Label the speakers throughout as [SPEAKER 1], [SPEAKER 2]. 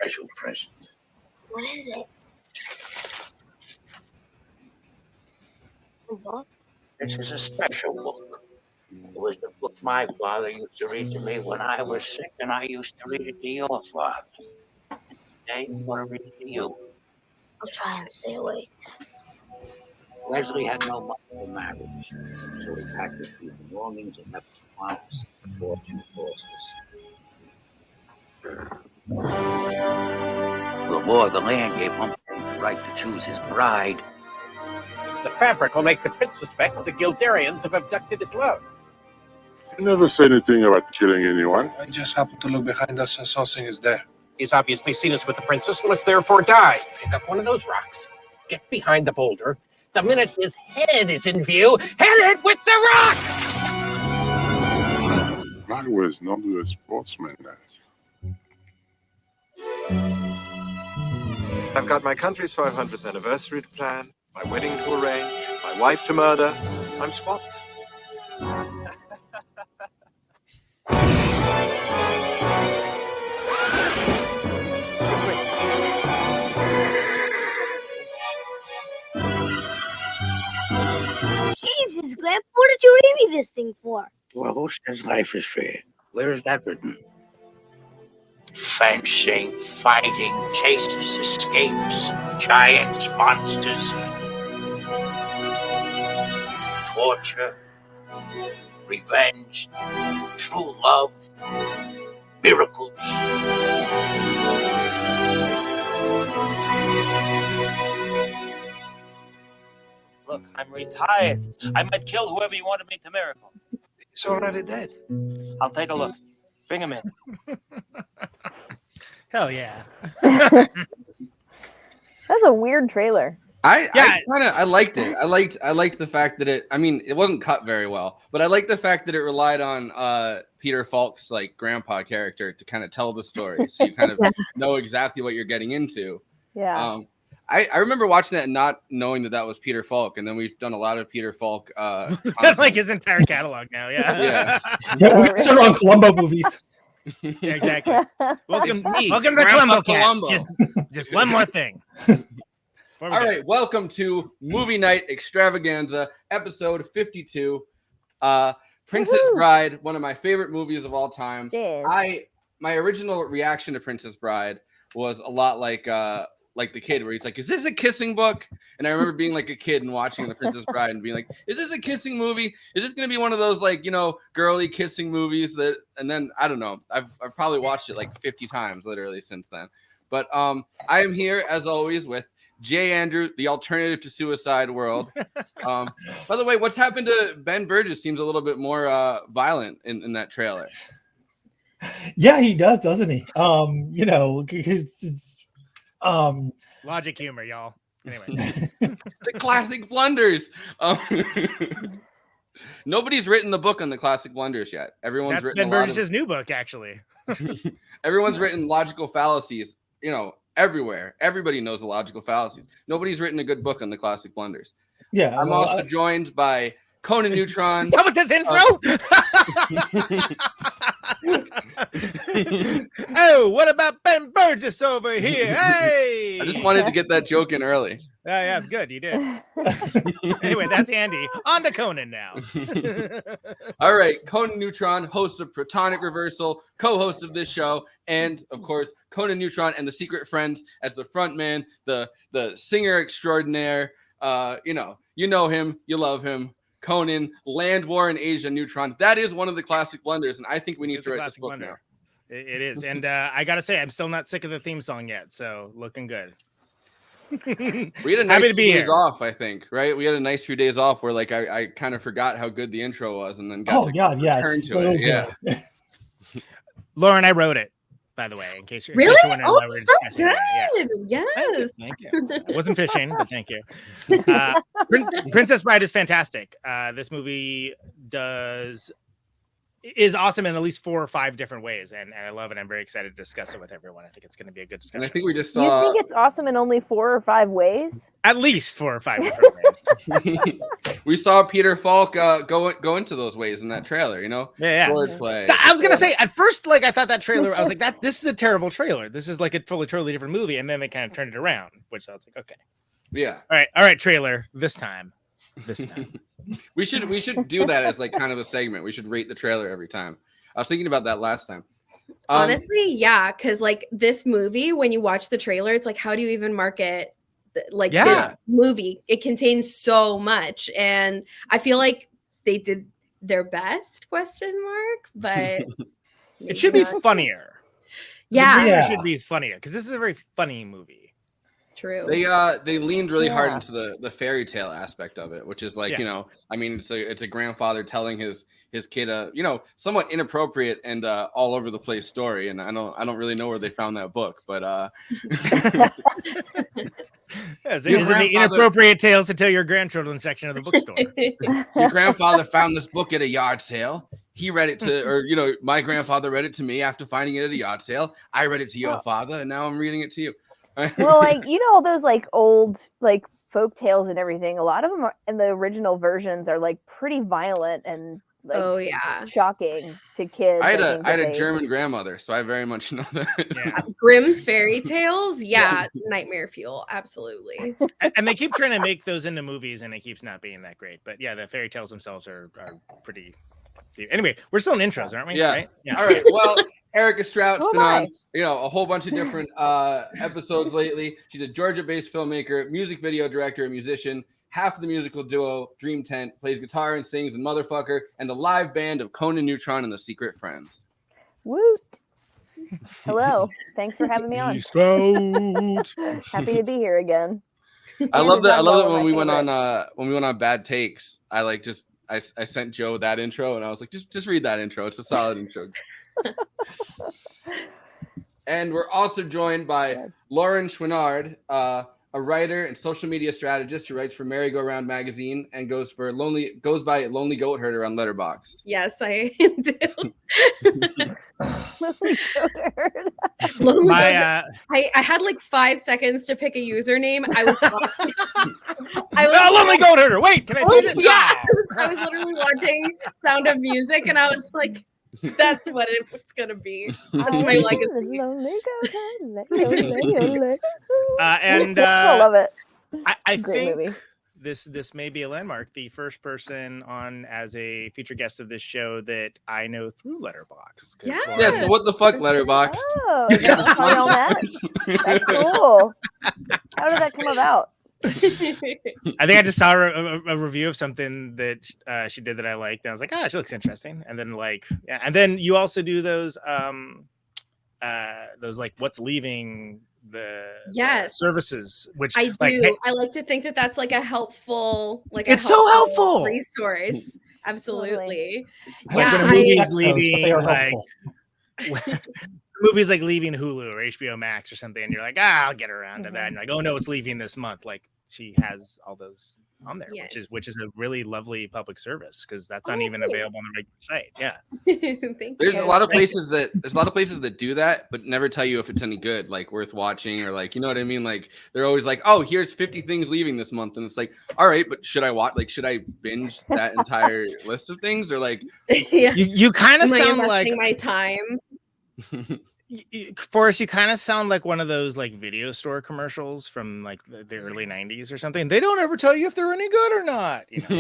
[SPEAKER 1] special present.
[SPEAKER 2] What is it? A book?
[SPEAKER 1] This is a special book. It was the book my father used to read to me when I was sick, and I used to read it to your father. Today, I'm going to read it to you.
[SPEAKER 2] I'll try and stay awake.
[SPEAKER 1] Wesley had no money for marriage, so he packed a few belongings and left his promise to fortune horses. The law of the land gave him the right to choose his bride.
[SPEAKER 3] The fabric will make the prince suspect the Gildarians have abducted his load.
[SPEAKER 4] I never said anything about killing anyone.
[SPEAKER 5] I just happened to look behind us and saw things there.
[SPEAKER 3] He's obviously seen us with the princess and must therefore die. Pick up one of those rocks. Get behind the boulder. The minute his head is in view, hit it with the rock!
[SPEAKER 4] I was not a sportsman.
[SPEAKER 6] I've got my country's 500th anniversary to plan, my wedding to arrange, my wife to murder. I'm swamped.
[SPEAKER 2] Jesus, Grandpa, what did you read me this thing for?
[SPEAKER 1] Well, who says life is fair? Where is that written? Fencing, fighting, chases, escapes, giants, monsters, torture, revenge, true love, miracles.
[SPEAKER 7] Look, I'm retired. I might kill whoever you want to make the miracle.
[SPEAKER 5] He's already dead.
[SPEAKER 7] I'll take a look. Bring him in.
[SPEAKER 8] Hell yeah.
[SPEAKER 9] That's a weird trailer.
[SPEAKER 10] I liked it. I liked the fact that it wasn't cut very well, but I liked the fact that it relied on Peter Falk's like grandpa character to kind of tell the story. So you kind of know exactly what you're getting into.
[SPEAKER 9] Yeah.
[SPEAKER 10] I remember watching that and not knowing that was Peter Falk, and then we've done a lot of Peter Falk.
[SPEAKER 8] That's like his entire catalog now. Yeah.
[SPEAKER 11] Yeah, we started on Columbo movies.
[SPEAKER 8] Yeah, exactly. Welcome to the Columbo cast. Just one more thing.
[SPEAKER 10] All right, welcome to Movie Night Extravaganza, episode 52. Princess Bride, one of my favorite movies of all time. My original reaction to Princess Bride was a lot like the kid, where he's like, "Is this a kissing book?" And I remember being like a kid and watching The Princess Bride and being like, "Is this a kissing movie? Is this going to be one of those girly kissing movies that?" And then I don't know. I've probably watched it like 50 times literally since then. But I am here as always with J. Andrew, the alternative to Suicide World. By the way, what's happened to Ben Burgess seems a little bit more violent in that trailer.
[SPEAKER 11] Yeah, he does, doesn't he?
[SPEAKER 8] Logic humor, y'all. Anyway.
[SPEAKER 10] The classic blunders. Nobody's written the book on the classic blunders yet. That's written
[SPEAKER 8] Ben Burgess's new book, actually.
[SPEAKER 10] Everyone's written logical fallacies, everywhere. Everybody knows the logical fallacies. Nobody's written a good book on the classic blunders.
[SPEAKER 11] Yeah.
[SPEAKER 10] I'm also joined by Conan Neutron.
[SPEAKER 8] That was his intro. Oh, what about Ben Burgess over here? Hey!
[SPEAKER 10] I just wanted to get that joke in early.
[SPEAKER 8] Yeah, it's good. You did. Anyway, that's Andy. On to Conan now.
[SPEAKER 10] All right. Conan Neutron, host of Protonic Reversal, co-host of this show, and, of course, Conan Neutron and the Secret Friends as the front man, the singer extraordinaire. You know him. You love him. Conan, Land War in Asia, Neutron. That is one of the classic blunders, and I think we need to write this book blunder. Now.
[SPEAKER 8] It is, and I gotta say, I'm still not sick of the theme song yet, so looking good.
[SPEAKER 10] We had a nice few days off, I think, right? We had a nice few days off where, I kind of forgot how good the intro was, and then got to return to it. Yeah.
[SPEAKER 8] Lauren, I wrote it, by the way, in case you're wondering why we're discussing it. Yeah.
[SPEAKER 2] Yes.
[SPEAKER 8] Thank you. I wasn't fishing, but thank you. Princess Bride is fantastic. This movie does is awesome in at least 4 or 5 different ways, and I love it. I'm very excited to discuss it with everyone. I think it's going to be a good discussion.
[SPEAKER 10] And I think we just
[SPEAKER 9] You
[SPEAKER 10] saw.
[SPEAKER 9] think it's awesome in only 4 or 5 ways?
[SPEAKER 8] At least 4 or 5 different ways.
[SPEAKER 10] We saw Peter Falk go into those ways in that trailer. You know,
[SPEAKER 8] Yeah.
[SPEAKER 10] swordplay.
[SPEAKER 8] I was gonna say at first, like I thought that trailer, I was like, this is a terrible trailer. This is like a totally different movie, and then they kind of turned it around, which I was like, okay,
[SPEAKER 10] Yeah.
[SPEAKER 8] all right, trailer this time.
[SPEAKER 10] We should do that as like kind of a segment. We should rate the trailer every time. I was thinking about that last time.
[SPEAKER 12] Honestly, yeah, because like this movie, when you watch the trailer, it's like, how do you even market this movie? It contains so much, and I feel like they did their best, but
[SPEAKER 8] it should be funnier.
[SPEAKER 12] Yeah,
[SPEAKER 8] the trailer should be funnier because this is a very funny movie.
[SPEAKER 12] True.
[SPEAKER 10] They leaned really hard into the fairy tale aspect of it, which is like, you know, I mean, it's a grandfather telling his kid a, you know, somewhat inappropriate and all over the place story, and I don't really know where they found that book, but
[SPEAKER 8] it's in the inappropriate tales to tell your grandchildren section of the bookstore.
[SPEAKER 10] Your grandfather found this book at a yard sale. He read it to, or you know, my grandfather read it to me after finding it at a yard sale. I read it to your father, and now I'm reading it to you.
[SPEAKER 9] Well, like, you know, all those like old like folk tales and everything, a lot of them are, in the original versions are like pretty violent and like shocking to kids.
[SPEAKER 10] I had a German grandmother, so I very much know that.
[SPEAKER 12] Grimm's fairy tales, nightmare fuel, absolutely.
[SPEAKER 8] And they keep trying to make those into movies, and it keeps not being that great. But yeah, the fairy tales themselves are pretty. Anyway, we're still in intros, aren't we?
[SPEAKER 10] Yeah.
[SPEAKER 8] Right?
[SPEAKER 10] All right. Well, Erica Strout's been on, you know, a whole bunch of different episodes lately. She's a Georgia-based filmmaker, music video director, and musician. Half of the musical duo Dream Tent, plays guitar and sings in Motherfucker, and the live band of Conan Neutron and the Secret Friends.
[SPEAKER 9] Woot! Hello. Thanks for having me on. Happy to be here again.
[SPEAKER 10] I love that when we went on Bad Takes. I sent Joe that intro, and I was like, just read that intro. It's a solid intro. And we're also joined by Lauren Chouinard, a writer and social media strategist who writes for Merry Go Round magazine and goes by Lonely Goat Herder on Letterboxd.
[SPEAKER 12] Yes, I do. I had like 5 seconds to pick a username. I was
[SPEAKER 8] Lonely Goat Herder. Wait, can I change it?
[SPEAKER 12] Yeah, I was literally watching Sound of Music, and I was like, that's what it's gonna be. That's my legacy.
[SPEAKER 8] I
[SPEAKER 9] love it.
[SPEAKER 8] I
[SPEAKER 9] Great
[SPEAKER 8] think
[SPEAKER 9] movie.
[SPEAKER 8] this may be a landmark. The first person on as a featured guest of this show that I know through Letterboxd.
[SPEAKER 10] Yeah. So what the fuck, Letterboxd?
[SPEAKER 9] Oh, you got to on that? That's cool. How did that come about?
[SPEAKER 8] I think I just saw a review of something that she did that I liked, and I was like, she looks interesting. And then and then you also do those like what's leaving the services, which
[SPEAKER 12] I do. I like to think that that's like a helpful,
[SPEAKER 8] it's so helpful
[SPEAKER 12] resource. Absolutely.
[SPEAKER 8] Like when a movie's leaving, movies like leaving Hulu or HBO Max or something, and you're like, I'll get around to that. And you're like, oh no, it's leaving this month. Like she has all those on there, which is a really lovely public service because that's not even available on the regular site. Yeah.
[SPEAKER 10] There's a lot of places that do that, but never tell you if it's any good, like worth watching, or like, you know what I mean? Like they're always like, oh, here's 50 things leaving this month, and it's like, all right, but should I watch? Like, should I binge that entire list of things, or like,
[SPEAKER 8] you kind of sound like
[SPEAKER 12] my time.
[SPEAKER 8] Forrest, you kind of sound like one of those like video store commercials from like the early 90s or something. They don't ever tell you if they're any good or not. You know?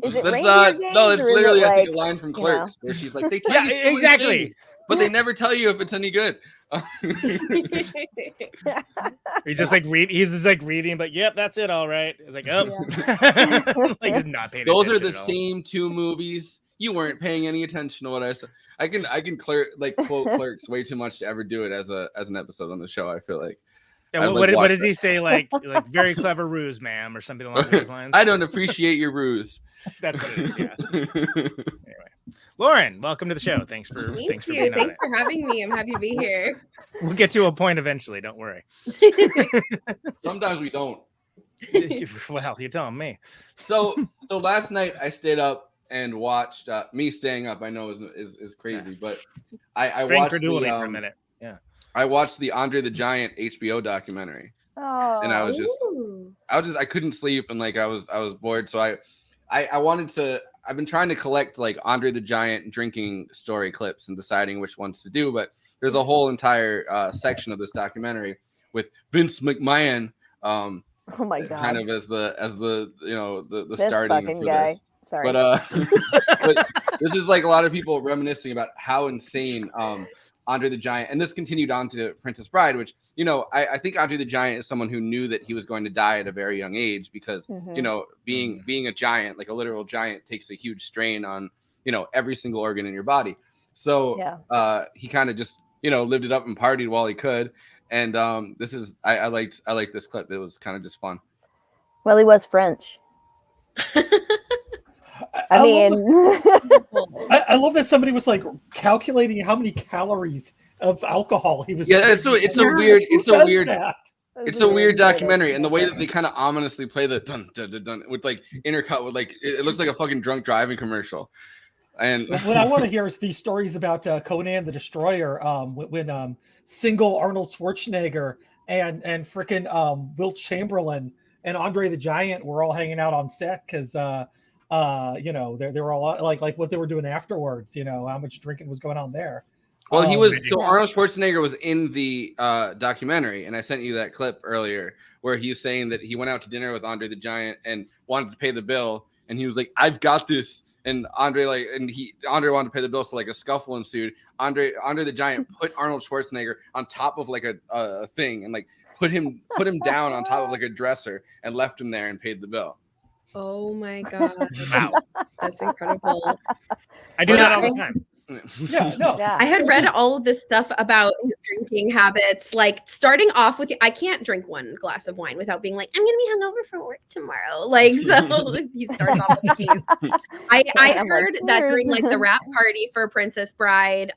[SPEAKER 9] Is it
[SPEAKER 10] no, it's literally I think a line from Clerks where she's like, they tell you
[SPEAKER 8] exactly,
[SPEAKER 10] things, but they never tell you if it's any good.
[SPEAKER 8] He's just like reading, but yep, that's it. All right. It's like, like just not paying
[SPEAKER 10] Those
[SPEAKER 8] attention.
[SPEAKER 10] are the same 2 movies. You weren't paying any attention to what I said. I can quote Clerks way too much to ever do it as an episode on the show. I feel like.
[SPEAKER 8] Yeah, what does he say? Like very clever ruse, ma'am, or something along those lines.
[SPEAKER 10] I don't appreciate your ruse.
[SPEAKER 8] That's what it is. Yeah. Anyway, Lauren, welcome to the show. Thanks for being
[SPEAKER 12] Thanks for having me. I'm happy to be here.
[SPEAKER 8] We'll get to a point eventually. Don't worry.
[SPEAKER 10] Sometimes we don't.
[SPEAKER 8] Well, you're telling me.
[SPEAKER 10] So last night I stayed up and watched me staying up. I know is crazy, but I
[SPEAKER 8] Strain
[SPEAKER 10] watched
[SPEAKER 8] credulity
[SPEAKER 10] the,
[SPEAKER 8] for a minute. Yeah,
[SPEAKER 10] I watched the Andre the Giant HBO documentary, and I couldn't sleep, and like I was bored, so I wanted to. I've been trying to collect like Andre the Giant drinking story clips and deciding which ones to do, but there's a whole entire section of this documentary with Vince McMahon. Oh
[SPEAKER 9] my god!
[SPEAKER 10] Kind of as the you know the
[SPEAKER 9] this
[SPEAKER 10] starting
[SPEAKER 9] fucking
[SPEAKER 10] for
[SPEAKER 9] guy.
[SPEAKER 10] this.
[SPEAKER 9] Sorry,
[SPEAKER 10] but this is like a lot of people reminiscing about how insane Andre the Giant, and this continued on to Princess Bride, which I think Andre the Giant is someone who knew that he was going to die at a very young age because being a giant, like a literal giant, takes a huge strain on every single organ in your body. So he kind of just lived it up and partied while he could. And this is I liked this clip. It was kind of just fun.
[SPEAKER 9] Well, he was French. I mean,
[SPEAKER 11] I love that somebody was like calculating how many calories of alcohol he was.
[SPEAKER 10] Yeah, it's a weird documentary, and the way that they kind of ominously play the dun dun dun dun with like intercut with like it looks like a fucking drunk driving commercial. And
[SPEAKER 11] what I want to hear is these stories about Conan the Destroyer, when single Arnold Schwarzenegger and freaking Wilt Chamberlain and Andre the Giant were all hanging out on set because they were all like what they were doing afterwards. How much drinking was going on there.
[SPEAKER 10] Well, Arnold Schwarzenegger was in the documentary, and I sent you that clip earlier where he was saying that he went out to dinner with Andre the Giant and wanted to pay the bill, and he was like, "I've got this." And Andre wanted to pay the bill, so like a scuffle ensued. Andre the Giant put Arnold Schwarzenegger on top of like a thing and like put him down on top of like a dresser and left him there and paid the bill.
[SPEAKER 12] Oh my god!
[SPEAKER 8] Wow,
[SPEAKER 12] that's incredible.
[SPEAKER 8] I do that all the time.
[SPEAKER 12] I had read all of this stuff about his drinking habits, like starting off with I can't drink one glass of wine without being like, I'm gonna be hungover for work tomorrow. Like, so he starts off with these. I heard that during like the wrap party for Princess Bride,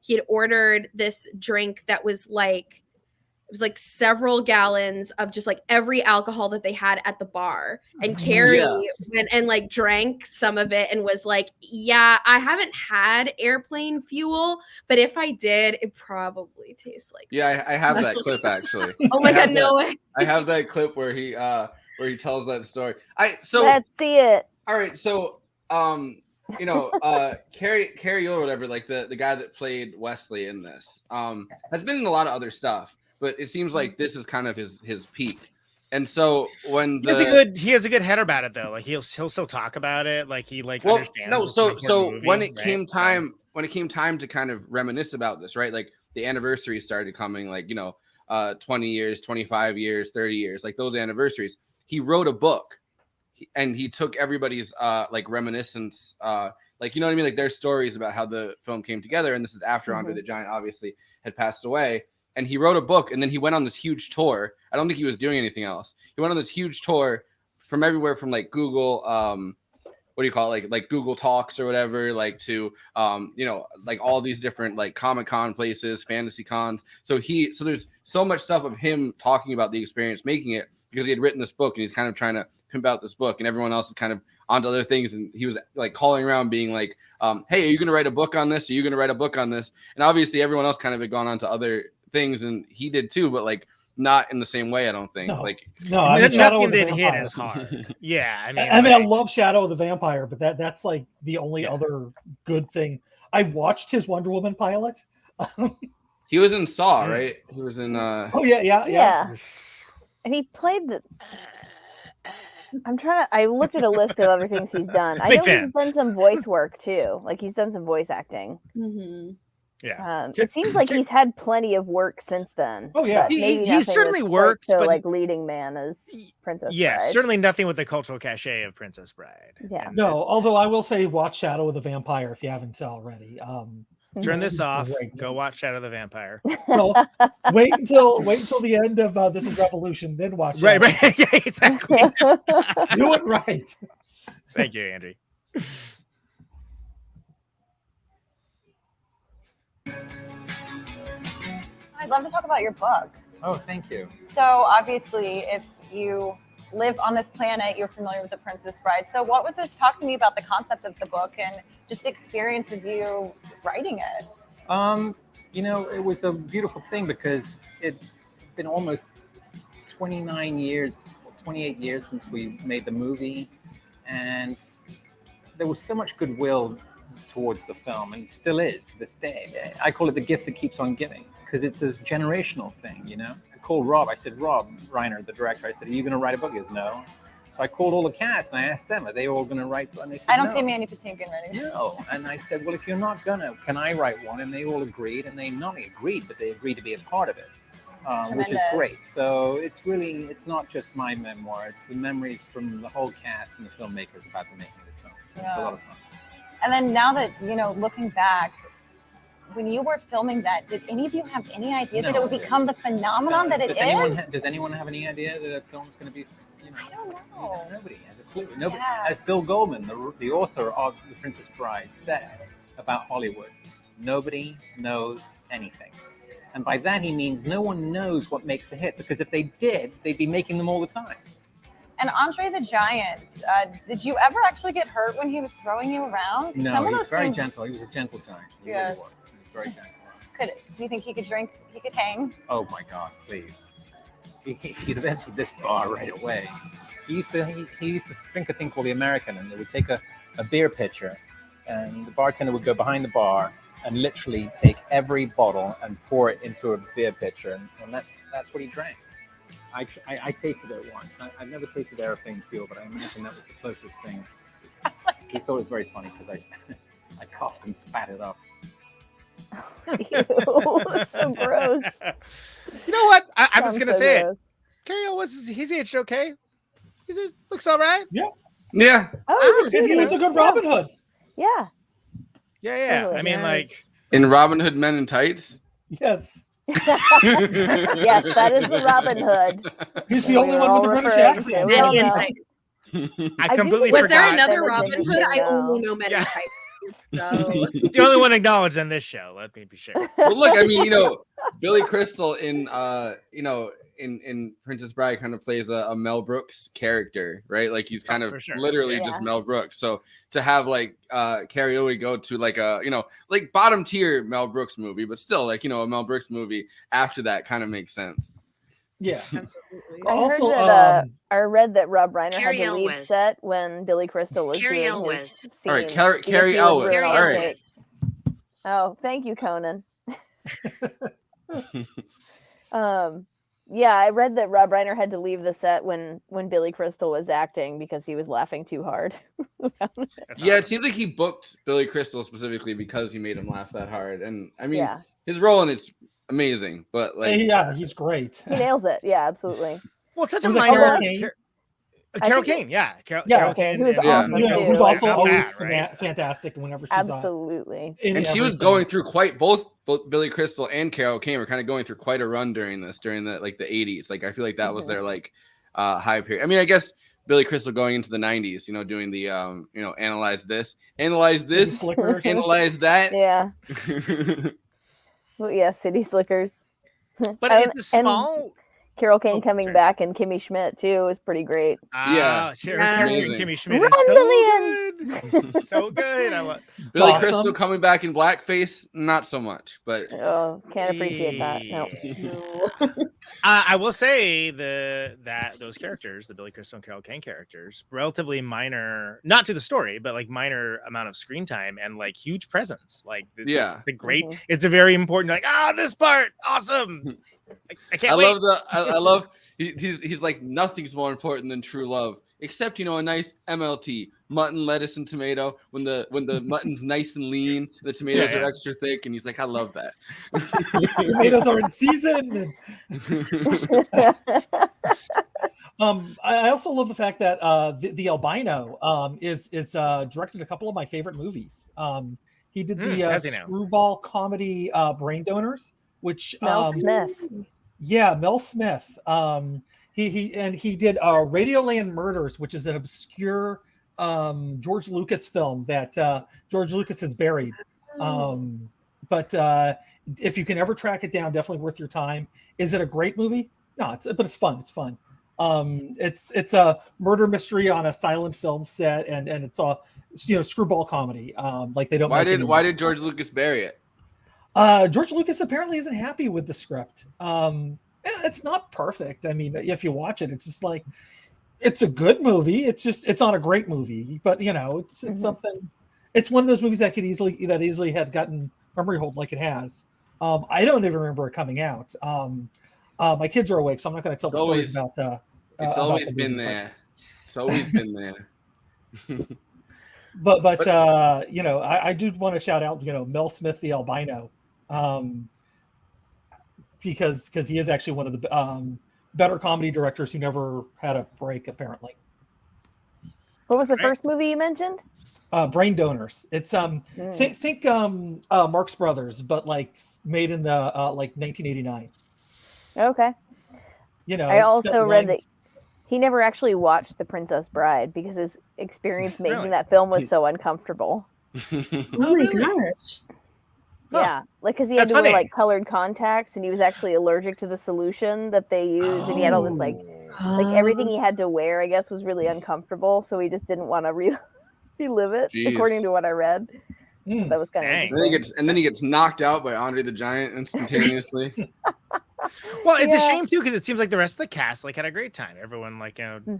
[SPEAKER 12] he had ordered this drink that was like it was like several gallons of just like every alcohol that they had at the bar. And Carrie went and like drank some of it and was like, yeah, I haven't had airplane fuel, but if I did, it probably tastes like
[SPEAKER 10] this. I have that clip actually.
[SPEAKER 12] Oh my god, no way.
[SPEAKER 10] I have that clip where he tells that story.
[SPEAKER 9] Let's see it.
[SPEAKER 10] All right, so Carrie or whatever, like the guy that played Wesley in this, has been in a lot of other stuff. But it seems like this is kind of his peak, and so when
[SPEAKER 8] he has a good head about it though. Like he'll still talk about it. Like he understands.
[SPEAKER 10] No, so when it came time to kind of reminisce about this, right? Like the anniversary started coming, like 20 years, 25 years, 30 years, like those anniversaries. He wrote a book, and he took everybody's like reminiscence, like what I mean, like their stories about how the film came together. And this is after Andre the Giant obviously had passed away. And he wrote a book, and then he went on this huge tour. I don't think he was doing anything else. He went on this huge tour from everywhere, from like Google, what do you call it? Like Google Talks or whatever, like to, like all these different like Comic-Con places, fantasy cons. So there's so much stuff of him talking about the experience making it because he had written this book and he's kind of trying to pimp out this book, and everyone else is kind of onto other things. And he was like calling around being like, hey, are you going to write a book on this? Are you going to write a book on this? And obviously everyone else kind of had gone on to other things, and he did too, but like not in the same way, I don't think.
[SPEAKER 11] No.
[SPEAKER 10] Like
[SPEAKER 8] nothing that hit as hard. Yeah, I mean,
[SPEAKER 11] I love Shadow of the Vampire, but that's like the only other good thing. I watched his Wonder Woman pilot.
[SPEAKER 10] He was in Saw, right? He was in.
[SPEAKER 11] Oh yeah.
[SPEAKER 9] And he played the. I looked at a list of other things he's done. I know he's done some voice work too. Like he's done some voice acting.
[SPEAKER 12] Mm-hmm.
[SPEAKER 8] Yeah,
[SPEAKER 9] it seems like he's had plenty of work since then.
[SPEAKER 11] Oh yeah,
[SPEAKER 8] he's certainly worked,
[SPEAKER 9] but
[SPEAKER 8] like
[SPEAKER 9] leading man as Princess
[SPEAKER 8] Bride.
[SPEAKER 9] Bride.
[SPEAKER 8] Certainly nothing with the cultural cachet of Princess Bride.
[SPEAKER 9] Yeah,
[SPEAKER 11] no. Although I will say, watch Shadow of the Vampire if you haven't already.
[SPEAKER 8] Turn this off. Go watch Shadow of the Vampire.
[SPEAKER 11] No, wait until the end of This Is Revolution, then watch.
[SPEAKER 8] Right. Yeah, exactly.
[SPEAKER 11] Do it right.
[SPEAKER 8] Thank you, Andrew.
[SPEAKER 13] I'd love to talk about your book.
[SPEAKER 14] Oh, thank you.
[SPEAKER 13] So obviously, if you live on this planet. You're familiar with The Princess Bride. So what was this? Talk to me about the concept of the book and just the experience of you writing it.
[SPEAKER 14] It was a beautiful thing because it'd been almost 28 years since we made the movie, and there was so much goodwill towards the film, and still is to this day. I call it the gift that keeps on giving, because it's a generational thing, I called Rob. I said, Rob Reiner, the director, I said, are you going to write a book? He goes, no. So I called all the cast and I asked them, are they all going to write? And they said,
[SPEAKER 13] I don't
[SPEAKER 14] no.
[SPEAKER 13] see Mandy Patinkin writing.
[SPEAKER 14] No. And I said, well, if you're not going to, can I write one? And they all agreed, and they not only agreed, but they agreed to be a part of it, which is great. So it's not just my memoir. It's the memories from the whole cast and the filmmakers about the making of the film. It's a lot of fun.
[SPEAKER 13] And then now that, looking back, when you were filming that, did any of you have any idea that it would become the phenomenon that it is?
[SPEAKER 14] Does anyone have any idea that a film's going to be,
[SPEAKER 13] I don't know.
[SPEAKER 14] Nobody has a clue. Nobody, as Bill Goldman, the author of The Princess Bride, said about Hollywood, nobody knows anything. And by that he means no one knows what makes a hit, because if they did, they'd be making them all the time.
[SPEAKER 13] And Andre the Giant, did you ever actually get hurt when he was throwing you around?
[SPEAKER 14] No, he was very gentle. He was a gentle giant. He really was. He was very gentle.
[SPEAKER 13] Do you think he could drink? He could hang?
[SPEAKER 14] Oh my God, please. He'd have emptied this bar right away. He used to drink a thing called the American, and they would take a beer pitcher, and the bartender would go behind the bar and literally take every bottle and pour it into a beer pitcher, and that's what he drank. I tasted it once. I've never tasted airplane fuel, but I imagine that was the closest thing. He thought it was very funny because I coughed and spat it up.
[SPEAKER 9] Ew, so gross.
[SPEAKER 8] You know what? I'm just gonna say it. Carrie Ellis, he's aged okay. He looks all right.
[SPEAKER 11] Yeah.
[SPEAKER 10] Yeah.
[SPEAKER 9] Oh,
[SPEAKER 11] he was a good Robin Hood.
[SPEAKER 9] Yeah.
[SPEAKER 8] Yeah. I mean, like
[SPEAKER 10] in Robin Hood Men in Tights.
[SPEAKER 11] Yes.
[SPEAKER 9] Yes, that is the Robin Hood.
[SPEAKER 11] He's the only one with the British accent.
[SPEAKER 8] I completely
[SPEAKER 12] Was
[SPEAKER 8] forgot.
[SPEAKER 12] there another Robin Hood? I only know Men in Tights. So.
[SPEAKER 8] It's the only one acknowledged on this show. Let me be sure.
[SPEAKER 10] Well, look, I mean, Billy Crystal in Princess Bride kind of plays a Mel Brooks character, right? Like he's kind of literally just Mel Brooks. So to have like Carrie Ellis go to like a like bottom tier Mel Brooks movie, but still like a Mel Brooks movie after that kind of makes sense.
[SPEAKER 11] Yeah,
[SPEAKER 9] absolutely. I read that Rob Reiner had to leave set when Billy Crystal was doing his scenes.
[SPEAKER 10] All right, Carrie Ellis. All right.
[SPEAKER 9] Oh, thank you, Conan. Yeah, I read that Rob Reiner had to leave the set when Billy Crystal was acting because he was laughing too hard.
[SPEAKER 10] Yeah, it seems like he booked Billy Crystal specifically because he made him laugh that hard. And I mean, his role in it's amazing, but like,
[SPEAKER 11] yeah, he's great.
[SPEAKER 9] He nails it. Yeah, absolutely.
[SPEAKER 8] Well, it's such a minor. Carol Kane, Carol Kane,
[SPEAKER 9] who was awesome
[SPEAKER 11] who's also always fantastic whenever she's
[SPEAKER 9] absolutely.
[SPEAKER 11] on.
[SPEAKER 10] And she was going through both Billy Crystal and Carol Kane were kind of going through quite a run during the like the 80s. Like I feel like that was their like high period. I mean, I guess Billy Crystal going into the 90s, doing the analyze this, analyze that.
[SPEAKER 9] Yeah. Well, yeah, City Slickers.
[SPEAKER 8] But it's a small.
[SPEAKER 9] Carol Kane coming back and Kimmy Schmidt too was pretty great.
[SPEAKER 8] Kimmy Schmidt is so good. So good. I love
[SPEAKER 10] Billy Crystal coming back in blackface, not so much, but
[SPEAKER 9] can't appreciate that. No.
[SPEAKER 8] I will say those characters, the Billy Crystal and Carol Kane characters, relatively minor, not to the story, but like minor amount of screen time and like huge presence. Like it's a great, it's a very important. Like this part, awesome. I can't wait.
[SPEAKER 10] I love he's like nothing's more important than true love, except a nice MLT, mutton, lettuce, and tomato. When the mutton's nice and lean, the tomatoes are extra thick, and he's like, I love that.
[SPEAKER 11] Tomatoes are in season. I also love the fact that the albino is directed a couple of my favorite movies. He did the screwball comedy Brain Donors, which
[SPEAKER 9] Mel Smith.
[SPEAKER 11] Yeah, Mel Smith. He did Radioland Murders, which is an obscure George Lucas film that George Lucas has buried. But if you can ever track it down, definitely worth your time. Is it a great movie? No, but it's fun. It's fun. It's a murder mystery on a silent film set, and it's a screwball comedy. Like they don't.
[SPEAKER 10] Why did George Lucas bury it?
[SPEAKER 11] George Lucas apparently isn't happy with the script. It's not perfect. I mean, if you watch it, it's just like it's a good movie. It's not a great movie, but it's something. It's one of those movies that easily had gotten memory hold like it has. I don't even remember it coming out. My kids are awake, so I'm not going to tell the stories about.
[SPEAKER 10] It's always been there. It's always been there.
[SPEAKER 11] But I do want to shout out Mel Smith the albino, because he is actually one of the better comedy directors who never had a break apparently.
[SPEAKER 9] What was the first movie you mentioned?
[SPEAKER 11] Brain Donors. It's think Marx Brothers, but like made in the like 1989.
[SPEAKER 9] Okay.
[SPEAKER 11] I
[SPEAKER 9] also read that he never actually watched The Princess Bride because his experience making that film was so uncomfortable.
[SPEAKER 12] Oh my gosh.
[SPEAKER 9] Yeah, like because he had to wear like colored contacts, and he was actually allergic to the solution that they use, and he had all this like everything he had to wear, I guess, was really uncomfortable, so he just didn't want to relive it, according to what I read. That was kind of interesting.
[SPEAKER 10] And then he gets knocked out by Andre the Giant instantaneously.
[SPEAKER 8] Well, it's a shame too because it seems like the rest of the cast had a great time. Everyone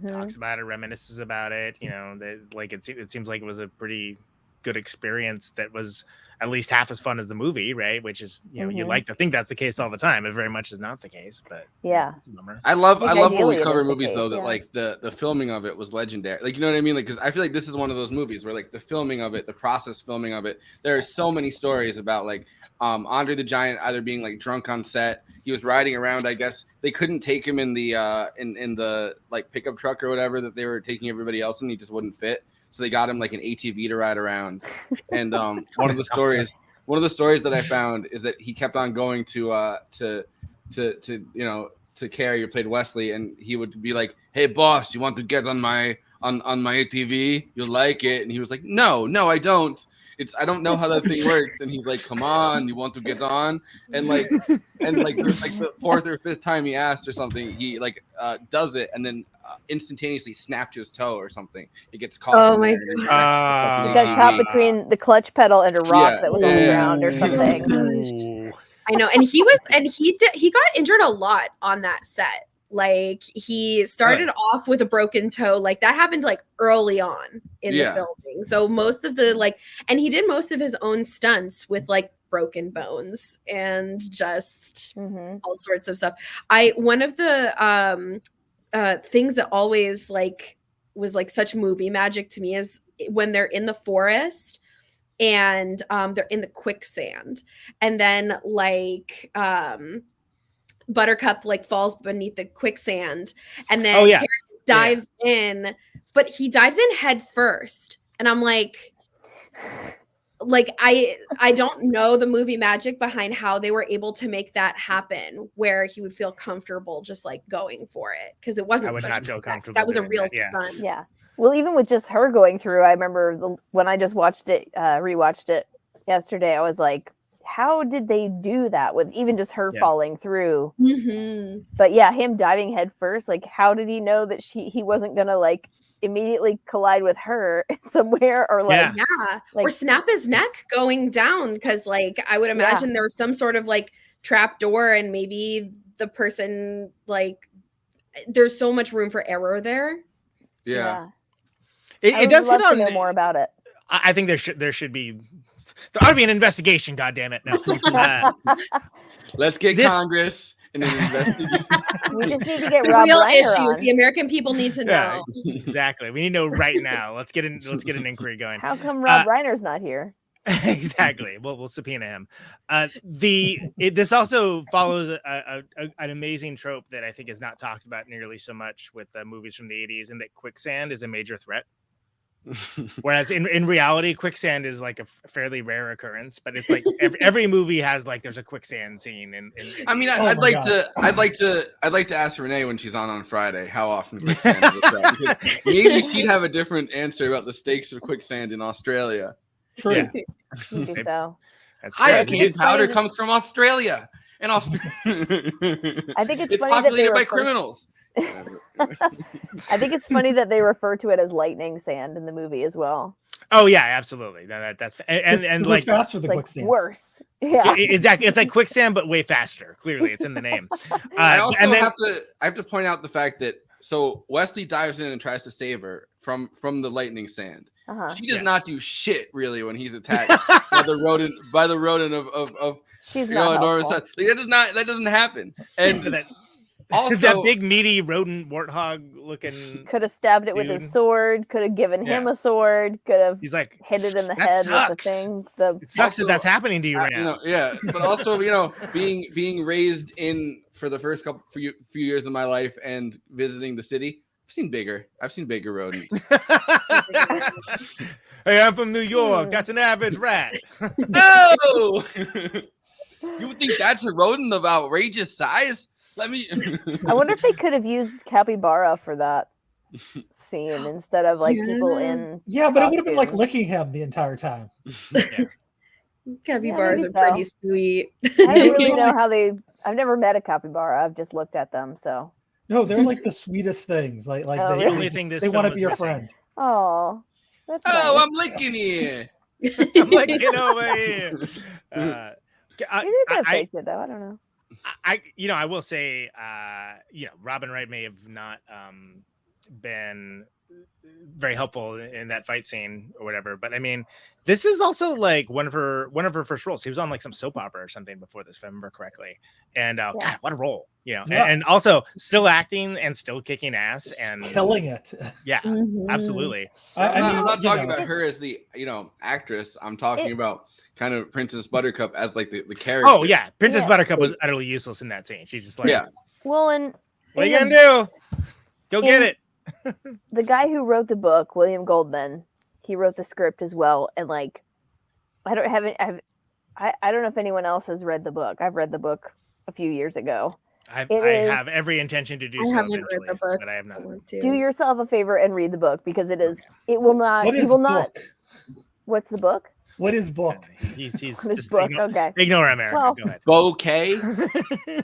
[SPEAKER 8] talks about it, reminisces about it. It seems like it was a pretty good experience that was at least half as fun as the movie, right? Which is you like to think that's the case all the time. It very much is not the case, but it's a bummer.
[SPEAKER 10] I love when we cover movies though that like the filming of it was legendary. Like, you know what I mean? Like, because I feel like this is one of those movies where like the filming of it, the process filming of it, there are so many stories about like Andre the Giant either being like drunk on set. He was riding around. I guess they couldn't take him in the in the like pickup truck or whatever that they were taking everybody else in. He just wouldn't fit. So they got him like an ATV to ride around. And one of the stories that I found is that he kept on going to Carrie, who played Wesley, and he would be like, "Hey boss, you want to get on my ATV? You like it?" And he was like, No, I don't. I don't know how that thing works. And he's like, "Come on, you want to get on?" And there's like the fourth or fifth time he asked or something, he does it, and then instantaneously snapped his toe or something. It gets caught.
[SPEAKER 12] Oh my
[SPEAKER 9] god! He got caught between the clutch pedal and a rock that was on the ground or something.
[SPEAKER 12] I know, and he got injured a lot on that set. Like, he started off with a broken toe. Like, that happened like early on in the filming. So most of the and he did most of his own stunts with like broken bones and just all sorts of stuff. One of the things that always was such movie magic to me is when they're in the forest and they're in the quicksand, and then Buttercup falls beneath the quicksand, and then Harry dives in, but he dives in head first, and I'm like I don't know the movie magic behind how they were able to make that happen, where he would feel comfortable just going for it, because it wasn't.
[SPEAKER 8] I would not feel comfortable.
[SPEAKER 12] That was a real stunt.
[SPEAKER 9] Yeah. Well, even with just her going through, I remember when I just rewatched it yesterday, I was like, how did they do that with even just her falling through? But him diving head first, how did he know that he wasn't gonna immediately collide with her somewhere, or
[SPEAKER 12] or snap his neck going down? Because I would imagine there was some sort of trap door, and maybe the person there's so much room for error there.
[SPEAKER 8] It does hit on
[SPEAKER 9] know more about it.
[SPEAKER 8] I think there ought to be an investigation. God damn it! No,
[SPEAKER 10] let's get Congress and an investigation.
[SPEAKER 9] We just need to get
[SPEAKER 12] the
[SPEAKER 9] Rob
[SPEAKER 12] real
[SPEAKER 9] Reiner
[SPEAKER 12] issues.
[SPEAKER 9] on.
[SPEAKER 12] The American people need to know.
[SPEAKER 8] Exactly. We need to know right now. Let's get an inquiry going.
[SPEAKER 9] How come Rob Reiner's not here?
[SPEAKER 8] Exactly. We'll subpoena him. This also follows an amazing trope that I think is not talked about nearly so much with movies from the 80s, and that quicksand is a major threat. Whereas in reality, quicksand is a fairly rare occurrence, but it's every movie has there's a quicksand scene.
[SPEAKER 10] I mean, I'd like to ask Renee when she's on Friday how often quicksand is a threat, because maybe she'd have a different answer about the stakes of quicksand in Australia.
[SPEAKER 11] True.
[SPEAKER 9] I think so.
[SPEAKER 8] That's true.
[SPEAKER 10] Hurricane powder comes from Australia, and
[SPEAKER 9] I think it's funny
[SPEAKER 10] populated
[SPEAKER 9] that
[SPEAKER 10] by criminals.
[SPEAKER 9] I think it's funny that they refer to it as lightning sand in the movie as well.
[SPEAKER 8] Oh yeah, absolutely. That's and like
[SPEAKER 11] faster than
[SPEAKER 9] like
[SPEAKER 11] quicksand.
[SPEAKER 9] Worse. Yeah,
[SPEAKER 8] exactly. It's like quicksand, but way faster. Clearly, it's in the name.
[SPEAKER 10] I also have to point out the fact that so Wesley dives in and tries to save her from the lightning sand. She does not do shit really when he's attacked by the rodent of
[SPEAKER 9] she's not
[SPEAKER 10] enormous size. Like, that doesn't happen. And also,
[SPEAKER 8] that big meaty rodent warthog looking
[SPEAKER 9] could have stabbed it with his sword, could have given him a sword, could have
[SPEAKER 8] he's like
[SPEAKER 9] hit it in the
[SPEAKER 8] that
[SPEAKER 9] head
[SPEAKER 8] sucks.
[SPEAKER 9] with the thing.
[SPEAKER 8] It sucks that that's happening to you right now.
[SPEAKER 10] But also, being raised in for the first few years of my life and visiting the city, I've seen bigger rodents.
[SPEAKER 8] Hey, I'm from New York. That's an average rat.
[SPEAKER 10] Oh, you would think that's a rodent of outrageous size? Let me.
[SPEAKER 9] I wonder if they could have used capybara for that scene instead of like people in.
[SPEAKER 11] Yeah, but it would have been like licking him the entire time.
[SPEAKER 12] Capybaras are pretty sweet.
[SPEAKER 9] I don't really know how they. I've never met a capybara. I've just looked at them. So.
[SPEAKER 11] No, they're like the sweetest things. Like
[SPEAKER 9] Oh,
[SPEAKER 11] they,
[SPEAKER 9] really?
[SPEAKER 11] they,
[SPEAKER 8] Only
[SPEAKER 11] just-
[SPEAKER 8] thing this
[SPEAKER 11] they want to
[SPEAKER 8] film
[SPEAKER 11] be your
[SPEAKER 8] was missing.
[SPEAKER 11] friend.
[SPEAKER 9] Oh, that's
[SPEAKER 10] Oh,
[SPEAKER 9] nice.
[SPEAKER 10] I'm licking you.
[SPEAKER 8] I'm like, get over here.
[SPEAKER 9] Maybe they could have faked it though. I don't know.
[SPEAKER 8] I will say, Robin Wright may have not been very helpful in that fight scene or whatever, but I mean, this is also like one of her first roles. She was on like some soap opera or something before this, if I remember correctly. And God, what a role,
[SPEAKER 11] Yeah.
[SPEAKER 8] and also still acting and still kicking ass and
[SPEAKER 11] Killing it.
[SPEAKER 8] Yeah, absolutely.
[SPEAKER 10] I'm not talking about her as the actress. I'm talking about kind of Princess Buttercup as like the character.
[SPEAKER 8] Oh yeah, Princess Buttercup was utterly useless in that scene. She's just like,
[SPEAKER 9] Well, and
[SPEAKER 8] what are you gonna do? Go get it.
[SPEAKER 9] The guy who wrote the book, William Goldman, he wrote the script as well. And like, I don't know if anyone else has read the book. I've read the book a few years ago.
[SPEAKER 8] I have every intention to do so eventually, but I have not.
[SPEAKER 9] Do yourself a favor and read the book because it is. It will not.
[SPEAKER 11] What
[SPEAKER 9] He
[SPEAKER 11] is
[SPEAKER 9] will
[SPEAKER 11] book?
[SPEAKER 9] not. What's the book?
[SPEAKER 11] What is book?
[SPEAKER 8] He's
[SPEAKER 9] What is
[SPEAKER 8] just
[SPEAKER 9] book?
[SPEAKER 8] ignore,
[SPEAKER 9] Okay.
[SPEAKER 8] ignore America.
[SPEAKER 9] Well-
[SPEAKER 8] Go ahead.
[SPEAKER 10] Bouquet.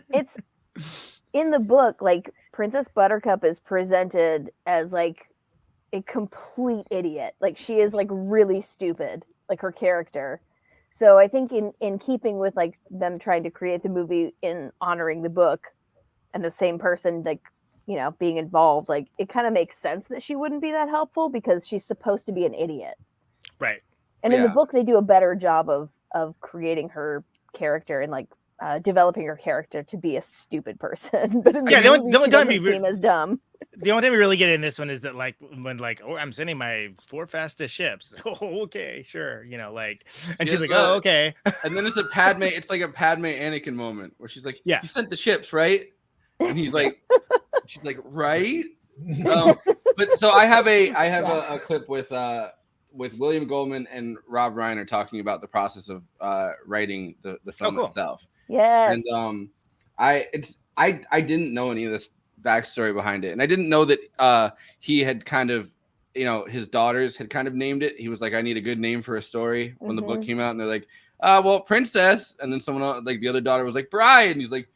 [SPEAKER 9] It's in the book. Like Princess Buttercup is presented as like a complete idiot. Like she is like really stupid. Like her character. So I think in keeping with like them trying to create the movie in honoring the book, and the same person like being involved, like it kind of makes sense that she wouldn't be that helpful because she's supposed to be an idiot.
[SPEAKER 8] Right.
[SPEAKER 9] And in the book, they do a better job of creating her character and like developing her character to be a stupid person. But in the movie, she doesn't seem as dumb.
[SPEAKER 8] The only time we really get in this one is that like when like, oh, I'm sending my 4 fastest ships. Oh, okay, sure. And she's like, oh, okay.
[SPEAKER 10] And then it's like a Padme Anakin moment where she's like,
[SPEAKER 8] yeah,
[SPEAKER 10] you sent the ships, right? And he's like, she's like, right? But so I have a clip with William Goldman and Rob Reiner talking about the process of writing the film itself.
[SPEAKER 9] Yes.
[SPEAKER 10] And I didn't know any of this backstory behind it, and I didn't know that he had kind of his daughters had kind of named it. He was like, I need a good name for a story when the book came out, and they're like, well, Princess, and then someone else, like the other daughter was like Bride, and he's like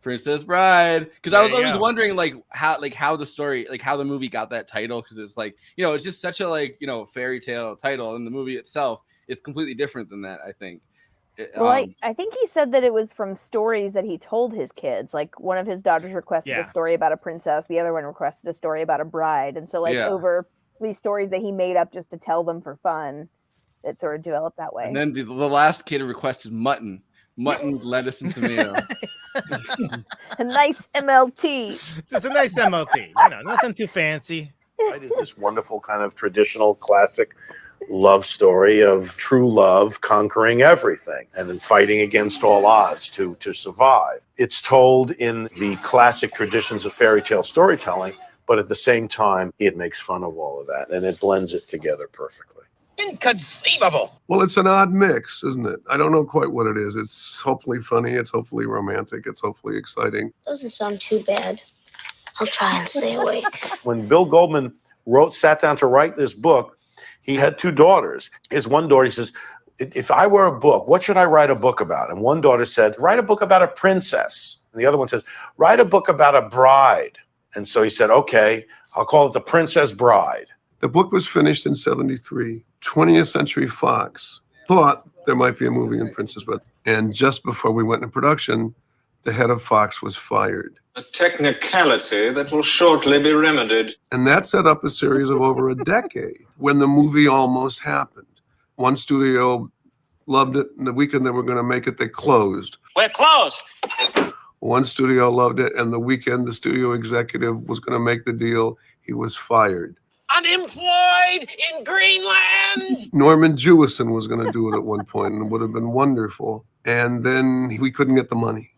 [SPEAKER 10] Princess Bride, because I was always wondering how the story, like how the movie got that title, because it's like it's just such a fairy tale title, and the movie itself is completely different than that, I think.
[SPEAKER 9] Well, I think he said that it was from stories that he told his kids. Like one of his daughters requested a story about a princess, the other one requested a story about a bride, and so over these stories that he made up just to tell them for fun, it sort of developed that way.
[SPEAKER 10] And then the last kid requested mutton, lettuce, and tomato.
[SPEAKER 9] A nice MLT.
[SPEAKER 8] Just a nice MLT. Nothing too fancy.
[SPEAKER 15] It's this wonderful kind of traditional classic love story of true love conquering everything and then fighting against all odds to survive. It's told in the classic traditions of fairy tale storytelling, but at the same time, it makes fun of all of that and it blends it together perfectly.
[SPEAKER 16] Inconceivable. Well, it's an odd mix, isn't it? I don't know quite what it is. It's hopefully funny. It's hopefully romantic. It's hopefully exciting.
[SPEAKER 2] Doesn't sound too bad. I'll try and stay awake.
[SPEAKER 15] When Bill Goldman sat down to write this book, he had 2 daughters. His one daughter, he says, if I were a book, what should I write a book about? And one daughter said, write a book about a princess. And the other one says, write a book about a bride. And so he said, okay, I'll call it The Princess Bride.
[SPEAKER 16] The book was finished in 73. 20th Century Fox thought there might be a movie in Princess Bride. And just before we went into production, the head of Fox was fired.
[SPEAKER 17] A technicality that will shortly be remedied.
[SPEAKER 16] And that set up a series of over a decade when the movie almost happened. One studio loved it, and the weekend they were going to make it, they closed.
[SPEAKER 7] We're closed.
[SPEAKER 16] One studio loved it, and the weekend the studio executive was going to make the deal, he was fired.
[SPEAKER 3] Unemployed in Greenland.
[SPEAKER 16] Norman Jewison was going to do it at one point, and it would have been wonderful. And then we couldn't get the money.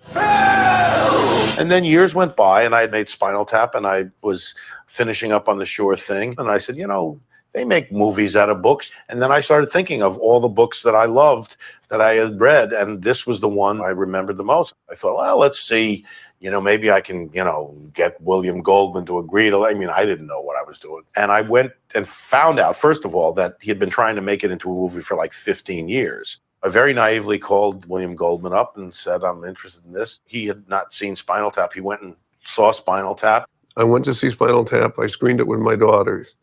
[SPEAKER 15] And then years went by, and I had made Spinal Tap, and I was finishing up on The Sure Thing. And I said, you know, they make movies out of books. And then I started thinking of all the books that I loved that I had read, and this was the one I remembered the most. I thought, well, let's see, you know, maybe I can, you know, get William Goldman to agree to, I mean, I didn't know what I was doing. And I went and found out, first of all, that he had been trying to make it into a movie for like 15 years. I very naively called William Goldman up and said, I'm interested in this. He had not seen Spinal Tap. He went and saw Spinal Tap.
[SPEAKER 16] I went to see Spinal Tap. I screened it with my daughters.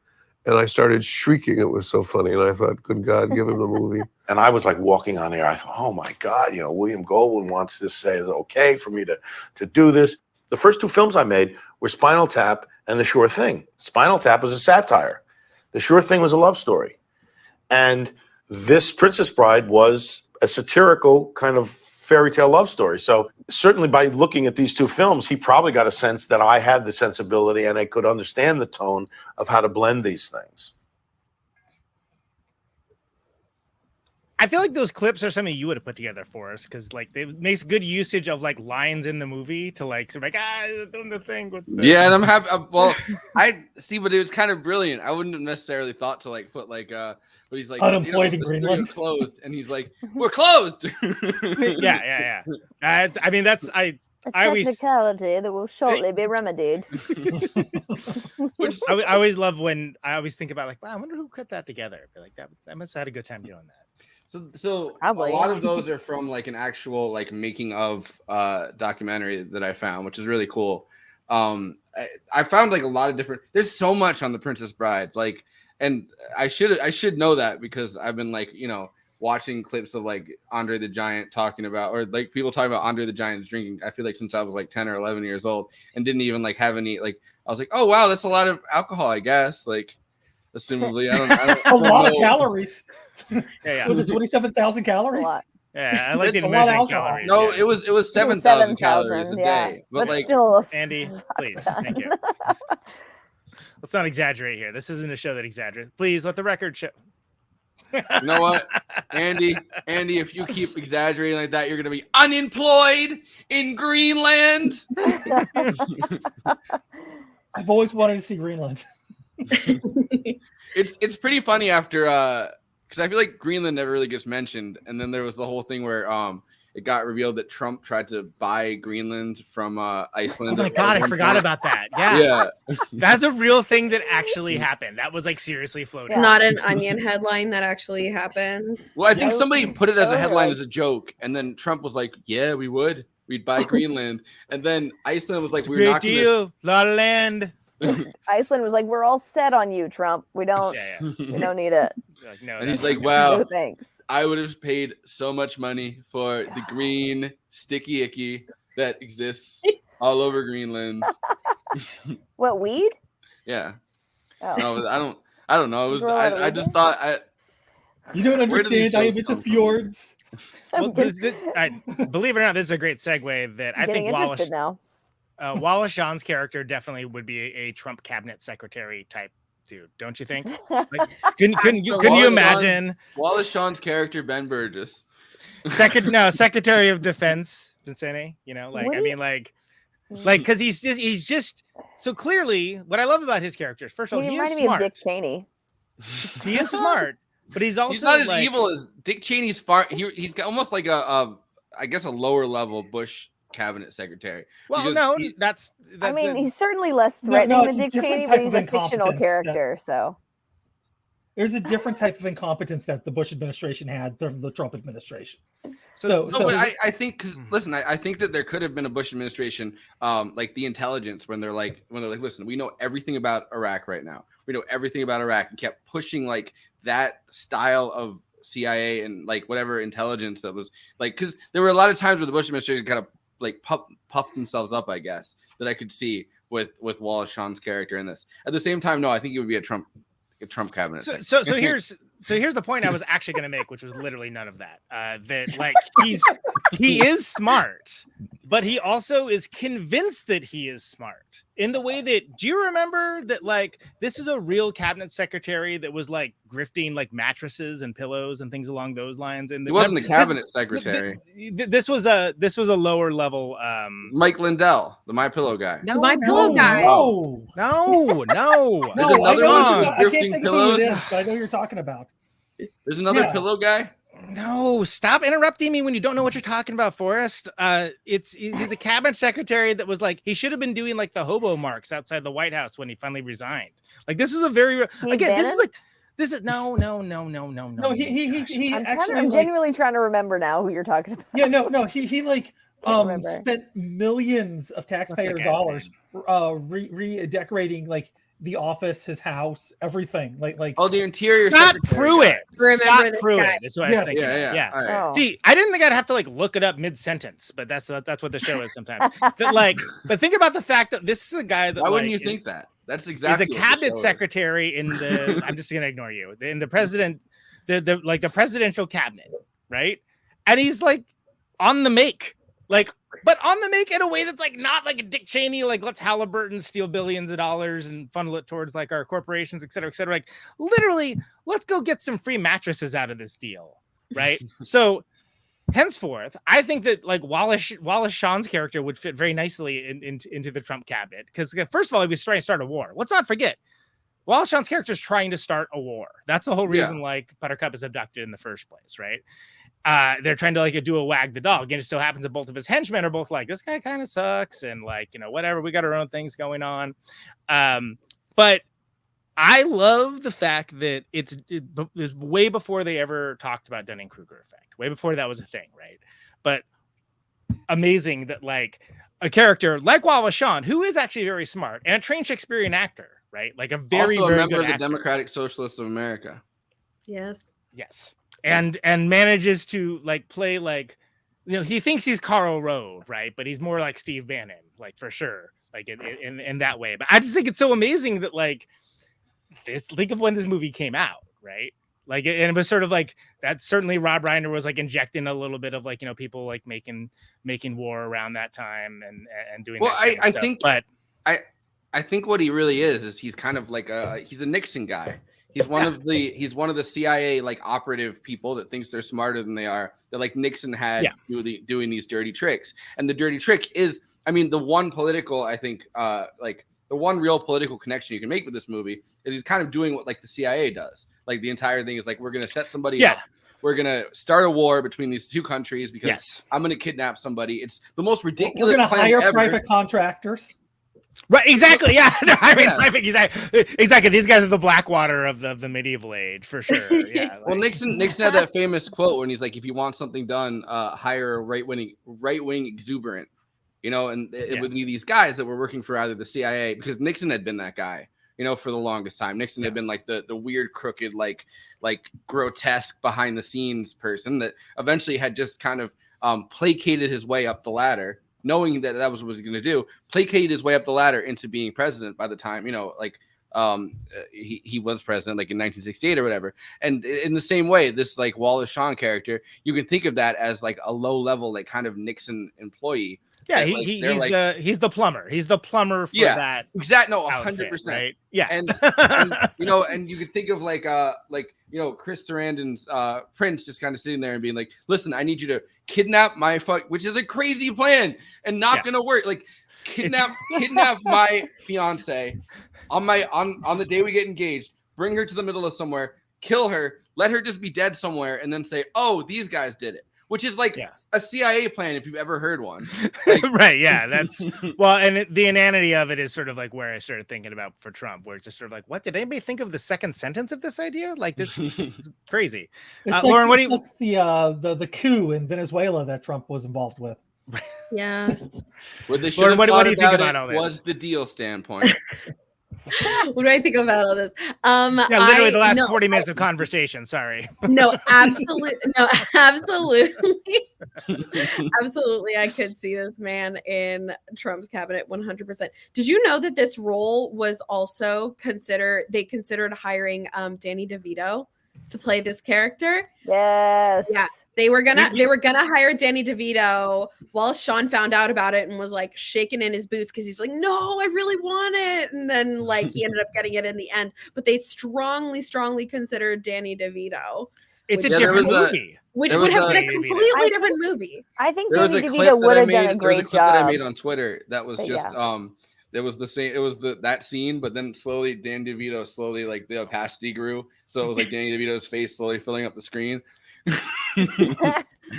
[SPEAKER 16] And I started shrieking. It was so funny. And I thought, good God, give him the movie.
[SPEAKER 15] And I was like walking on air. I thought, oh my God, you know, William Goldman wants to say it's okay for me to do this. The first two films I made were Spinal Tap and The Sure Thing. Spinal Tap was a satire. The Sure Thing was a love story. And this Princess Bride was a satirical kind of fairy tale love story. So certainly by looking at these two films, he probably got a sense that I had the sensibility and I could understand the tone of how to blend these things.
[SPEAKER 8] I feel like those clips are something you would have put together for us, because like it makes good usage of like lines in the movie to like sort of like doing the thing with the...
[SPEAKER 10] Yeah, and I'm happy. Well, I see, but it was kind of brilliant. I wouldn't have necessarily thought to like put like but he's like
[SPEAKER 11] unemployed in
[SPEAKER 10] the
[SPEAKER 11] Greenland,
[SPEAKER 10] closed, and he's like, we're closed.
[SPEAKER 8] yeah. I mean, that's I always
[SPEAKER 9] technicality that will shortly be remedied.
[SPEAKER 8] I always love when I always think about like, wow, I wonder who cut that together. Like that must have had a good time doing that.
[SPEAKER 10] So
[SPEAKER 9] Probably.
[SPEAKER 10] A lot of those are from like an actual like making of documentary that I found, which is really cool. I found like a lot of different. There's so much on The Princess Bride, like, and I should know that because I've been like, you know, watching clips of like Andre the Giant talking about, or like people talking about Andre the Giant's drinking. I feel like since I was like 10 or 11 years old, and didn't even like have any like. I was like, oh wow, that's a lot of alcohol, I guess. Like, assumably, I don't
[SPEAKER 11] a lot of calories.
[SPEAKER 8] Yeah.
[SPEAKER 11] Was it 27,000 calories?
[SPEAKER 8] Yeah, I like
[SPEAKER 11] That's
[SPEAKER 8] the
[SPEAKER 11] a lot of
[SPEAKER 8] measuring
[SPEAKER 11] alcohol.
[SPEAKER 8] calories.
[SPEAKER 10] No,
[SPEAKER 8] yeah.
[SPEAKER 10] it was 7,000 calories a
[SPEAKER 9] yeah.
[SPEAKER 10] day. But like,
[SPEAKER 9] still
[SPEAKER 8] Andy, please, thank you. Let's not exaggerate here. This isn't a show that exaggerates. Please let the record show.
[SPEAKER 10] you know what, Andy, if you keep exaggerating like that, you're gonna be unemployed in Greenland.
[SPEAKER 11] I've always wanted to see Greenland.
[SPEAKER 10] It's pretty funny after because I feel like Greenland never really gets mentioned, and then there was the whole thing where it got revealed that Trump tried to buy Greenland from Iceland.
[SPEAKER 8] Oh my God, I forgot about that. Yeah. That's a real thing that actually happened. That was like seriously floating.
[SPEAKER 12] Not an Onion headline that actually happened.
[SPEAKER 10] Well, I think somebody put it as a headline as a joke, and then Trump was like, "Yeah, we would. We'd buy Greenland." And then Iceland was like, "We're not
[SPEAKER 8] great deal, lot of land."
[SPEAKER 9] Iceland was like, "We're all set on you, Trump. We don't need it."
[SPEAKER 8] Like, no,
[SPEAKER 10] and he's like, "Wow,
[SPEAKER 9] no, thanks.
[SPEAKER 10] I would have paid so much money for the green sticky icky that exists all over Greenland."
[SPEAKER 9] What, weed?
[SPEAKER 10] Yeah.
[SPEAKER 9] Oh.
[SPEAKER 10] No, I don't know. It was I just thought
[SPEAKER 11] you don't understand. I am into fjords.
[SPEAKER 8] Well, believe it or not, this is a great segue that I think Wallace
[SPEAKER 9] now.
[SPEAKER 8] Wallace Shawn's character definitely would be a Trump cabinet secretary type dude, don't you think? Like, couldn't you imagine
[SPEAKER 10] Wallace Shawn's character, Ben Burgess,
[SPEAKER 8] Secretary of Defense, Vincente? You know, like, I mean, like, because he's just so clearly. What I love about his character is, first of all, he is smart.
[SPEAKER 9] Dick Cheney.
[SPEAKER 8] He is smart, but he's also
[SPEAKER 10] not as evil as Dick Cheney's. He's got almost like I guess a lower level Bush cabinet secretary.
[SPEAKER 8] Well,
[SPEAKER 9] I mean, he's certainly less threatening than Dick Cheney, but he's a fictional character. So
[SPEAKER 11] there's a different type of incompetence that the Bush administration had from the Trump administration.
[SPEAKER 10] But I think because listen, I think that there could have been a Bush administration, like the intelligence when they're like, listen, we know everything about Iraq right now. We know everything about Iraq, and kept pushing like that style of CIA and like whatever intelligence that was like, because there were a lot of times where the Bush administration kind of like puffed themselves up, I guess, that I could see with Wallace Shawn's character in this. At the same time, no, I think it would be a Trump cabinet.
[SPEAKER 8] So here's the point I was actually going to make, which was literally none of that. That like he is smart, but he also is convinced that he is smart in the way that, do you remember that like this is a real cabinet secretary that was like grifting like mattresses and pillows and things along those lines? And
[SPEAKER 10] he wasn't the cabinet secretary.
[SPEAKER 8] This was a lower level.
[SPEAKER 10] Mike Lindell, the My Pillow guy.
[SPEAKER 12] No, My Pillow guy.
[SPEAKER 8] No.
[SPEAKER 10] There's another one
[SPEAKER 11] I can't think of who it is, but I know who you're talking about.
[SPEAKER 10] There's another pillow guy.
[SPEAKER 8] No, stop interrupting me when you don't know what you're talking about, Forrest. He's a cabinet secretary that was like, he should have been doing like the hobo marks outside the White House when he finally resigned. Like this is a very this is no. He
[SPEAKER 9] I'm genuinely trying to remember now who you're talking about.
[SPEAKER 11] Yeah, no, he like spent millions of taxpayer dollars redecorating like the office, his house, everything. Like
[SPEAKER 10] the interior.
[SPEAKER 8] Scott Pruitt. Scott
[SPEAKER 12] this
[SPEAKER 8] Pruitt
[SPEAKER 12] guy.
[SPEAKER 8] is what I was thinking. Yeah.
[SPEAKER 10] Right.
[SPEAKER 8] Oh. See, I didn't think I'd have to like look it up mid-sentence, but that's what the show is sometimes. But think about the fact that this is a guy that.
[SPEAKER 10] Why wouldn't you think that? That's exactly.
[SPEAKER 8] He's a cabinet secretary in the. I'm just gonna ignore you. In the president, the presidential cabinet, right? And he's like on the make, but on the make in a way that's like not like a Dick Cheney, like let's Halliburton steal billions of dollars and funnel it towards like our corporations, et cetera, et cetera. Like literally, let's go get some free mattresses out of this deal, right? So henceforth, I think that like Wallace Shawn's character would fit very nicely into the Trump cabinet because first of all, he was trying to start a war. Let's not forget, Wallace Shawn's character is trying to start a war. That's the whole reason like Buttercup is abducted in the first place, right? They're trying to like do a wag the dog, and it just so happens that both of his henchmen are both like, this guy kind of sucks, and like, you know, whatever, we got our own things going on. But I love the fact that it was way before they ever talked about Dunning-Kruger effect, way before that was a thing, right? But amazing that like a character like Wallace Shawn, who is actually very smart and a trained Shakespearean actor, right? Like a very
[SPEAKER 10] member
[SPEAKER 8] good
[SPEAKER 10] of the
[SPEAKER 8] actor.
[SPEAKER 10] Democratic Socialists of America.
[SPEAKER 12] Yes.
[SPEAKER 8] And manages to like play like, you know, he thinks he's Karl Rove, right? But he's more like Steve Bannon, like for sure, like in that way. But I just think it's so amazing that like this. Think of when this movie came out, right? Like, and it was sort of like that. Certainly, Rob Reiner was like injecting a little bit of like, you know, people like making war around that time and doing.
[SPEAKER 10] Well,
[SPEAKER 8] that kind of stuff.
[SPEAKER 10] But I think what he really is he's kind of like he's a Nixon guy. He's one of the CIA like operative people that thinks they're smarter than they are. That like Nixon had doing these dirty tricks. And the dirty trick is, I mean, the one political, I think, like the one real political connection you can make with this movie is he's kind of doing what like the CIA does. Like the entire thing is like, we're going to set somebody up. We're going to start a war between these two countries because I'm going to kidnap somebody. It's the most ridiculous.
[SPEAKER 11] We're going to hire private contractors.
[SPEAKER 8] Right, exactly. Yeah, exactly. These guys are the Blackwater of the medieval age for sure. Yeah.
[SPEAKER 10] Well, Nixon had that famous quote when he's like, "If you want something done, hire a right wing exuberant," you know. And it would be these guys that were working for either the CIA, because Nixon had been that guy, you know, for the longest time. Nixon had been like the weird, crooked, like grotesque behind the scenes person that eventually had just kind of placated his way up the ladder, knowing that was what he was going to do, placated his way up the ladder into being president by the time, you know, like he was president like in 1968 or whatever. And in the same way, this like Wallace Shawn character, you can think of that as like a low level, like kind of Nixon employee.
[SPEAKER 8] Yeah, he's the plumber. He's the plumber for that.
[SPEAKER 10] Exactly. No,
[SPEAKER 8] 100%. Right?
[SPEAKER 10] Yeah. And you know, and you could think of like you know, Chris Sarandon's Prince just kind of sitting there and being like, listen, I need you to kidnap my which is a crazy plan and not gonna work. Like kidnap my fiance on the day we get engaged, bring her to the middle of somewhere, kill her, let her just be dead somewhere, and then say, oh, these guys did it. Which is like a CIA plan if you've ever heard one.
[SPEAKER 8] Right? Yeah, that's well, and the inanity of it is sort of like where I started thinking about for Trump, where it's just sort of like, what did anybody think of the second sentence of this idea? Like, this is crazy.
[SPEAKER 11] It's
[SPEAKER 8] Lauren, what do you?
[SPEAKER 11] Like the coup in Venezuela that Trump was involved with.
[SPEAKER 12] Yes.
[SPEAKER 10] What they should
[SPEAKER 8] Lauren,
[SPEAKER 10] have
[SPEAKER 8] what do you think
[SPEAKER 10] thought
[SPEAKER 8] about all this?
[SPEAKER 10] Was the deal standpoint?
[SPEAKER 12] What do I think about all this?
[SPEAKER 8] Yeah, literally the last 40 minutes of conversation. Sorry.
[SPEAKER 12] No, absolutely. No, absolutely. Absolutely. I could see this man in Trump's cabinet 100%. Did you know that this role was also they considered hiring Danny DeVito to play this character?
[SPEAKER 9] Yes.
[SPEAKER 12] Yeah. They were gonna hire Danny DeVito while Sean found out about it and was like shaking in his boots because he's like, no, I really want it. And then like he ended up getting it in the end. But they strongly considered Danny DeVito.
[SPEAKER 8] It's a different movie.
[SPEAKER 12] Which would have been a completely different movie.
[SPEAKER 9] I think Danny DeVito would have done a great job.
[SPEAKER 10] That I made on Twitter that was just it was the same. It was that scene, but then slowly Danny DeVito like the opacity grew, so it was like Danny DeVito's face slowly filling up the screen.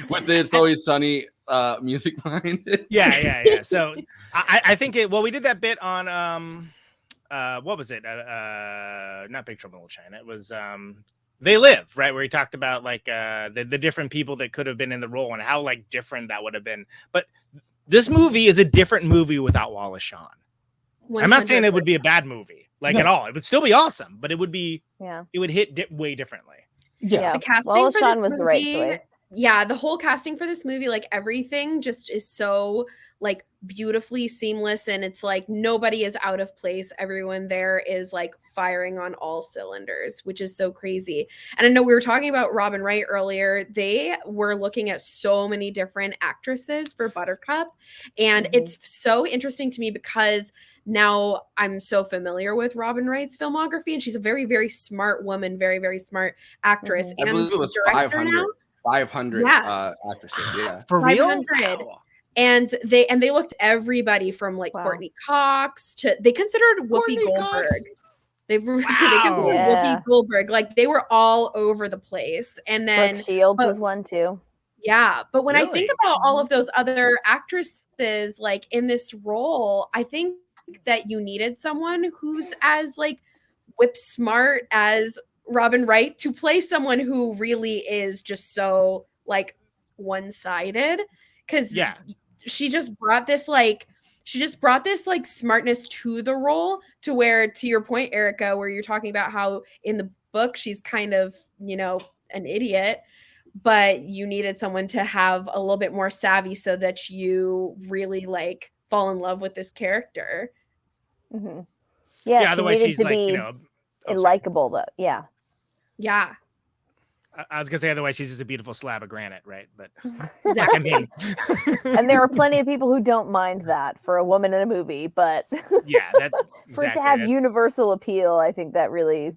[SPEAKER 10] With the It's Always Sunny music behind it.
[SPEAKER 8] Yeah. So I think we did that bit on what was it? Not Big Trouble in Little China. It was They Live, right? Where he talked about like the different people that could have been in the role and how like different that would have been. But this movie is a different movie without Wallace Shawn. 100%. I'm not saying it would be a bad movie, at all. It would still be awesome, but it would be it would hit way differently.
[SPEAKER 11] Yeah,
[SPEAKER 12] the casting
[SPEAKER 9] Wallace
[SPEAKER 12] for
[SPEAKER 9] Shawn
[SPEAKER 12] this
[SPEAKER 9] was
[SPEAKER 12] movie,
[SPEAKER 9] the right choice.
[SPEAKER 12] Yeah, the whole casting for this movie, like everything just is so like beautifully seamless, and it's like nobody is out of place. Everyone there is like firing on all cylinders, which is so crazy. And I know we were talking about Robin Wright earlier. They were looking at so many different actresses for Buttercup, and it's so interesting to me because now I'm so familiar with Robin Wright's filmography, and she's a very, very smart woman, very, very smart actress.
[SPEAKER 10] I believe it was 500 actresses. Yeah,
[SPEAKER 8] for real.
[SPEAKER 12] 500. And they looked everybody from like Courtney Cox to they considered Whoopi Goldberg. They considered Whoopi Goldberg. Like they were all over the place. And then
[SPEAKER 9] Brooke Shields was one too.
[SPEAKER 12] Yeah, but when I think about all of those other actresses like in this role, I think that you needed someone who's as like whip smart as Robin Wright to play someone who really is just so like one-sided, because she just brought this smartness to the role, to where, to your point, Erica, where you're talking about how in the book she's kind of, an idiot, but you needed someone to have a little bit more savvy so that you really like fall in love with this character.
[SPEAKER 9] Mm-hmm. Yeah,
[SPEAKER 8] otherwise she's
[SPEAKER 9] to
[SPEAKER 8] like,
[SPEAKER 9] be likable though. Yeah.
[SPEAKER 8] I was gonna say otherwise she's just a beautiful slab of granite, right? But
[SPEAKER 9] exactly. And there are plenty of people who don't mind that for a woman in a movie, but for it to have universal appeal, I think that really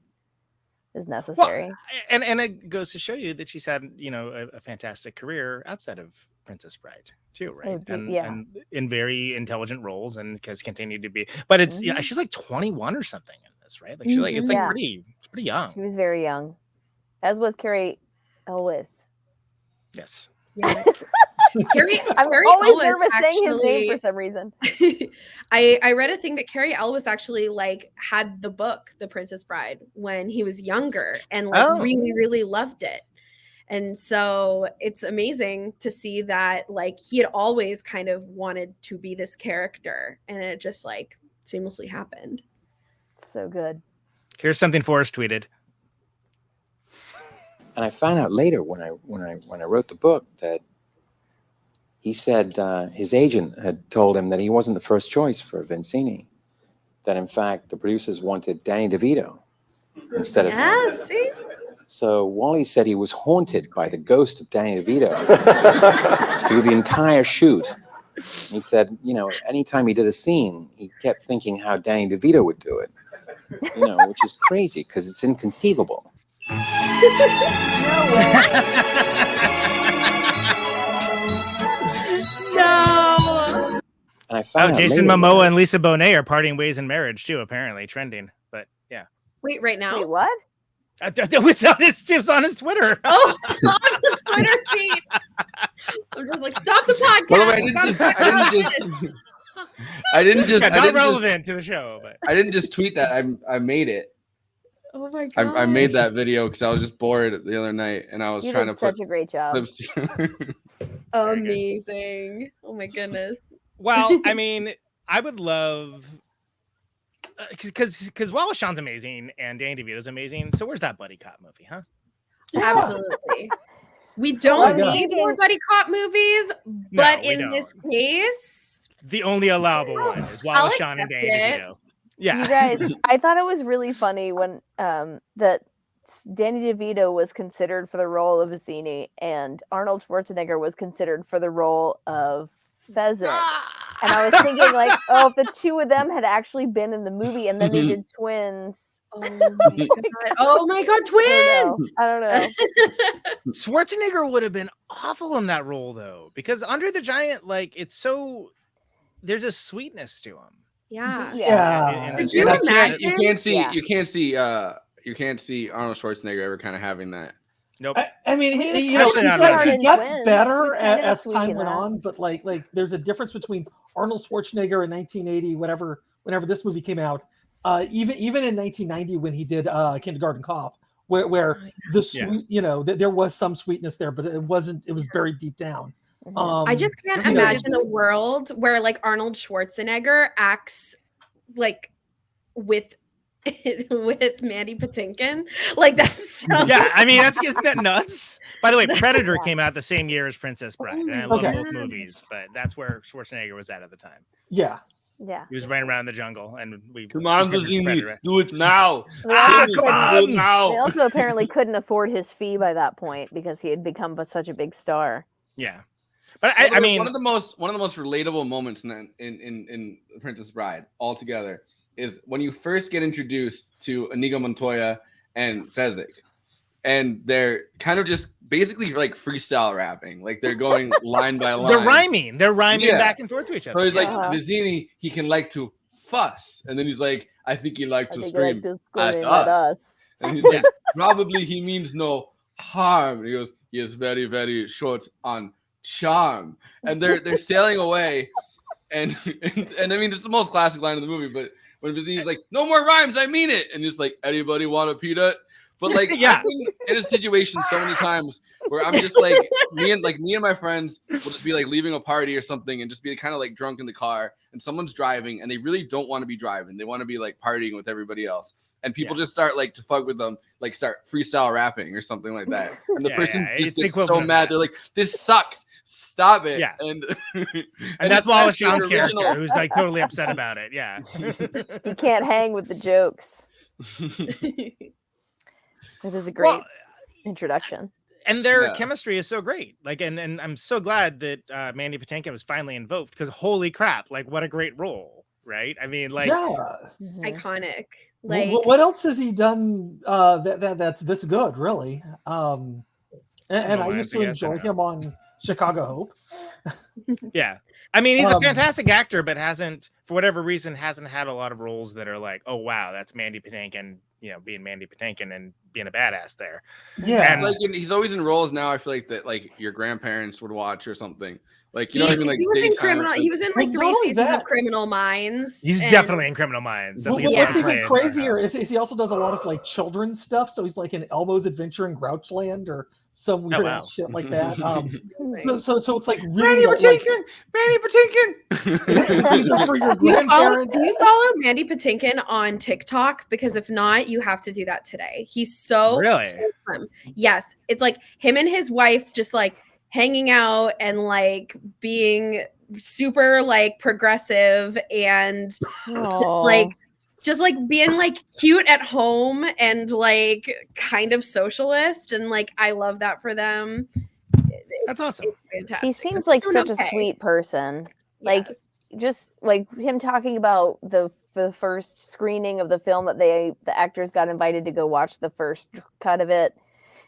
[SPEAKER 9] is necessary.
[SPEAKER 8] Well, and it goes to show you that she's had a fantastic career outside of Princess Bride too, right? And in very intelligent roles, and has continued to be. But it's she's like 21 or something in this, right? Like she's like it's pretty young.
[SPEAKER 9] She was very young, as was Carrie Ellis.
[SPEAKER 8] Yes.
[SPEAKER 12] Yeah.
[SPEAKER 9] I'm
[SPEAKER 12] Carrie
[SPEAKER 9] always
[SPEAKER 12] Ellis
[SPEAKER 9] nervous saying his name for some reason.
[SPEAKER 12] I read a thing that Carrie Ellis actually like had the book The Princess Bride when he was younger and like really, really loved it. And so it's amazing to see that like he had always kind of wanted to be this character, and it just like seamlessly happened.
[SPEAKER 9] So good.
[SPEAKER 8] Here's something Forrest tweeted.
[SPEAKER 18] And I found out later when I wrote the book that he said his agent had told him that he wasn't the first choice for Vincini. That in fact the producers wanted Danny DeVito instead of him.
[SPEAKER 12] See?
[SPEAKER 18] So Wally said he was haunted by the ghost of Danny DeVito through the entire shoot. He said, anytime he did a scene, he kept thinking how Danny DeVito would do it, which is crazy because it's inconceivable.
[SPEAKER 9] No way.
[SPEAKER 12] No.
[SPEAKER 18] And I found out
[SPEAKER 8] Jason
[SPEAKER 18] later
[SPEAKER 8] Momoa and Lisa Bonet are parting ways in marriage too, apparently trending. But yeah.
[SPEAKER 12] Wait, right now?
[SPEAKER 9] Wait, what?
[SPEAKER 8] It was on his Twitter.
[SPEAKER 12] Oh, on the Twitter feed. I'm just like, stop the podcast.
[SPEAKER 10] I didn't just.
[SPEAKER 8] Not relevant to the show, but
[SPEAKER 10] I didn't just tweet that. I made it.
[SPEAKER 12] Oh my god!
[SPEAKER 10] I made that video because I was just bored the other night, and I was trying to put
[SPEAKER 9] such a great job.
[SPEAKER 12] Amazing! Oh my goodness.
[SPEAKER 8] Well, I mean, I would love because while Sean's amazing and Danny DeVito's amazing, so where's that buddy cop movie, huh?
[SPEAKER 12] Absolutely. We don't need more buddy cop movies, but
[SPEAKER 8] we
[SPEAKER 12] in this case,
[SPEAKER 8] the only allowable one is Wallace Shawn and Danny DeVito. Yeah,
[SPEAKER 9] you guys, I thought it was really funny when that Danny DeVito was considered for the role of Vizzini and Arnold Schwarzenegger was considered for the role of Pheasant. And I was thinking, like, oh, if the two of them had actually been in the movie and then they did twins.
[SPEAKER 12] Oh my god, twins!
[SPEAKER 9] I don't know.
[SPEAKER 8] Schwarzenegger would have been awful in that role though, because Andre the Giant, like, it's so there's a sweetness to him.
[SPEAKER 12] Yeah.
[SPEAKER 10] Could you imagine? You can't see Arnold Schwarzenegger ever kind of having that.
[SPEAKER 8] Nope.
[SPEAKER 11] I mean, he got better as time went on, but like there's a difference between Arnold Schwarzenegger in 1980, whenever this movie came out, even in 1990 when he did Kindergarten Cop, where the sweet, there was some sweetness there, but it wasn't. It was very deep down.
[SPEAKER 12] I just can't imagine a world where like Arnold Schwarzenegger acts like with Mandy Patinkin. Like that's
[SPEAKER 8] yeah, I mean isn't that nuts? By the way, Predator came out the same year as Princess Bride, and I love both movies, but that's where Schwarzenegger was at the time.
[SPEAKER 11] Yeah.
[SPEAKER 8] He was running around the jungle, and
[SPEAKER 10] come on, Vizzini, do it now.
[SPEAKER 8] Come on
[SPEAKER 9] now. They also apparently couldn't afford his fee by that point because he had become such a big star.
[SPEAKER 8] Yeah. But I mean,
[SPEAKER 10] one of the most relatable moments in Princess Bride altogether is when you first get introduced to Inigo Montoya and Fezzik, and they're kind of just basically like freestyle rapping, like they're going line by line.
[SPEAKER 8] They're rhyming back and forth to each other.
[SPEAKER 10] So he's like, Vizzini, he can like to fuss, and then he's like, I think he liked to scream at us. And he's like, probably he means no harm. And he goes, he is very, very short on charm, and they're sailing away, and I mean it's the most classic line of the movie. But when Vizzini's like, "No more rhymes, I mean it," and it's like, "Anybody want a peanut?" But like, I've been in a situation so many times where I'm just like, me and my friends will just be like leaving a party or something, and just be kind of like drunk in the car, and someone's driving, and they really don't want to be driving; they want to be like partying with everybody else, and people just start like to fuck with them, like start freestyle rapping or something like that, and the person just gets so mad, they're like, "This sucks." Stop it.
[SPEAKER 8] Yeah.
[SPEAKER 10] And
[SPEAKER 8] that's Wallace Shawn's character, who's like totally upset about it. Yeah.
[SPEAKER 9] He can't hang with the jokes. It is a great introduction.
[SPEAKER 8] And their chemistry is so great. Like, and I'm so glad that Mandy Patinkin was finally invoked, because holy crap, like what a great role, right? I mean, like
[SPEAKER 12] iconic. Like
[SPEAKER 11] what else has he done that's this good, really? And I used to enjoy him on Chicago Hope.
[SPEAKER 8] Yeah. I mean, he's a fantastic actor, but hasn't, for whatever reason, hasn't had a lot of roles that are like, oh, wow, that's Mandy Patinkin, being Mandy Patinkin and being a badass there.
[SPEAKER 11] Yeah.
[SPEAKER 8] And
[SPEAKER 10] like he's always in roles now, I feel like, that like your grandparents would watch or something. Like, you know what I mean? Like,
[SPEAKER 12] he was in Criminal. He was in like 3 seasons of Criminal Minds.
[SPEAKER 8] He's definitely in Criminal Minds.
[SPEAKER 11] What's even crazier is he also does a lot of like children's stuff. So he's like in Elmo's Adventure in Grouchland or some weird shit like that. So it's like really
[SPEAKER 10] Mandy Patinkin.
[SPEAKER 11] For your
[SPEAKER 12] Do you
[SPEAKER 11] grandparents.
[SPEAKER 12] follow Mandy Patinkin on TikTok? Because if not, you have to do that today. He's so handsome. Yes, it's like him and his wife just like hanging out and like being super like progressive and just like being like cute at home and like kind of socialist, and like I love that for them.
[SPEAKER 8] That's awesome.
[SPEAKER 12] It's fantastic.
[SPEAKER 9] He seems like such a sweet person. Like just like him talking about the first screening of the film that the actors got invited to go watch the first cut of it,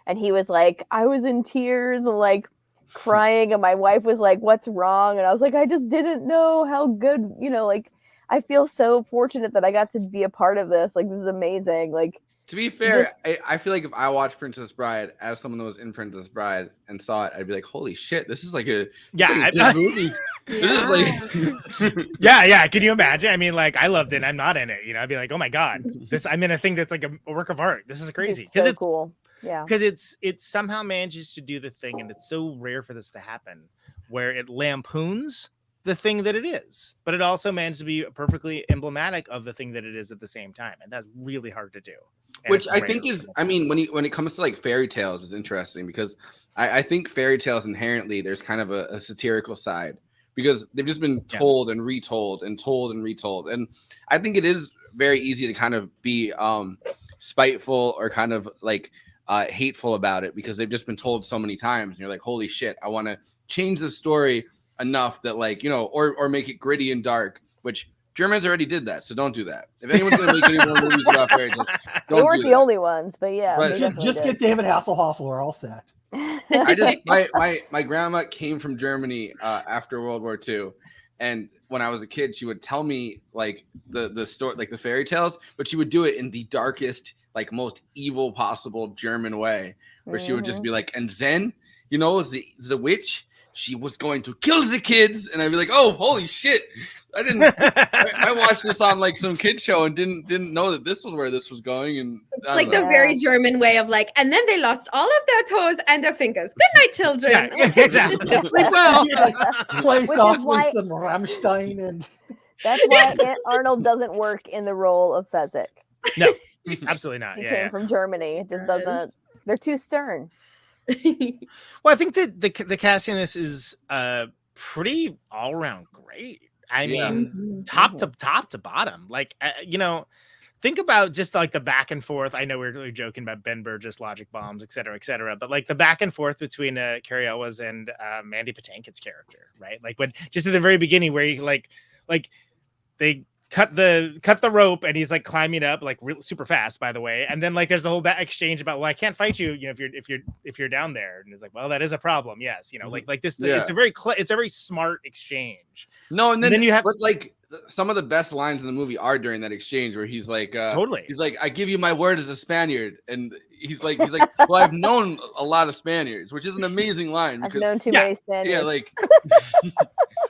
[SPEAKER 9] and he was like, I was in tears and like crying, and my wife was like, what's wrong? And I was like, I just didn't know how good, like I feel so fortunate that I got to be a part of this. Like, this is amazing. Like,
[SPEAKER 10] To be fair, I feel like if I watched Princess Bride as someone that was in Princess Bride and saw it, I'd be like, "Holy shit, this is like a good movie." This is like,
[SPEAKER 8] yeah. Can you imagine? I mean, like, I loved it. I'm not in it. You know, I'd be like, "Oh my god, I'm in a thing that's like a work of art. This is crazy."
[SPEAKER 9] It's so cool. Yeah,
[SPEAKER 8] because it somehow manages to do the thing, and it's so rare for this to happen, where it lampoons the thing that it is, but it also managed to be perfectly emblematic of the thing that it is at the same time, and that's really hard to do. And
[SPEAKER 10] which I think is, I mean, when it comes to like fairy tales, is interesting because I think fairy tales inherently there's kind of a satirical side because they've just been told and retold and told and retold, and I think it is very easy to kind of be spiteful or kind of like hateful about it because they've just been told so many times, and you're like, holy shit, I want to change the story enough that, like, you know, or make it gritty and dark, which Germans already did that, so don't do that. If anyone's going to make any more movies about fairy tales,
[SPEAKER 9] they weren't the only ones, but yeah.
[SPEAKER 10] But
[SPEAKER 11] just get David Hasselhoff, we're all set.
[SPEAKER 10] I just my grandma came from Germany after World War II, and when I was a kid, she would tell me like the story, like the fairy tales, but she would do it in the darkest, like most evil possible German way, where she would just be like, and then, you know, the witch, she was going to kill the kids, and I'd be like, oh, holy shit. I didn't. I watched this on like some kid show and didn't know that this was where this was going. And
[SPEAKER 12] it's like the very German way of like, and then they lost all of their toes and their fingers. Good night, children.
[SPEAKER 8] Yeah, exactly. Sleep well.
[SPEAKER 11] Play softly some Rammstein, and
[SPEAKER 9] that's why Arnold doesn't work in the role of Fezzik.
[SPEAKER 8] No, absolutely not.
[SPEAKER 9] He came from Germany. It just doesn't. They're too stern.
[SPEAKER 8] Well, I think that the casting in this is pretty all around great. I mean, top to bottom. Like, you know, think about just like the back and forth. I know we're really joking about Ben Burgess, logic bombs, et cetera, but like the back and forth between Carrie Ellis and Mandy Patinkin's character, right? Like when just at the very beginning where he like they cut the rope and he's like climbing up like super fast, by the way, and then like there's a whole exchange about, well, I can't fight you, you know, if you're down there, and it's like, well, that is a problem, yes, you know, like this. It's a very smart exchange.
[SPEAKER 10] No, and then you have like some of the best lines in the movie are during that exchange where he's like, he's like, I give you my word as a Spaniard, and he's like, well, I've known a lot of Spaniards, which is an amazing line. Because,
[SPEAKER 9] I've known too many Spaniards.
[SPEAKER 10] Yeah, like,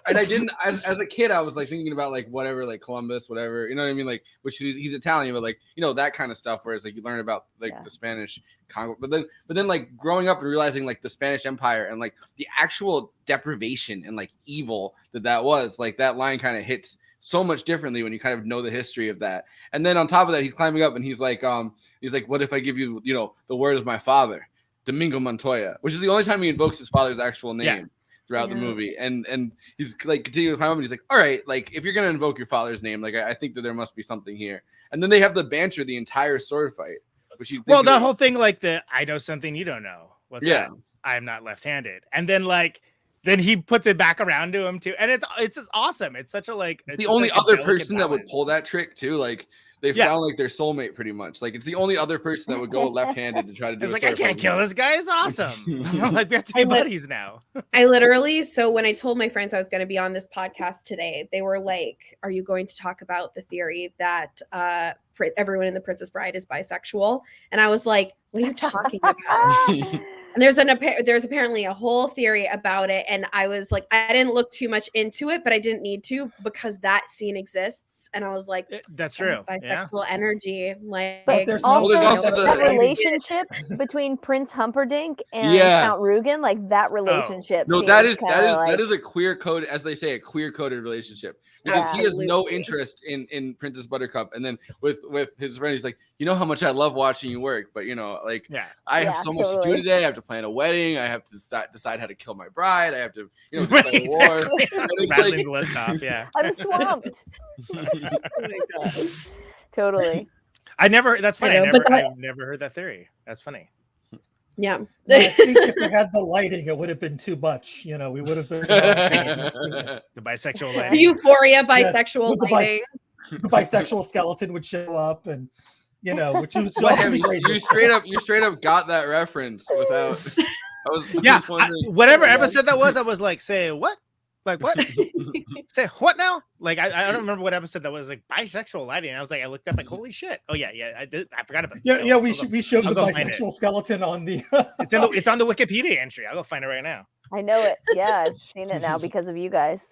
[SPEAKER 10] and I didn't, as a kid, I was like thinking about like whatever, like Columbus, whatever, you know what I mean? Like, which he's Italian, but like, you know, that kind of stuff where it's like you learn about like the Spanish Congo, but then like growing up and realizing like the Spanish Empire and like the actual deprivation and like evil that was, like that line kind of hits so much differently when you kind of know the history of that. And then on top of that, he's climbing up and he's like, what if I give you, you know, the word of my father, Domingo Montoya, which is the only time he invokes his father's actual name throughout the movie. And he's like continuing to climb up and he's like, all right, like if you're going to invoke your father's name, like I think that there must be something here. And then they have the banter the entire sword fight, which you think
[SPEAKER 8] that whole thing, like I know something you don't know. What's that? I'm not left-handed. And then like, then he puts it back around to him too, and it's awesome. It's such a like
[SPEAKER 10] the only other person that would pull that trick too. Like they sound like their soulmate pretty much. Like it's the only other person that would go left-handed to try to do.
[SPEAKER 8] It's like I can't kill this guy. It's awesome. I'm like we have to be buddies now.
[SPEAKER 12] I literally, so when I told my friends I was going to be on this podcast today, they were like, "Are you going to talk about the theory that everyone in The Princess Bride is bisexual?" And I was like, "What are you talking about?" And there's apparently a whole theory about it, and I was like, I didn't look too much into it, but I didn't need to because that scene exists, and I was like,
[SPEAKER 8] that's true.
[SPEAKER 12] Bisexual energy, like,
[SPEAKER 9] but there's also that relationship between Prince Humperdinck and Count Rugen, like that relationship.
[SPEAKER 10] No, that is a queer code, as they say, a queer coded relationship. Because he has no interest in Princess Buttercup, and then with his friend, he's like, you know how much I love watching you work, but you know, like, I have so much to do today. I have to plan a wedding. I have to decide how to kill my bride. I have to, you know, play a war.
[SPEAKER 8] Rattling the list off,
[SPEAKER 9] I'm swamped. Oh my gosh. Totally.
[SPEAKER 8] That's funny. I've never heard that theory. That's funny.
[SPEAKER 12] Yeah.
[SPEAKER 11] Well, I think if we had the lighting, it would have been too much. You know, we would have been
[SPEAKER 8] the bisexual lighting.
[SPEAKER 12] Euphoria bisexual lighting.
[SPEAKER 11] The bisexual skeleton would show up, and you know, which was
[SPEAKER 10] you straight up got that reference without.
[SPEAKER 8] Whatever episode that was, I was like, say what? Like what? Say what now? Like I don't remember what episode that was like bisexual lighting. I was like, I looked up like, holy shit. Oh yeah, I did. I forgot about.
[SPEAKER 11] Yeah, we showed the bisexual skeleton on the.
[SPEAKER 8] It's on the Wikipedia entry. I'll go find it right now.
[SPEAKER 9] I know it. Yeah, I've seen it now because of you guys.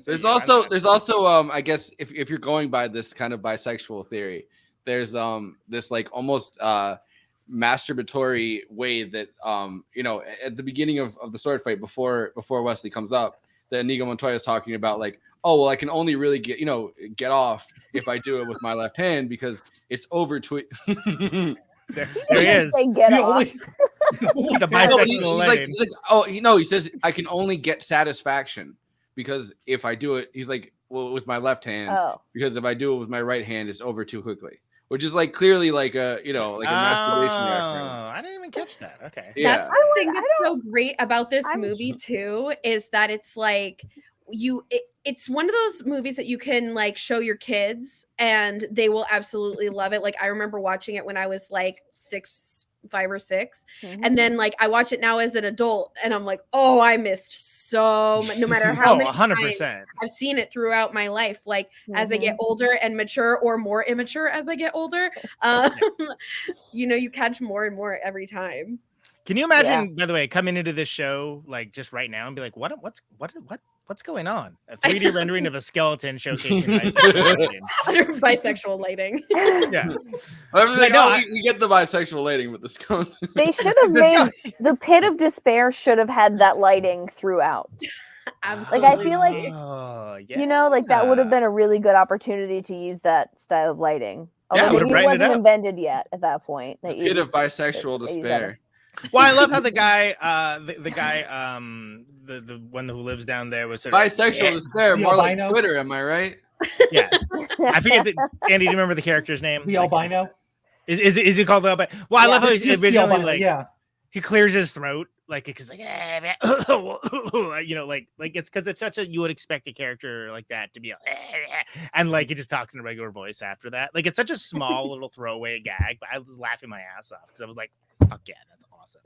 [SPEAKER 10] There's also I guess if you're going by this kind of bisexual theory, there's this like almost masturbatory way that at the beginning of the sword fight before Wesley comes up, that Inigo Montoya is talking about like, oh well, I can only really get off if I do it with my left hand because it's over to
[SPEAKER 8] There he is.
[SPEAKER 9] Get off.
[SPEAKER 8] The bisexual lane.
[SPEAKER 10] He says I can only get satisfaction because if I do it, he's like, well, with my left hand, because if I do it with my right hand, it's over too quickly. Which is like clearly like a masturbation reaction.
[SPEAKER 8] I didn't even catch that. Okay.
[SPEAKER 10] Yeah.
[SPEAKER 12] That's the thing that's so great about this movie too, is that it's like it's one of those movies that you can like show your kids and they will absolutely love it. Like I remember watching it when I was like 5 or 6. And then like I watch it now as an adult and I'm like, oh, I missed so much, no matter how many
[SPEAKER 8] 100%.
[SPEAKER 12] times I've seen it throughout my life. Like as I get older and mature or more immature as I get older, you catch more and more every time.
[SPEAKER 8] Can you imagine, by the way, coming into this show like just right now and be like, what's going on? A 3D rendering of a skeleton showcasing bisexual lighting.
[SPEAKER 12] Under bisexual lighting.
[SPEAKER 8] Yeah.
[SPEAKER 10] We get the bisexual lighting with the skeleton.
[SPEAKER 9] They should have made the Pit of Despair should have had that lighting throughout.
[SPEAKER 12] Absolutely.
[SPEAKER 9] Like I feel like that would have been a really good opportunity to use that style of lighting. Although it wasn't invented yet at that point.
[SPEAKER 10] The Pit of Bisexual Despair.
[SPEAKER 8] Well, I love how the guy, the one who lives down there was sort of
[SPEAKER 10] bisexual despair, more like Twitter, am I right?
[SPEAKER 8] Yeah, I forget. Andy, do you remember the character's name?
[SPEAKER 11] The albino.
[SPEAKER 8] Is he called the albino? Well, I love how he's originally like, he clears his throat like it's like, like it's because it's such a, you would expect a character like that to be and like he just talks in a regular voice after that. Like it's such a small little throwaway gag, but I was laughing my ass off because I was like, fuck yeah, that's awesome.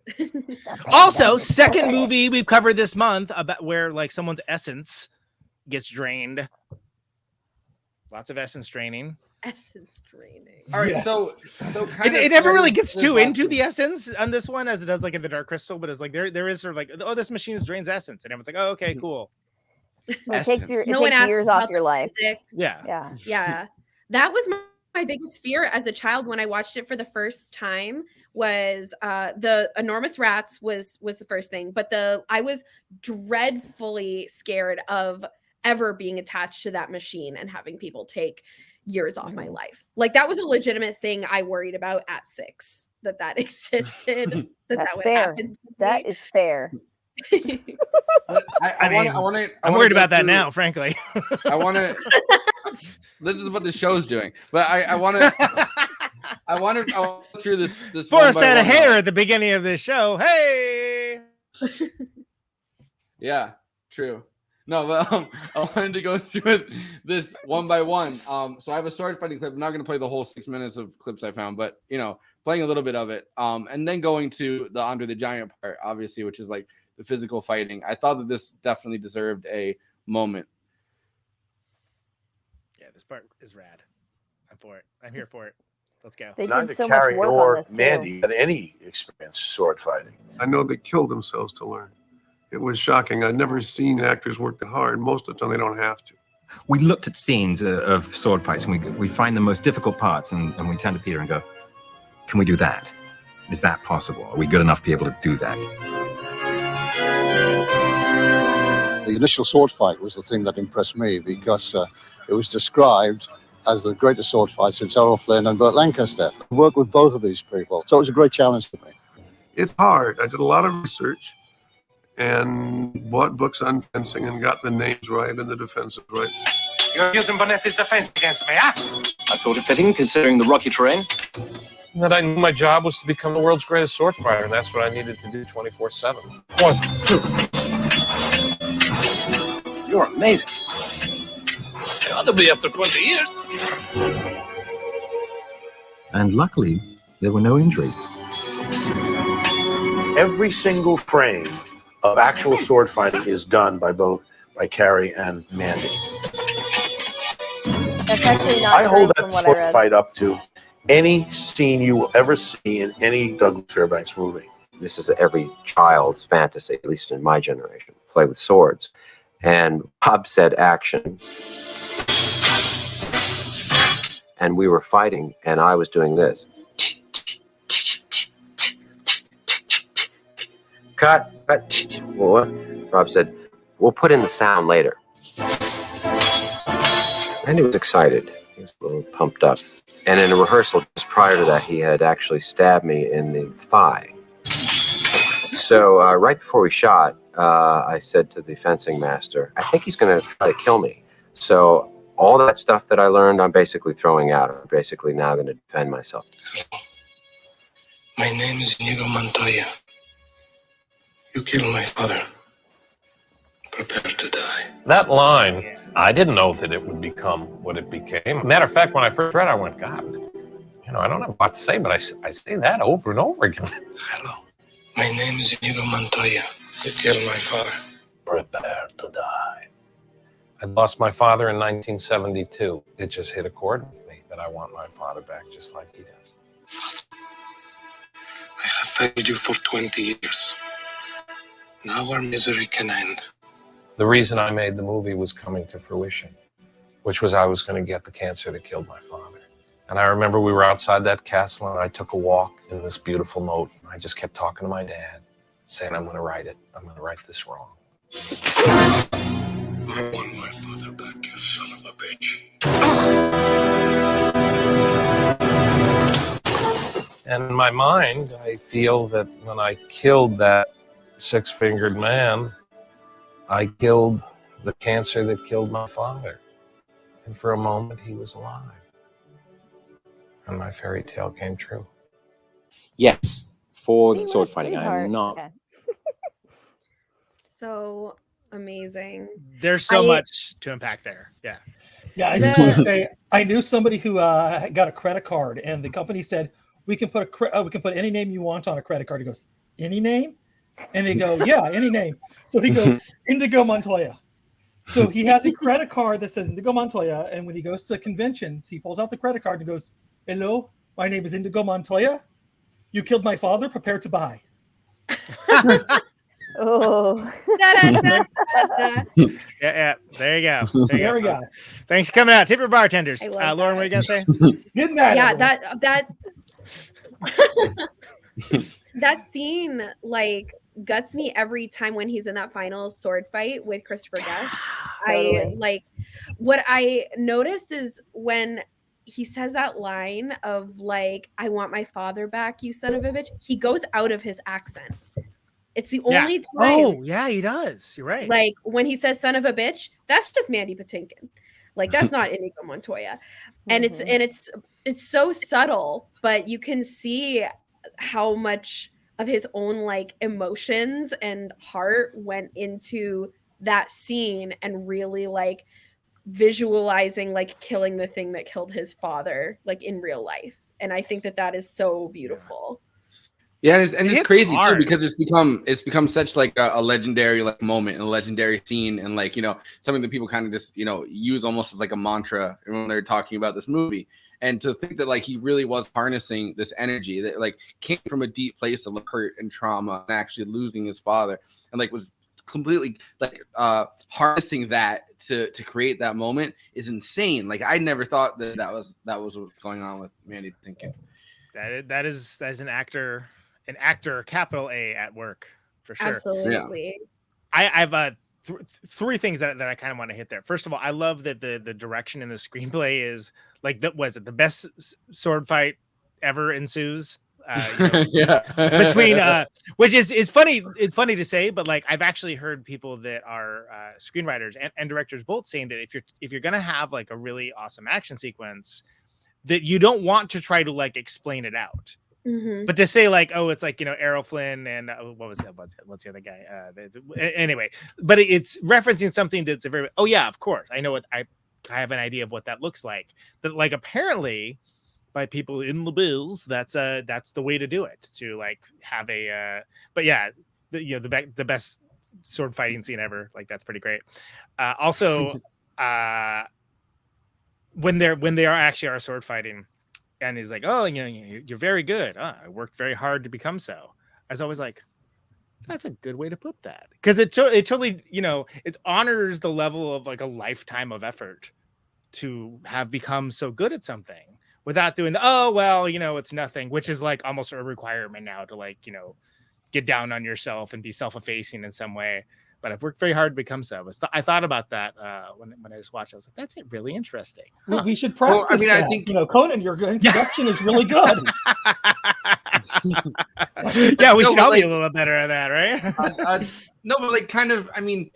[SPEAKER 8] Also, second movie we've covered this month about where like someone's essence gets drained. Lots of essence draining.
[SPEAKER 12] Essence draining.
[SPEAKER 10] All right, so
[SPEAKER 8] it never really gets too into the essence on this one as it does like in the Dark Crystal, but it's like there is sort of like, oh, this machine drains essence, and everyone's like, oh, okay, cool.
[SPEAKER 9] It takes years off your life.
[SPEAKER 12] Yeah. That was my biggest fear as a child when I watched it for the first time. Was the enormous rats was the first thing, but I was dreadfully scared of ever being attached to that machine and having people take years off my life. Like that was a legitimate thing I worried about at 6 that existed.
[SPEAKER 9] That's fair.
[SPEAKER 12] Happen.
[SPEAKER 9] That is fair.
[SPEAKER 8] I'm worried about that now, frankly.
[SPEAKER 10] I want to. This is what the show's doing, but I want to. I want to go through this.
[SPEAKER 8] Forrest had a hair at the beginning of this show. Hey.
[SPEAKER 10] Yeah, true. No, but I wanted to go through this one by one. So I have a sword fighting clip. I'm not going to play the whole 6 minutes of clips I found, but playing a little bit of it. And then going to the Andre the Giant part, obviously, which is like the physical fighting. I thought that this definitely deserved a moment.
[SPEAKER 8] Yeah, this part is rad. I'm for it. I'm here for it. Let's go.
[SPEAKER 15] Neither Carrie nor Mandy had any experience sword fighting.
[SPEAKER 16] I know they killed themselves to learn. It was shocking. I'd never seen actors work that hard. Most of the time, they don't have to.
[SPEAKER 19] We looked at scenes of sword fights, and we find the most difficult parts, and we turn to Peter and go, can we do that? Is that possible? Are we good enough to be able to do that?
[SPEAKER 20] The initial sword fight was the thing that impressed me because it was described as the greatest sword fight since Errol Flynn and Burt Lancaster. I worked with both of these people, so it was a great challenge for me.
[SPEAKER 16] It's hard. I did a lot of research and bought books on fencing and got the names right and the defenses right.
[SPEAKER 3] You're using Bonetti's defense against me, huh?
[SPEAKER 21] I thought it fitting, considering the rocky terrain.
[SPEAKER 5] And that I knew my job was to become the world's greatest sword fighter, and that's what I needed to do 24/7. 1, 2.
[SPEAKER 21] You're amazing.
[SPEAKER 3] It ought to be after 20 years.
[SPEAKER 19] And luckily, there were no injuries.
[SPEAKER 15] Every single frame of actual sword fighting is done by both by Carrie and Mandy.
[SPEAKER 9] That's actually not
[SPEAKER 15] I hold
[SPEAKER 9] true from
[SPEAKER 15] that
[SPEAKER 9] what I
[SPEAKER 15] sword
[SPEAKER 9] read.
[SPEAKER 15] fight up to any scene you will ever see in any Douglas Fairbanks movie.
[SPEAKER 4] This is every child's fantasy, at least in my generation, play with swords. And Bob said action. And we were fighting, and I was doing this. Cut. What? Rob said, we'll put in the sound later. And he was excited. He was a little pumped up. And in a rehearsal just prior to that, he had actually stabbed me in the thigh. So right before we shot, I said to the fencing master, I think he's going to try to kill me. So all that stuff that I learned, I'm basically throwing out. I'm basically now going to defend myself.
[SPEAKER 22] My name is Inigo Montoya. You killed my father. Prepare to die.
[SPEAKER 5] That line, I didn't know that it would become what it became. Matter of fact, when I first read it, I went, God, I don't have a lot to say, but I say that over and over again.
[SPEAKER 22] Hello. My name is Inigo Montoya. You killed my father.
[SPEAKER 5] Prepare to die. I lost my father in 1972. It just hit a chord with me that I want my father back just like he does.
[SPEAKER 22] I have failed you for 20 years. Now our misery can end.
[SPEAKER 5] The reason I made the movie was coming to fruition, which was I was going to get the cancer that killed my father. And I remember we were outside that castle and I took a walk in this beautiful moat. I just kept talking to my dad, saying, I'm going to write it. I'm going to write this wrong.
[SPEAKER 22] I want my father back, you son of a bitch.
[SPEAKER 5] And in my mind, I feel that when I killed that six-fingered man, I killed the cancer that killed my father. And for a moment, he was alive. And my fairy tale came true.
[SPEAKER 18] Yes, for sword fighting. I am not.
[SPEAKER 9] Okay.
[SPEAKER 12] So amazing.
[SPEAKER 8] There's so much to unpack there. Yeah.
[SPEAKER 11] Yeah, I just want to say I knew somebody who got a credit card, and the company said we can put any name you want on a credit card. He goes, any name? And they go, yeah, any name. So he goes, Indigo Montoya. So he has a credit card that says Indigo Montoya, and when he goes to conventions, he pulls out the credit card and goes, hello, my name is Indigo Montoya. You killed my father. Prepare to buy.
[SPEAKER 9] Oh.
[SPEAKER 8] Yeah. There you go. There we go. Thanks for coming out. Tip your bartenders. Lauren, what are you gonna say?
[SPEAKER 11] Good night.
[SPEAKER 12] Yeah, that scene like guts me every time when he's in that final sword fight with Christopher Guest.
[SPEAKER 9] Totally.
[SPEAKER 12] I like what I noticed is when he says that line of like, I want my father back, you son of a bitch. He goes out of his accent. It's the only time.
[SPEAKER 8] Oh, yeah, he does. You're right.
[SPEAKER 12] Like when he says son of a bitch, that's just Mandy Patinkin. Like that's not Inigo Montoya. And it's so subtle, but you can see how much of his own like emotions and heart went into that scene and really like visualizing like killing the thing that killed his father like in real life. And I think that is so beautiful.
[SPEAKER 10] Yeah, and it's crazy
[SPEAKER 12] hard.
[SPEAKER 10] too because it's become such like a legendary like moment and a legendary scene, and like something that people kind of just use almost as like a mantra when they're talking about this movie. And to think that like he really was harnessing this energy that like came from a deep place of like hurt and trauma and actually losing his father, and like was completely like harnessing that to create that moment is insane. Like I never thought that was what was going on with Mandy Patinkin.
[SPEAKER 8] That is an actor, capital A at work for sure.
[SPEAKER 12] Absolutely.
[SPEAKER 8] I have three things that I kind of want to hit there. First of all, I love that the direction in the screenplay is like the best sword fight ever ensues. Between which is funny. It's funny to say, but like I've actually heard people that are screenwriters and directors both saying that if you're gonna have like a really awesome action sequence, that you don't want to try to like explain it out.
[SPEAKER 12] Mm-hmm.
[SPEAKER 8] But to say like, oh, it's like Errol Flynn and what's the other guy? Anyway, but it's referencing something that's a very of course I know what I have an idea of what that looks like. That like apparently by people in the bills, that's the way to do it, to like have a the best sword fighting scene ever. Like that's pretty great. Also, when they are sword fighting, and he's like, "Oh, you're very good. I worked very hard to become so." I was always like, that's a good way to put that, because it totally, it honors the level of like a lifetime of effort to have become so good at something without doing the it's nothing, which is like almost a requirement now to like get down on yourself and be self-effacing in some way. But I've worked very hard to become so. I thought about that when I just watched it. I was like, that's really interesting. Huh.
[SPEAKER 11] We should practice that. I think Conan, your introduction is really good.
[SPEAKER 8] Yeah, we should all be a little better at that, right?
[SPEAKER 10] No, but like kind of, I mean,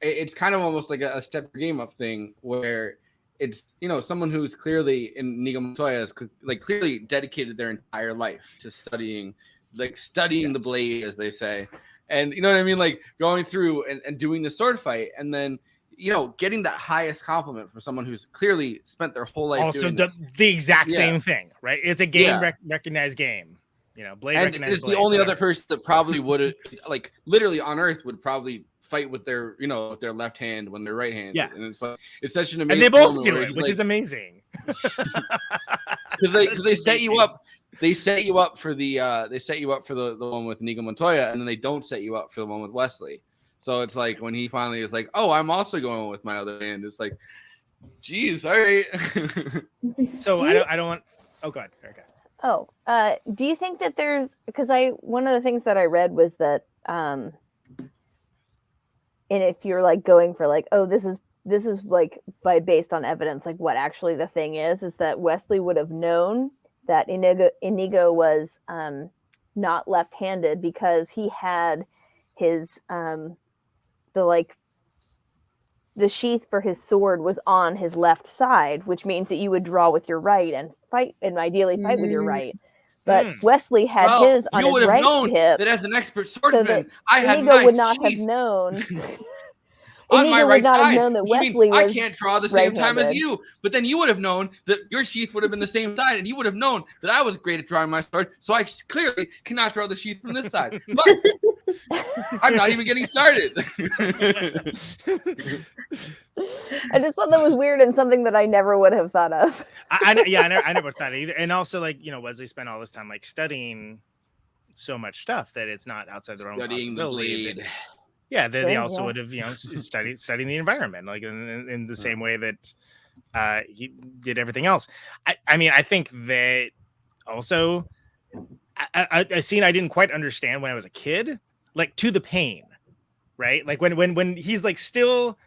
[SPEAKER 10] it's kind of almost like a step your game up thing where it's, someone who's clearly in Inigo Montoya is like clearly dedicated their entire life to studying the blade, as they say. And you know what I mean? Like going through and doing the sword fight, and then, getting that highest compliment from someone who's clearly spent their whole life
[SPEAKER 8] also
[SPEAKER 10] doing
[SPEAKER 8] does the exact same thing, right? It's a game recognized game. Blade
[SPEAKER 10] and
[SPEAKER 8] recognized
[SPEAKER 10] it's
[SPEAKER 8] blade,
[SPEAKER 10] the only
[SPEAKER 8] whatever.
[SPEAKER 10] other person that probably would have, like, literally on Earth would probably fight with their, with their left hand when they're right handed.
[SPEAKER 8] Yeah.
[SPEAKER 10] And it's like, it's such an
[SPEAKER 8] And
[SPEAKER 10] amazing
[SPEAKER 8] they both
[SPEAKER 10] moment
[SPEAKER 8] do
[SPEAKER 10] where
[SPEAKER 8] it,
[SPEAKER 10] it's
[SPEAKER 8] which
[SPEAKER 10] like-
[SPEAKER 8] is amazing.
[SPEAKER 10] because they set you up. They set you up for the one with Inigo Montoya, and then they don't set you up for the one with Wesley. So it's like when he finally is like, "Oh, I'm also going with my other hand." It's like, "Geez, all right."
[SPEAKER 8] So I don't want. Oh, God. Okay.
[SPEAKER 9] Oh, do you think that there's, because one of the things that I read was that, and if you're like going for like, oh, this is like based on evidence, like what actually the thing is that Wesley would have known that Inigo was not left-handed because he had his the sheath for his sword was on his left side, which means that you would draw with your right and fight, and ideally fight with your right. But Wesley had his on his right hip.
[SPEAKER 10] That as an expert swordsman, I had
[SPEAKER 9] Inigo
[SPEAKER 10] my
[SPEAKER 9] would not have
[SPEAKER 10] sheath
[SPEAKER 9] known.
[SPEAKER 10] on my
[SPEAKER 9] Inigo
[SPEAKER 10] right
[SPEAKER 9] would not
[SPEAKER 10] side.
[SPEAKER 9] have known that
[SPEAKER 10] which means
[SPEAKER 9] Wesley
[SPEAKER 10] I
[SPEAKER 9] was
[SPEAKER 10] can't draw the same time as
[SPEAKER 9] right-handed.
[SPEAKER 10] you. But then you would have known that your sheath would have been the same side, and you would have known that I was great at drawing my sword. So I clearly cannot draw the sheath from this side. But I'm not even getting started.
[SPEAKER 9] I just thought that was weird and something that I never would have thought of.
[SPEAKER 8] I never thought either. And also, like, Wesley spent all this time like studying so much stuff that it's not outside their own
[SPEAKER 10] Studying the
[SPEAKER 8] possibility.
[SPEAKER 10] blade.
[SPEAKER 8] Yeah, they
[SPEAKER 9] Sure,
[SPEAKER 8] also
[SPEAKER 9] yeah.
[SPEAKER 8] would have, studying the environment, like in the same way that he did everything else. I mean, I think that also a scene I didn't quite understand when I was a kid, like To the Pain, right? Like when he's like still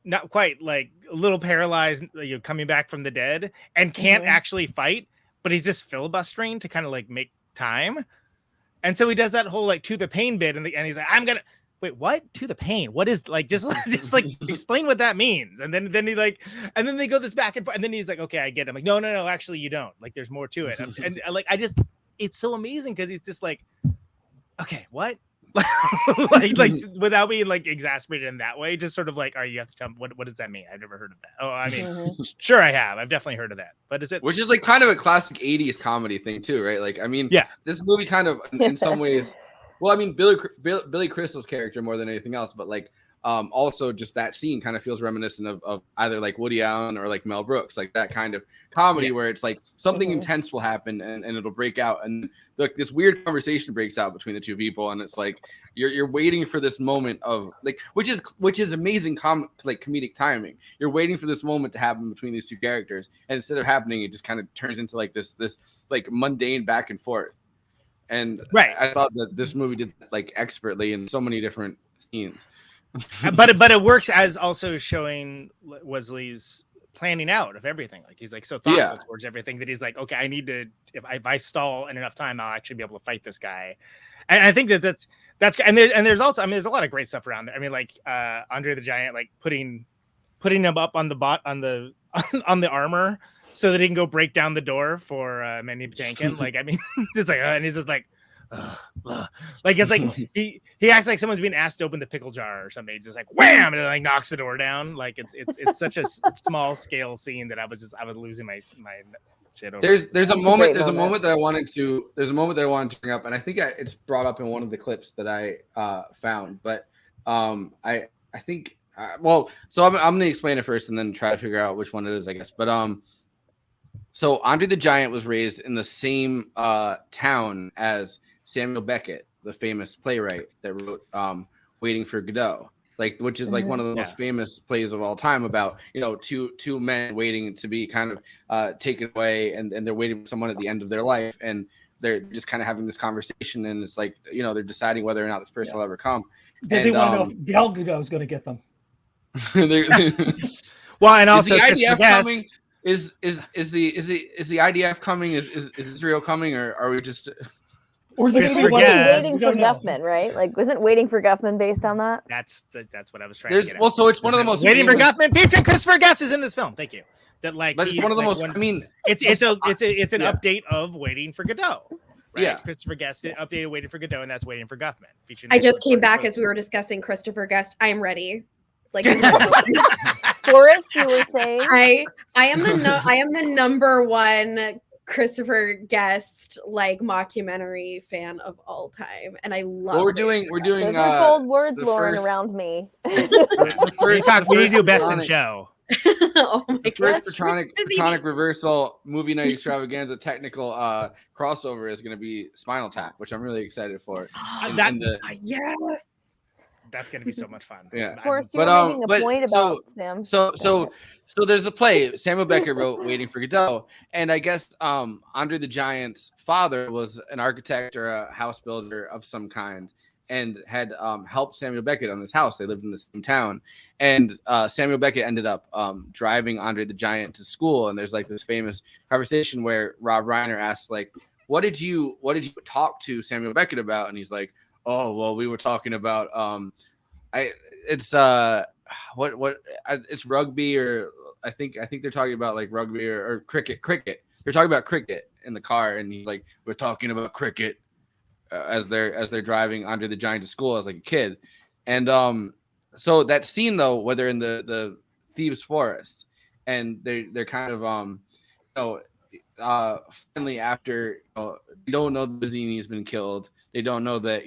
[SPEAKER 8] not quite, like a little paralyzed, coming back from the dead and can't actually fight, but he's just filibustering to kind of like make time. And so he does that whole like To the Pain bit, and he's like, I'm gonna wait, what? To the pain? What is, like, just like explain what that means. And then he like, and then they go this back and forth, and then he's like, okay, I get it. I'm like, no, actually you don't. Like, there's more to it. And like, it's so amazing because he's just like, okay, what? like without being like exasperated in that way, just sort of like, all right, you have to tell me what does that mean? I've never heard of that. Oh, I mean, sure I have. I've definitely heard of that. But is it,
[SPEAKER 10] which is like kind of a classic 80s comedy thing too, right? Like, I mean,
[SPEAKER 8] yeah,
[SPEAKER 10] this movie kind of in some ways, well, I mean, Billy Crystal's character more than anything else, but like also just that scene kind of feels reminiscent of either like Woody Allen or like Mel Brooks, like that kind of comedy where it's like something intense will happen and it'll break out, and like this weird conversation breaks out between the two people, and it's like you're waiting for this moment of like, which is amazing comedic timing. You're waiting for this moment to happen between these two characters, and instead of happening, it just kind of turns into like this like mundane back and forth. And
[SPEAKER 8] right,
[SPEAKER 10] I thought that this movie did that, like, expertly in so many different scenes.
[SPEAKER 8] but it works as also showing Wesley's planning out of everything. Like, he's like so thoughtful towards everything that he's like, okay, I need to, if I stall in enough time, I'll actually be able to fight this guy. And I think that's and there's also, I mean, there's a lot of great stuff around there. I mean, like Andre the Giant, like putting him up on the on the armor so that he can go break down the door for Mandy Patinkin. Like, I mean, just like, and he's just like, like, it's like he acts like someone's being asked to open the pickle jar or something. He's just like wham, and it like knocks the door down. Like, it's such a small scale scene that I was losing my shit over.
[SPEAKER 10] There's a moment that I wanted to bring up, and I think it's brought up in one of the clips that I found. But I think well, so I'm gonna explain it first and then try to figure out which one it is, I guess. But so Andre the Giant was raised in the same town as Samuel Beckett, the famous playwright that wrote Waiting for Godot, which is like one of the most famous plays of all time about, two men waiting to be kind of taken away, and they're waiting for someone at the end of their life, and they're just kind of having this conversation, and it's like, they're deciding whether or not this person will ever come.
[SPEAKER 11] They want to know if Gal Gadot is going to get them.
[SPEAKER 8] Well, and also
[SPEAKER 10] is the IDF coming? Is the IDF coming? Is Israel coming, or are we just?
[SPEAKER 11] Or is it
[SPEAKER 9] Waiting for Guffman, right? Like, wasn't Waiting for Guffman based on that?
[SPEAKER 8] That's what I was trying to get at.
[SPEAKER 10] Well, so it's one of the most
[SPEAKER 8] Waiting for Guffman. Featuring Christopher Guest is in this film. Thank you.
[SPEAKER 10] But it's one of the most.
[SPEAKER 8] It's an update of Waiting for Godot. Right?
[SPEAKER 10] Yeah.
[SPEAKER 8] Christopher Guest updated Waiting for Godot, and that's Waiting for Guffman.
[SPEAKER 12] I just came back as we were discussing Christopher Guest. I am ready. Like
[SPEAKER 9] Forrest, you were saying?
[SPEAKER 12] I am the number one Christopher Guest mockumentary fan of all time, and I love.
[SPEAKER 10] Well, we're doing.
[SPEAKER 9] Those are cold words, Lauren, around me.
[SPEAKER 8] We need to do best in show.
[SPEAKER 12] Oh my
[SPEAKER 10] the first Platonic Reversal Movie Night Extravaganza technical crossover is going to be Spinal Tap, which I'm really excited for.
[SPEAKER 12] Yes.
[SPEAKER 8] That's going to be so much fun.
[SPEAKER 10] Yeah.
[SPEAKER 9] Forrest, you were making a point about Sam.
[SPEAKER 10] So there's the play. Samuel Beckett wrote Waiting for Godot. And I guess Andre the Giant's father was an architect or a house builder of some kind, and had helped Samuel Beckett on this house. They lived in the same town. And Samuel Beckett ended up driving Andre the Giant to school. And there's this famous conversation where Rob Reiner asks, what did you talk to Samuel Beckett about? And he's like, oh, well, we were talking about it's rugby, or I think they're talking about rugby or cricket. They're talking about cricket in the car, and he's like, we're talking about cricket as they're driving Andre the Giant to school as a kid. And so that scene though, where they're in the thieves' forest, and they're kind of finally after you don't know that Bazzini's been killed. They don't know that,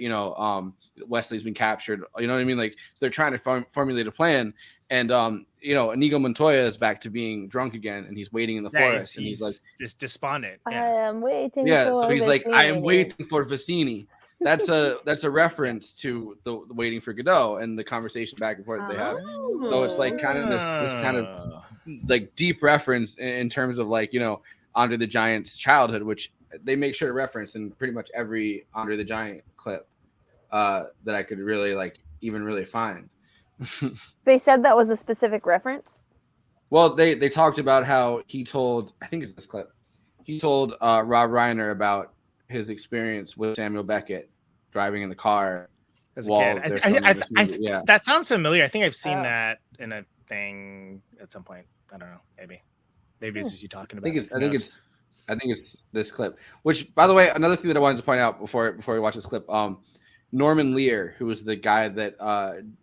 [SPEAKER 10] Wesley's been captured. You know what I mean? So they're trying to formulate a plan. And, Inigo Montoya is back to being drunk again, and he's waiting in the forest. And he's
[SPEAKER 8] just despondent.
[SPEAKER 9] I am waiting.
[SPEAKER 10] Yeah.
[SPEAKER 9] For
[SPEAKER 10] So he's like,
[SPEAKER 9] Vicini.
[SPEAKER 10] I am waiting for Vicini. That's a reference to the Waiting for Godot and the conversation back and forth that they have. So it's kind of this kind of deep reference in terms of Andre the Giant's childhood, which they make sure to reference in pretty much every Andre the Giant clip that I could really even really find.
[SPEAKER 9] They said that was a specific reference?
[SPEAKER 10] Well, they talked about how he told, I think it's this clip, he told Rob Reiner about his experience with Samuel Beckett driving in the car
[SPEAKER 8] as a kid.
[SPEAKER 10] Yeah.
[SPEAKER 8] That sounds familiar. I think I've seen that in a thing at some point. I don't know. Maybe it's just you talking about.
[SPEAKER 10] I think it's this clip. Which, by the way, another thing that I wanted to point out before we watch this clip, Norman Lear, who was the guy that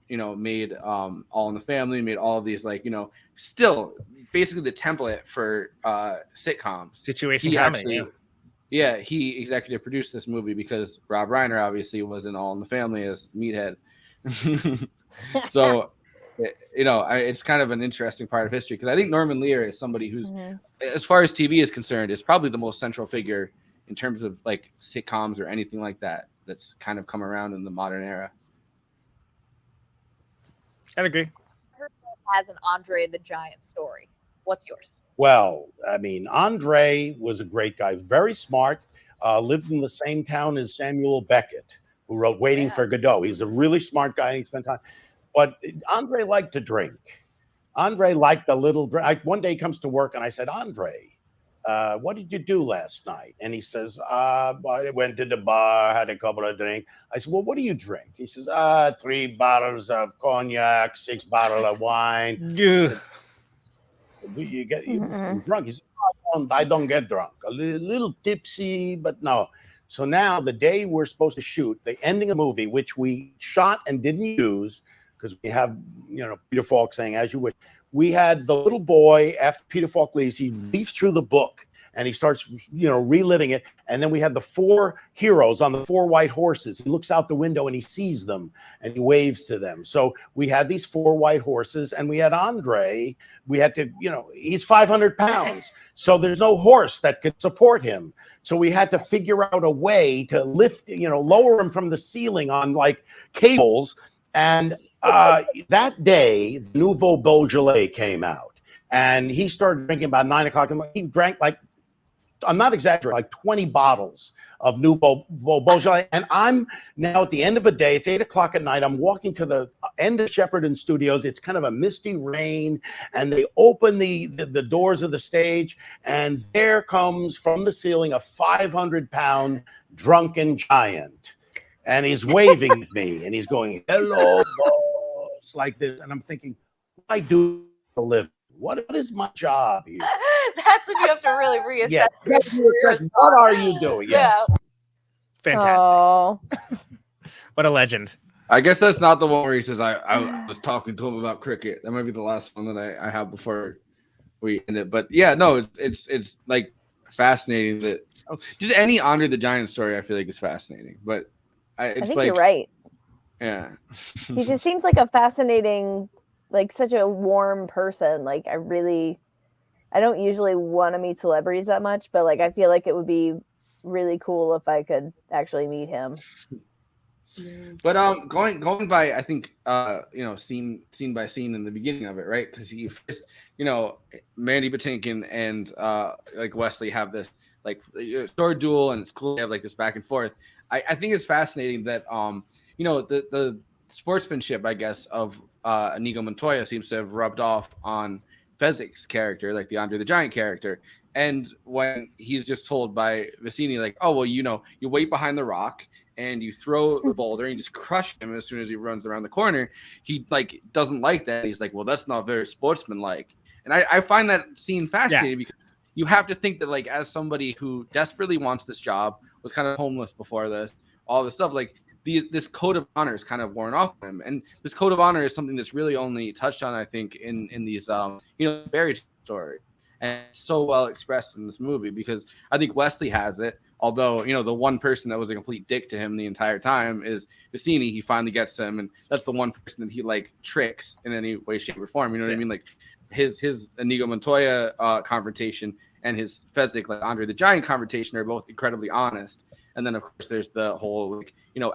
[SPEAKER 10] made All in the Family, made all of these still basically the template for sitcoms,
[SPEAKER 8] situation comedy.
[SPEAKER 10] He executive produced this movie because Rob Reiner obviously was in All in the Family as Meathead. So. It's kind of an interesting part of history because I think Norman Lear is somebody who's, as far as TV is concerned, is probably the most central figure in terms of sitcoms or anything like that that's kind of come around in the modern era.
[SPEAKER 8] I'd agree.
[SPEAKER 1] Has an Andre the Giant story. What's yours?
[SPEAKER 15] Well, I mean, Andre was a great guy, very smart, lived in the same town as Samuel Beckett, who wrote Waiting for Godot. He was a really smart guy, and he spent time. But Andre liked to drink. Andre liked a little drink. One day he comes to work and I said, Andre, what did you do last night? And he says, I went to the bar, had a couple of drinks. I said, well, what do you drink? He says, 3 bottles of cognac, 6 bottles of wine.
[SPEAKER 8] Yeah.
[SPEAKER 15] You get drunk. He says, I don't get drunk. A little tipsy, but no. So now the day we're supposed to shoot, the ending of the movie, which we shot and didn't use, because we have, Peter Falk saying, as you wish. We had the little boy, after Peter Falk leaves, he leaves through the book and he starts, reliving it. And then we had the 4 heroes on the 4 white horses. He looks out the window and he sees them and he waves to them. So we had these 4 white horses, and we had Andre. We had to, he's 500 pounds. So there's no horse that could support him. So we had to figure out a way to lift, lower him from the ceiling on like cables. And that day, the Nouveau Beaujolais came out. And he started drinking about 9 o'clock. He drank like, I'm not exaggerating, like 20 bottles of Nouveau Beaujolais. And I'm now at the end of a day, it's 8 o'clock at night. I'm walking to the end of Shepperton Studios. It's kind of a misty rain. And they open the doors of the stage. And there comes from the ceiling a 500-pound drunken giant. And he's waving at me. And he's going, hello, boss, like this. And I'm thinking, what do I do to live? What is my job here?
[SPEAKER 1] That's when you have to really reassess.
[SPEAKER 15] Yeah. What are you doing?
[SPEAKER 1] Yeah.
[SPEAKER 8] Fantastic.
[SPEAKER 9] Oh.
[SPEAKER 8] What a legend.
[SPEAKER 10] I guess that's not the one where he says I was talking to him about cricket. That might be the last one that I have before we end it. But yeah, no, it's like fascinating that just any Andre the Giant story I feel like is fascinating. But
[SPEAKER 9] I think you're right.
[SPEAKER 10] Yeah.
[SPEAKER 9] He just seems like a fascinating, like such a warm person. Like I don't usually want to meet celebrities that much, but like I feel like it would be really cool if I could actually meet him.
[SPEAKER 10] But going by, I think scene by scene in the beginning of it, right? Because he first, Mandy Patinkin and like Wesley have this like sword duel, and it's cool to have like this back and forth. I think it's fascinating that the sportsmanship, I guess, of Inigo Montoya seems to have rubbed off on Fezzik's character, like the Andre the Giant character. And when he's just told by Vicini, like, oh, well, you wait behind the rock and you throw the boulder and you just crush him as soon as he runs around the corner. He like doesn't like that. He's like, well, that's not very sportsmanlike. And I find that scene fascinating because you have to think that, like, as somebody who desperately wants this job, was kind of homeless before this, all this stuff, like this code of honor is kind of worn off him. And this code of honor is something that's really only touched on, I think, in these buried story. And it's so well expressed in this movie because I think Wesley has it. Although, the one person that was a complete dick to him the entire time is Vicini. He finally gets him, and that's the one person that he like tricks in any way, shape, or form. You know what I mean? Like his Inigo Montoya confrontation and his Fezzik, like Andre the Giant confrontation, are both incredibly honest. And then of course there's the whole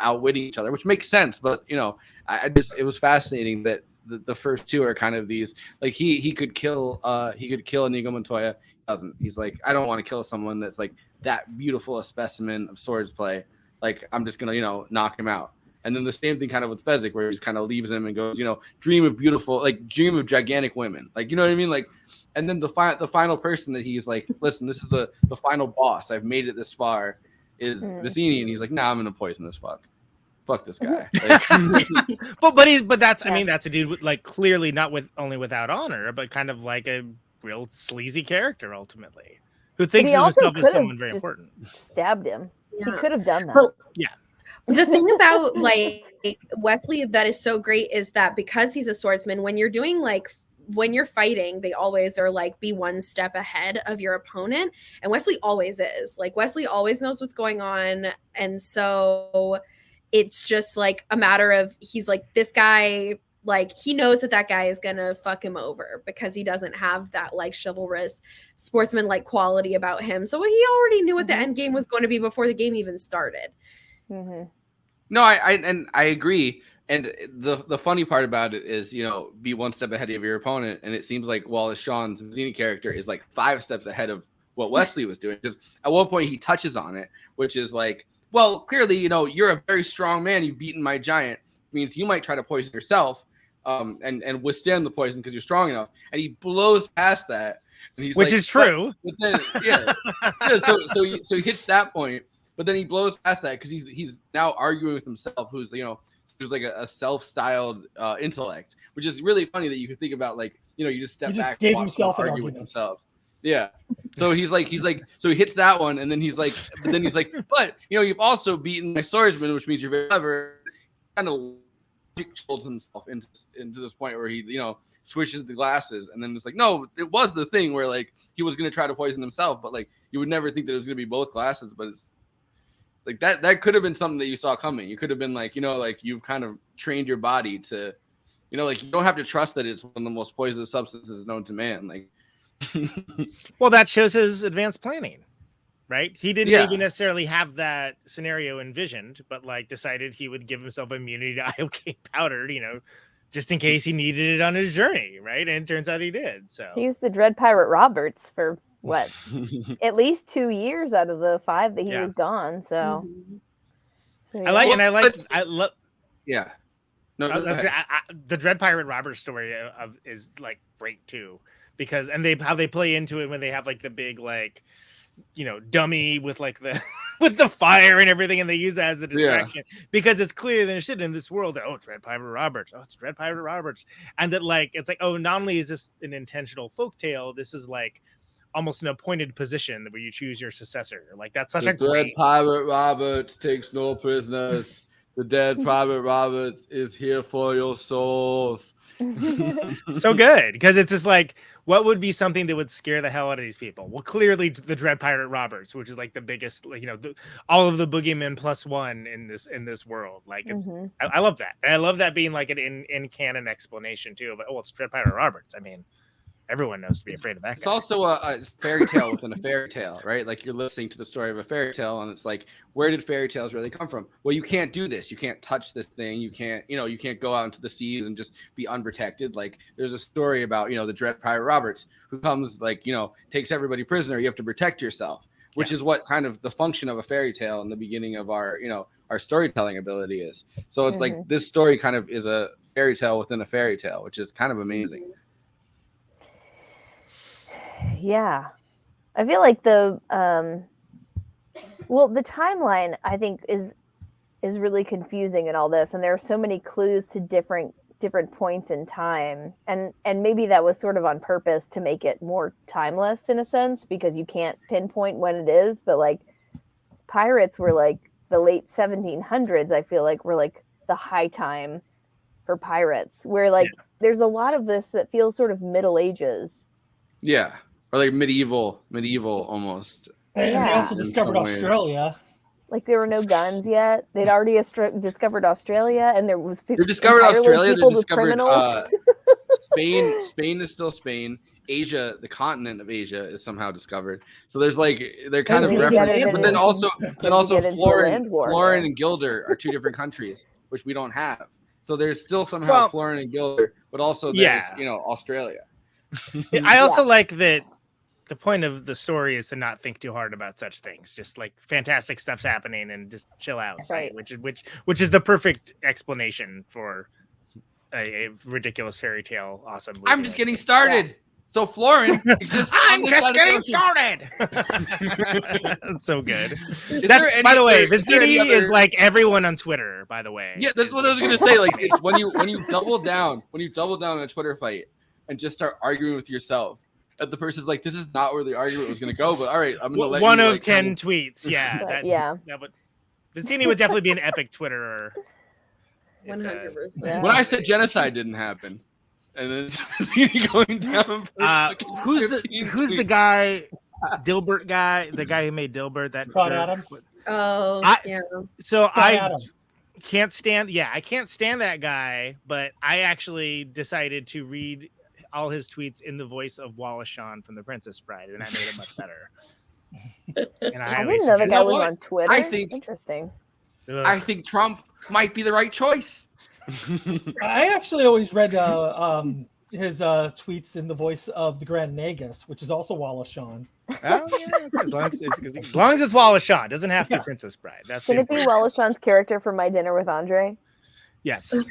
[SPEAKER 10] outwitting each other, which makes sense. But it was fascinating that the first two are kind of these, like he could kill Inigo Montoya. He doesn't. He's like, I don't want to kill someone that's like that beautiful a specimen of swords play. Like I'm just gonna knock him out. And then the same thing kind of with Fezzik, where he just kind of leaves him and goes, dream of gigantic women, like, you know what I mean, like. And then the final person that he's like, listen, this is the final boss. I've made it this far. Is Vicini, and he's like, nah, I'm gonna poison this fuck this guy. Like,
[SPEAKER 8] but that's a dude with, like, clearly not only without honor, but kind of like a real sleazy character ultimately, who thinks of himself as someone very important.
[SPEAKER 9] Stabbed him. Yeah. He could have done that.
[SPEAKER 12] Well, yeah. The thing about like Wesley that is so great is that because he's a swordsman, when you're fighting, they always are like, be one step ahead of your opponent. And Wesley always is. Like, Wesley always knows what's going on. And so it's just like a matter of, he's like, this guy, like, he knows that guy is going to fuck him over because he doesn't have that like chivalrous sportsman-like quality about him. So he already knew what the end game was going to be before the game even started.
[SPEAKER 9] Mm-hmm.
[SPEAKER 10] No, I agree. And the funny part about it is, be one step ahead of your opponent. And it seems like Wallace Shawn's Vicini character is like 5 steps ahead of what Wesley was doing. Because at one point he touches on it, which is like, well, clearly, you're a very strong man. You've beaten my giant. It means you might try to poison yourself and withstand the poison because you're strong enough. And he blows past that. And he's
[SPEAKER 8] which is true.
[SPEAKER 10] But then, so he hits that point. But then he blows past that because he's now arguing with himself, who's, there's like a self-styled intellect, which is really funny that you could think about, like, you just step back,
[SPEAKER 11] gave himself an
[SPEAKER 10] argue with
[SPEAKER 11] argument.
[SPEAKER 10] himself. Yeah. So he's like, so he hits that one, and then he's like, but you've also beaten my swordsman, which means you're very clever. Kind of molds himself into this point where he, switches the glasses, and then it's like, no, it was the thing where like he was gonna try to poison himself, but like you would never think that it was gonna be both glasses, but it's like that could have been something that you saw coming. You could have been like, like you've kind of trained your body to, like you don't have to trust that it's one of the most poisonous substances known to man. Like,
[SPEAKER 8] well, that shows his advanced planning, right? He didn't maybe necessarily have that scenario envisioned, but like decided he would give himself immunity to iocane powder, just in case he needed it on his journey, right? And it turns out he did. So
[SPEAKER 9] he used the Dread Pirate Roberts for what? At least 2 years out of the 5 that he was gone. So,
[SPEAKER 8] I love.
[SPEAKER 10] Yeah. No,
[SPEAKER 8] the Dread Pirate Roberts story is like great too, because how they play into it when they have like the big like, dummy with like the with the fire and everything, and they use that as the distraction because it's clear that shit in this world that Dread Pirate Roberts, it's Dread Pirate Roberts, and that like it's like not only is this an intentional folktale, this is like almost an appointed position where you choose your successor. Like that's such a great.
[SPEAKER 10] Dread Pirate Roberts takes no prisoners. The dead Private Roberts is here for your souls.
[SPEAKER 8] So good, because it's just like, what would be something that would scare the hell out of these people? Well, clearly the Dread Pirate Roberts, which is like the biggest, like, all of the boogeymen plus one in this world. Like, it's I love that. And I love that being like an in canon explanation too. But it's Dread Pirate Roberts. I mean, everyone knows to be afraid of that.
[SPEAKER 10] It's also a fairy tale within a fairy tale, right? Like you're listening to the story of a fairy tale, and it's like, where did fairy tales really come from? Well, you can't do this. You can't touch this thing. You can't, you can't go out into the seas and just be unprotected. Like there's a story about, the Dread Pirate Roberts who comes, like, takes everybody prisoner. You have to protect yourself, which is what kind of the function of a fairy tale in the beginning of our, our storytelling ability is. So it's like this story kind of is a fairy tale within a fairy tale, which is kind of amazing.
[SPEAKER 9] Yeah, I feel like the timeline I think is really confusing in all this, and there are so many clues to different points in time, and maybe that was sort of on purpose to make it more timeless in a sense, because you can't pinpoint when it is. But like pirates were like the late 1700s. I feel like were like the high time for pirates, where like there's a lot of this that feels sort of Middle Ages.
[SPEAKER 10] Yeah. Or like medieval almost.
[SPEAKER 11] And they also discovered Australia.
[SPEAKER 9] Like there were no guns yet. They'd already discovered Australia, and there was
[SPEAKER 10] they discovered Australia. They discovered
[SPEAKER 9] Spain.
[SPEAKER 10] Spain is still Spain. Asia, the continent of Asia, is somehow discovered. So there's like they're kind of referenced, but then also Florin and Gilder are 2 different countries, which we don't have. So there's still somehow Florin and Gilder, but also there's Australia.
[SPEAKER 8] I also like that. The point of the story is to not think too hard about such things. Just like fantastic stuff's happening and just chill out, right? Which is the perfect explanation for a ridiculous fairy tale. Awesome movie.
[SPEAKER 10] I'm just getting started. Yeah. So Florin exists.
[SPEAKER 8] I'm just getting started. That's so good. By the way, Vincini is like everyone on Twitter. By the way,
[SPEAKER 10] yeah, that's what I was gonna say. Like it's when you double down in a Twitter fight and just start arguing with yourself. The person's like, this is not where the argument was going to go, but all right, I'm going to let
[SPEAKER 8] one
[SPEAKER 10] you,
[SPEAKER 8] of 10 tweets. Yeah. But Vincini would definitely be an epic Twitterer.
[SPEAKER 12] 100%.
[SPEAKER 10] When I said genocide didn't happen, and then Vincini going down.
[SPEAKER 8] Who's the guy, Dilbert guy, the guy who made Dilbert? That
[SPEAKER 11] Scott Adams.
[SPEAKER 8] So I can't stand that guy, but I actually decided to read all his tweets in the voice of Wallace Shawn from The Princess Bride, and that made it much better. And
[SPEAKER 9] I didn't know the guy was on Twitter. Interesting.
[SPEAKER 10] I think Trump might be the right choice.
[SPEAKER 11] I actually always read his tweets in the voice of the Grand Nagus, which is also Wallace Shawn.
[SPEAKER 8] Oh yeah, as long as it's Wallace Shawn, it doesn't have to be Princess Bride.
[SPEAKER 9] Can it be Wallace Shawn's character from My Dinner with Andre?
[SPEAKER 8] Yes,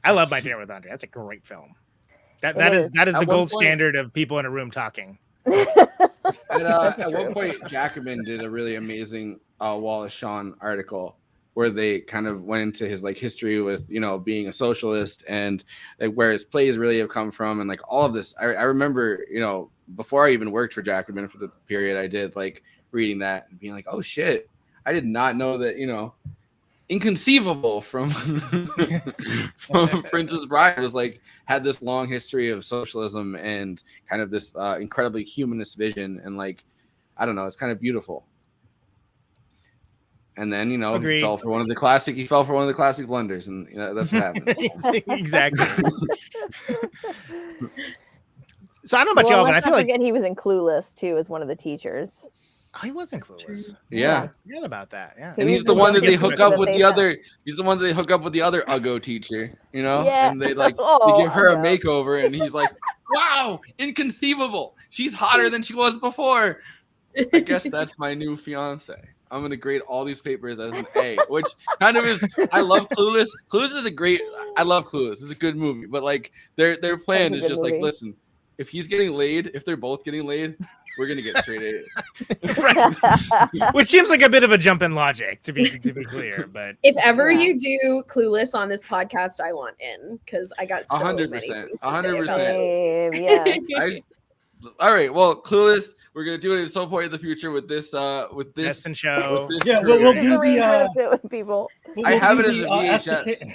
[SPEAKER 8] I love My Dinner with Andre. That's a great film. That is the gold standard of people in a room talking.
[SPEAKER 10] At one point, Jacobin did a really amazing Wallace Shawn article where they kind of went into his like history with being a socialist and like where his plays really have come from and like all of this. I remember before I even worked for Jacobin for the period I did, like reading that and being like, oh shit, I did not know that inconceivable from Princess Bride was like had this long history of socialism and kind of this incredibly humanist vision, and like I don't know, it's kind of beautiful. And then he fell for one of the classic blunders, and that's what happened.
[SPEAKER 8] Exactly. So I don't know about y'all, but I feel like
[SPEAKER 9] he was in Clueless too as one of the teachers.
[SPEAKER 8] Oh, he was in Clueless.
[SPEAKER 10] Yeah.
[SPEAKER 8] Forget about that. Yeah.
[SPEAKER 10] And he's the one that they hook up with the other. He's the one that they hook up with the other Uggo teacher,
[SPEAKER 9] Yeah.
[SPEAKER 10] And they they give her a makeover, and he's like, "Wow, inconceivable! She's hotter than she was before." I guess that's my new fiance. I'm gonna grade all these papers as an A, which kind of is. I love Clueless. I love Clueless. It's a good movie, but like their plan is just like, listen, if he's getting laid, if they're both getting laid, we're gonna get straight A's.
[SPEAKER 8] Right. Which seems like a bit of a jump in logic, to be clear. But
[SPEAKER 12] if ever you do Clueless on this podcast, I want in because I got
[SPEAKER 10] 100%. 100%.
[SPEAKER 9] Yeah.
[SPEAKER 10] All right. Well, Clueless. We're gonna do it at some point in the future with this
[SPEAKER 8] Best in Show.
[SPEAKER 11] We'll do the
[SPEAKER 9] people.
[SPEAKER 10] I have it as a VHS.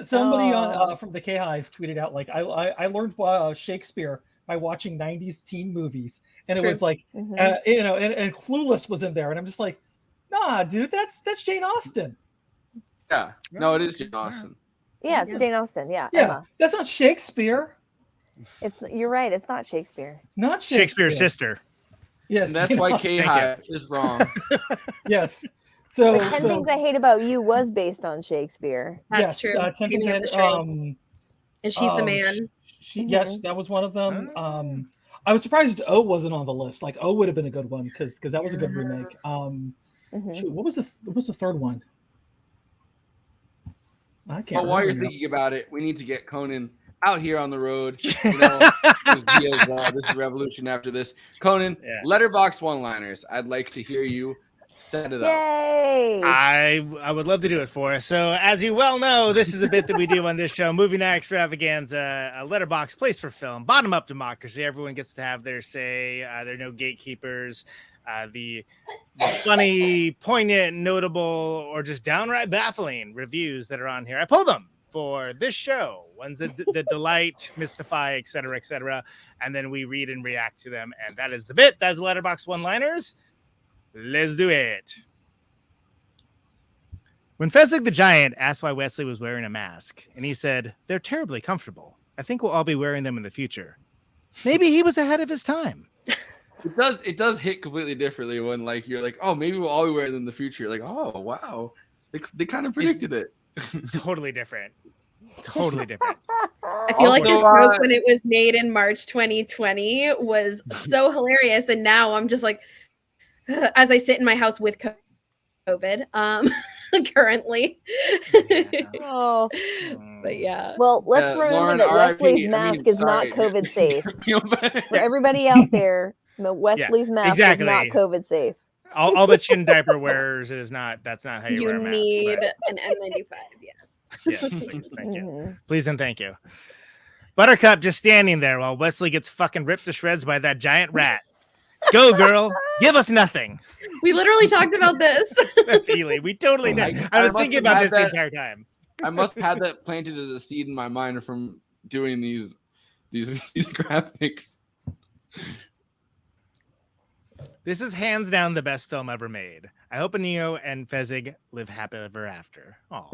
[SPEAKER 11] Somebody from the K-Hive tweeted out like I learned Shakespeare by watching 90s teen movies, and it was like and Clueless was in there, and I'm just like, nah, dude, that's Jane Austen.
[SPEAKER 10] Yeah, no, it is Jane Austen.
[SPEAKER 9] Yeah, it's Jane Austen. Yeah,
[SPEAKER 11] Emma. That's not Shakespeare.
[SPEAKER 9] You're right. It's not Shakespeare.
[SPEAKER 11] It's not
[SPEAKER 8] Shakespeare's sister.
[SPEAKER 11] Yes,
[SPEAKER 10] and that's why K-Hive is wrong.
[SPEAKER 11] Yes. So
[SPEAKER 9] 10 Things I Hate About You was based on Shakespeare.
[SPEAKER 12] That's true.
[SPEAKER 11] 10 Things
[SPEAKER 12] and She's the Man.
[SPEAKER 11] Yes, that was one of them. I was surprised O wasn't on the list. Like O would have been a good one because that was a good remake. Shoot, what was the third one? I can't.
[SPEAKER 10] But while you're thinking about it, we need to get Conan out here on the road. This is revolution after this. Conan, letterbox one-liners. I'd like to hear you set it up.
[SPEAKER 9] Yay!
[SPEAKER 8] I would love to do it for us. So, as you well know, this is a bit that we do on this show, Movie Night Extravaganza, a letterbox place for film, bottom-up democracy. Everyone gets to have their say. There are no gatekeepers. The funny, poignant, notable, or just downright baffling reviews that are on here, I pull them for this show, ones that delight, mystify, etc., and then we read and react to them, and that is the bit. That's letterbox one-liners. Let's do it. When Fezzik the Giant asked why Wesley was wearing a mask, and he said, "They're terribly comfortable. I think we'll all be wearing them in the future." Maybe he was ahead of his time.
[SPEAKER 10] It does hit completely differently when like you're like, oh, maybe we'll all be wearing them in the future. You're like, oh wow, they kind of predicted it.
[SPEAKER 8] Totally different. Totally different.
[SPEAKER 12] I feel like this joke when it was made in March 2020 was so hilarious, and now I'm just like, as I sit in my house with COVID, currently.
[SPEAKER 9] Oh,
[SPEAKER 12] but yeah.
[SPEAKER 9] Well, let's remember
[SPEAKER 10] Lauren,
[SPEAKER 9] that Wesley's
[SPEAKER 10] RIP.
[SPEAKER 9] mask is not COVID safe. For everybody out there, Wesley's mask is not COVID safe.
[SPEAKER 8] All the chin diaper wearers is not. That's not how you wear a mask.
[SPEAKER 12] You need an N95. Yes.
[SPEAKER 8] Yes, please, thank you. Please and thank you. Buttercup just standing there while Wesley gets fucking ripped to shreds by that giant rat. Go, girl. Give us nothing.
[SPEAKER 12] We literally talked about this.
[SPEAKER 8] That's Ely. We totally did. I was thinking about this the entire time.
[SPEAKER 10] I must have had that planted as a seed in my mind from doing these graphics.
[SPEAKER 8] This is hands down the best film ever made. I hope Neo and Fezzik live happy ever after. Oh,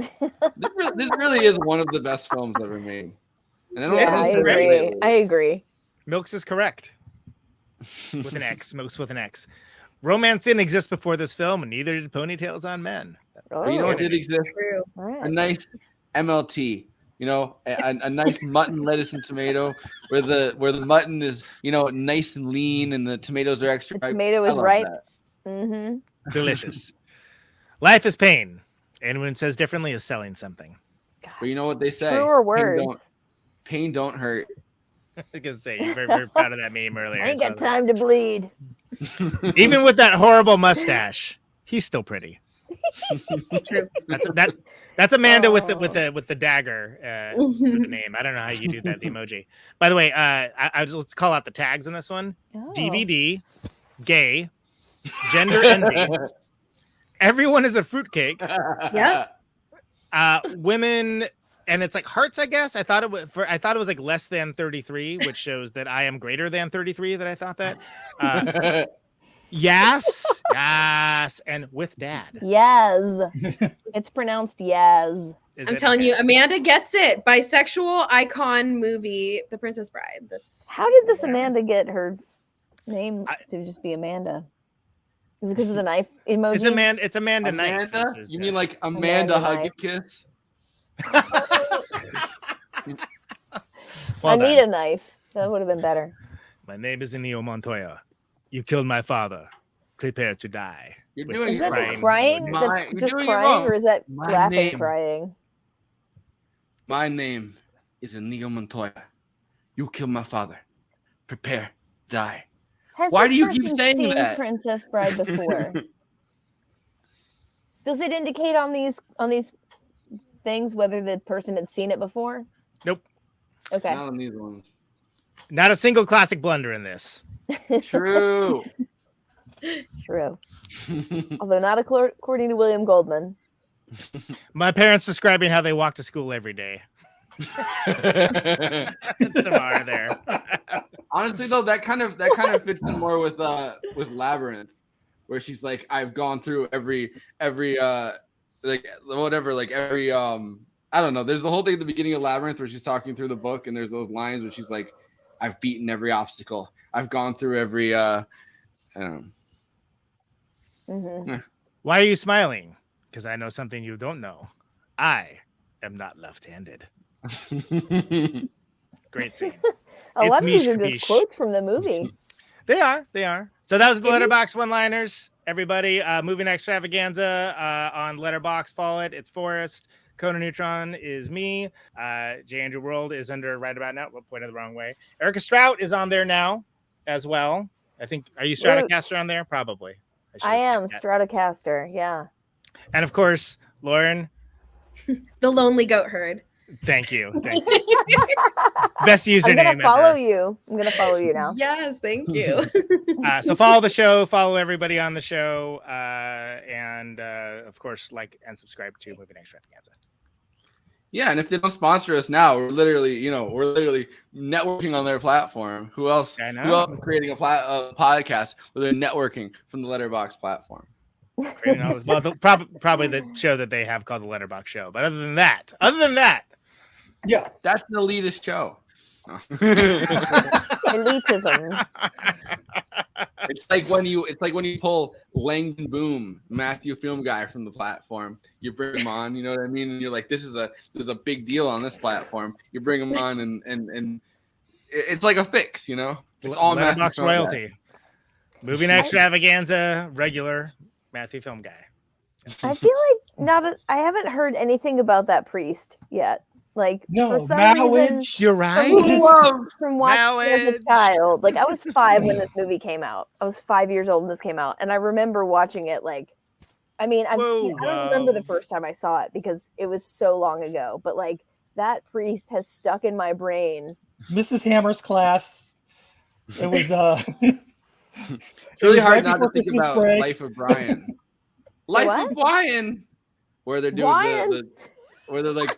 [SPEAKER 10] this really is one of the best films ever made. And
[SPEAKER 9] I agree.
[SPEAKER 8] Milks is correct. With an X. Milks with an X. Romance didn't exist before this film, and neither did Ponytails on Men.
[SPEAKER 10] You know what did exist? A nice MLT. You know, a nice mutton, lettuce, and tomato, where the mutton is, nice and lean, and the tomatoes are extra ripe.
[SPEAKER 9] Tomato is ripe.
[SPEAKER 8] Delicious. Life is pain. Anyone who says differently is selling something.
[SPEAKER 10] But you know what they say?
[SPEAKER 9] Truer words.
[SPEAKER 10] Pain don't hurt.
[SPEAKER 8] I was gonna say you're very, very proud of that meme earlier.
[SPEAKER 9] I ain't got time to bleed.
[SPEAKER 8] Even with that horrible mustache, he's still pretty. That's Amanda with the dagger with the name. I don't know how you do that, the emoji. By the way, let's call out the tags in this one. DVD, gay, gender envy, Everyone is a fruitcake.
[SPEAKER 12] Yeah.
[SPEAKER 8] Women, and it's like hearts, I guess. I thought it was like less than 33, which shows that I am greater than 33. That I thought that. Yes, and with dad.
[SPEAKER 9] Yes, it's pronounced yes.
[SPEAKER 12] I'm telling you, Amanda gets it. Bisexual icon movie, The Princess Bride. That's
[SPEAKER 9] How did this Amanda get her name to just be Amanda? Is it because of the knife emoji?
[SPEAKER 8] It's Amanda Knife.
[SPEAKER 10] You mean like Amanda hug a kiss?
[SPEAKER 8] Well
[SPEAKER 9] I need
[SPEAKER 8] done.
[SPEAKER 9] a knife. That would have been better.
[SPEAKER 8] My name is Inigo Montoya. You killed my father. Prepare to die.
[SPEAKER 10] You're
[SPEAKER 8] With
[SPEAKER 10] doing
[SPEAKER 9] Is that
[SPEAKER 10] it
[SPEAKER 9] the crying?
[SPEAKER 10] My-
[SPEAKER 9] That's
[SPEAKER 10] you're
[SPEAKER 9] just
[SPEAKER 10] doing it
[SPEAKER 9] crying,
[SPEAKER 10] wrong.
[SPEAKER 9] or is that
[SPEAKER 10] My
[SPEAKER 9] laughing
[SPEAKER 10] name.
[SPEAKER 9] crying?
[SPEAKER 10] My name is Inigo Montoya. You killed my father. Prepare, die.
[SPEAKER 9] Has
[SPEAKER 10] Why
[SPEAKER 9] this
[SPEAKER 10] do you keep
[SPEAKER 9] person
[SPEAKER 10] saying
[SPEAKER 9] seen
[SPEAKER 10] that?
[SPEAKER 9] Princess Bride before? Does it indicate on these things whether the person had seen it before?
[SPEAKER 8] Nope.
[SPEAKER 9] Okay.
[SPEAKER 10] Not on these ones.
[SPEAKER 8] Not a single classic blunder in this.
[SPEAKER 10] True.
[SPEAKER 9] True. Although not according to William Goldman.
[SPEAKER 8] My parents describing how they walk to school every day. Tomorrow there.
[SPEAKER 10] Honestly, though, that kind of fits in more with Labyrinth, where she's like, I've gone through every like whatever, like every I don't know. There's the whole thing at the beginning of Labyrinth where she's talking through the book, and there's those lines where she's like, I've beaten every obstacle. I've gone through every I don't know.
[SPEAKER 9] Mm-hmm.
[SPEAKER 8] Why are you smiling? Because I know something you don't know. I am not left-handed. Great scene.
[SPEAKER 9] A lot of these are
[SPEAKER 8] Mish
[SPEAKER 9] just quotes from the movie.
[SPEAKER 8] They are. So that was the
[SPEAKER 9] It is.
[SPEAKER 8] Letterboxd one-liners. Everybody, Movie Night Extravaganza on Letterboxd. Follow it. It's Forrest. Conan Neutron is me. J. Andrew World is under right about now. We'll point it the wrong way. Erica Strout is on there now as well. I think. Are you Stratocaster on there? Probably.
[SPEAKER 9] I am Stratocaster. Yeah.
[SPEAKER 8] And of course, Lauren.
[SPEAKER 12] The Lonely Goat Herd.
[SPEAKER 8] Thank you. Best username.
[SPEAKER 9] I'm gonna follow you. I'm gonna follow you now.
[SPEAKER 12] Yes, thank you.
[SPEAKER 8] So follow the show, follow everybody on the show, and of course, like and subscribe to Movie Night Extravaganza.
[SPEAKER 10] Yeah, and if they don't sponsor us now, we're literally networking on their platform. Who else?
[SPEAKER 8] I know.
[SPEAKER 10] Who else is creating a podcast where they're networking from the Letterboxd platform?
[SPEAKER 8] Probably the show that they have called the Letterboxd Show. But other than that,
[SPEAKER 11] yeah,
[SPEAKER 10] that's an elitist show.
[SPEAKER 9] Elitism.
[SPEAKER 10] It's like when you pull Langdon Boom, Matthew Film Guy from the platform. You bring him on, you know what I mean? And you're like, this is a big deal on this platform. You bring him on, and it's like a fix, you know. It's all
[SPEAKER 8] Letterboxd royalty. Movie Night Extravaganza, regular Matthew Film Guy.
[SPEAKER 9] I feel like I haven't heard anything about that priest yet. Like
[SPEAKER 11] No,
[SPEAKER 9] for some
[SPEAKER 11] Mowage.
[SPEAKER 9] reason,
[SPEAKER 8] You're right.
[SPEAKER 9] From watching it as a child, like I was 5 when this movie came out. I was 5 years old when this came out, and I remember watching it. Like, I mean, I don't remember the first time I saw it because it was so long ago. But like that priest has stuck in my brain.
[SPEAKER 11] Mrs. Hammer's class. It was
[SPEAKER 10] It's really hard
[SPEAKER 11] right
[SPEAKER 10] not to
[SPEAKER 11] before
[SPEAKER 10] think
[SPEAKER 11] Christmas
[SPEAKER 10] about
[SPEAKER 11] break.
[SPEAKER 10] Life of Brian. Life of Brian, where they're doing where they're like,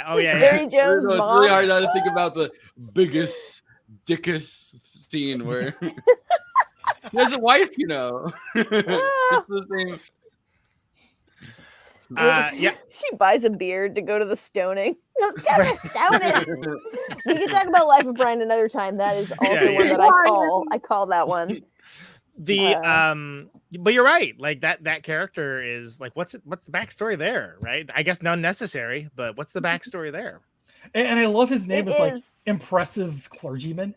[SPEAKER 8] oh yeah,
[SPEAKER 9] Barry Jones'
[SPEAKER 10] It's
[SPEAKER 9] mom.
[SPEAKER 10] really hard not to think about the biggest, dickest scene where he has a wife, you know. It's the same.
[SPEAKER 9] She buys a beard to go to the stoning. Let's get the stoning. We can talk about Life of Brian another time. That is also one that I call that one.
[SPEAKER 8] But you're right. Like that character is like, what's the backstory there, right? I guess none necessary, but what's the backstory there?
[SPEAKER 11] And I love his name is like Impressive Clergyman.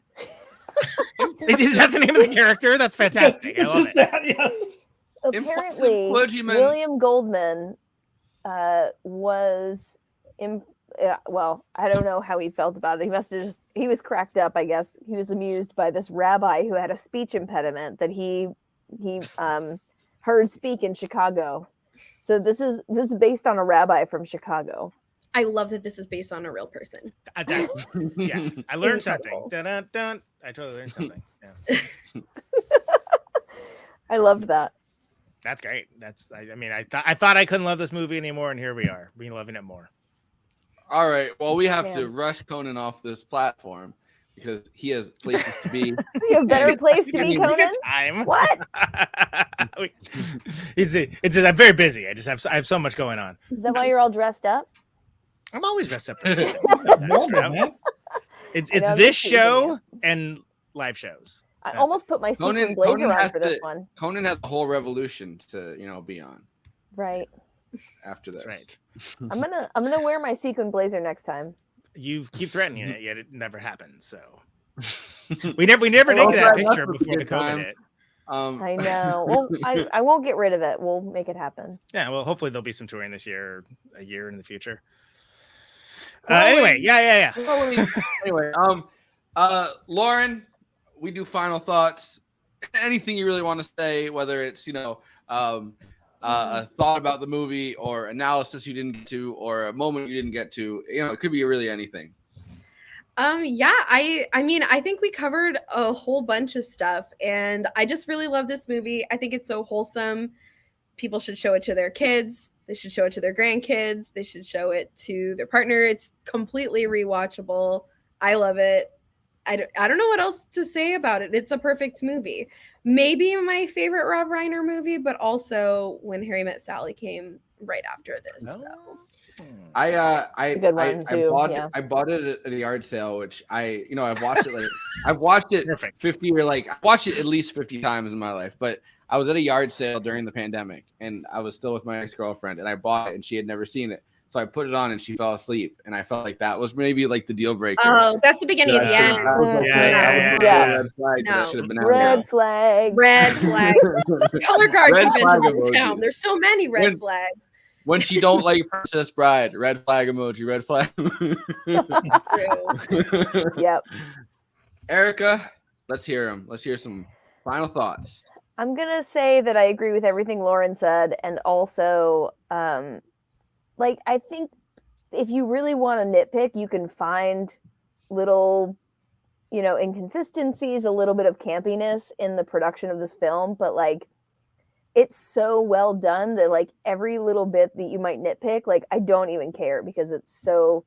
[SPEAKER 8] Is that the name of the character? That's fantastic.
[SPEAKER 11] It's just that, yes.
[SPEAKER 9] Apparently, William Goldman was well, I don't know how he felt about it. He must have he was cracked up, I guess. He was amused by this rabbi who had a speech impediment that he heard speak in Chicago. So this is based on a rabbi from Chicago.
[SPEAKER 12] I love that this is based on a real person.
[SPEAKER 8] Yeah, I learned something. Dun, dun, dun. I totally learned something. Yeah.
[SPEAKER 9] I loved that.
[SPEAKER 8] That's great. I thought I couldn't love this movie anymore, and here we are, we loving it more.
[SPEAKER 10] All right. Well, we have to rush Conan off this platform because he has places to be.
[SPEAKER 9] You have better place to be, Conan.
[SPEAKER 8] Time.
[SPEAKER 9] What?
[SPEAKER 8] I'm very busy. I have so much going on.
[SPEAKER 9] Is that why you're all dressed up?
[SPEAKER 8] I'm always dressed up.
[SPEAKER 11] Man.
[SPEAKER 8] It's this show and live shows.
[SPEAKER 9] I almost put my sequin blazer on for this one.
[SPEAKER 10] Conan has a whole revolution to be on.
[SPEAKER 9] Right.
[SPEAKER 10] After this.
[SPEAKER 8] That's right.
[SPEAKER 9] I'm gonna wear my sequin blazer next time.
[SPEAKER 8] You keep threatening it, yet it never happens. So we never did that picture before the COVID hit.
[SPEAKER 9] I know. Well, I won't get rid of it. We'll make it happen.
[SPEAKER 8] Yeah. Well, hopefully there'll be some touring this year, a year in the future. Anyway, yeah.
[SPEAKER 10] Anyway, Lauren, we do final thoughts. Anything you really want to say, whether it's a thought about the movie or analysis you didn't get to or a moment you didn't get to, it could be really anything.
[SPEAKER 12] I think we covered a whole bunch of stuff, and I just really love this movie. I think it's so wholesome. People should show it to their kids. They should show it to their grandkids. They should show it to their partner. It's completely rewatchable. I love it. I don't know what else to say about it. It's a perfect movie. Maybe my favorite Rob Reiner movie, but also When Harry Met Sally came right after this. So.
[SPEAKER 10] I bought it at a yard sale, which I've watched it I've watched it 50 or I've watched it at least 50 times in my life, but I was at a yard sale during the pandemic and I was still with my ex-girlfriend and I bought it and she had never seen it. So I put it on and she fell asleep and I felt like that was maybe the deal breaker.
[SPEAKER 12] Oh, that's the beginning of the end.
[SPEAKER 10] Red flag.
[SPEAKER 12] Red flag. Color guard convention in town. There's so many red flags.
[SPEAKER 10] When she don't like Princess Bride, red flag emoji, red flag.
[SPEAKER 9] Yep.
[SPEAKER 10] Erica, let's hear him. Let's hear some final thoughts.
[SPEAKER 9] I'm gonna say that I agree with everything Lauren said, and also, I think if you really want to nitpick, you can find little, inconsistencies, a little bit of campiness in the production of this film, but it's so well done that every little bit that you might nitpick, I don't even care because it's so.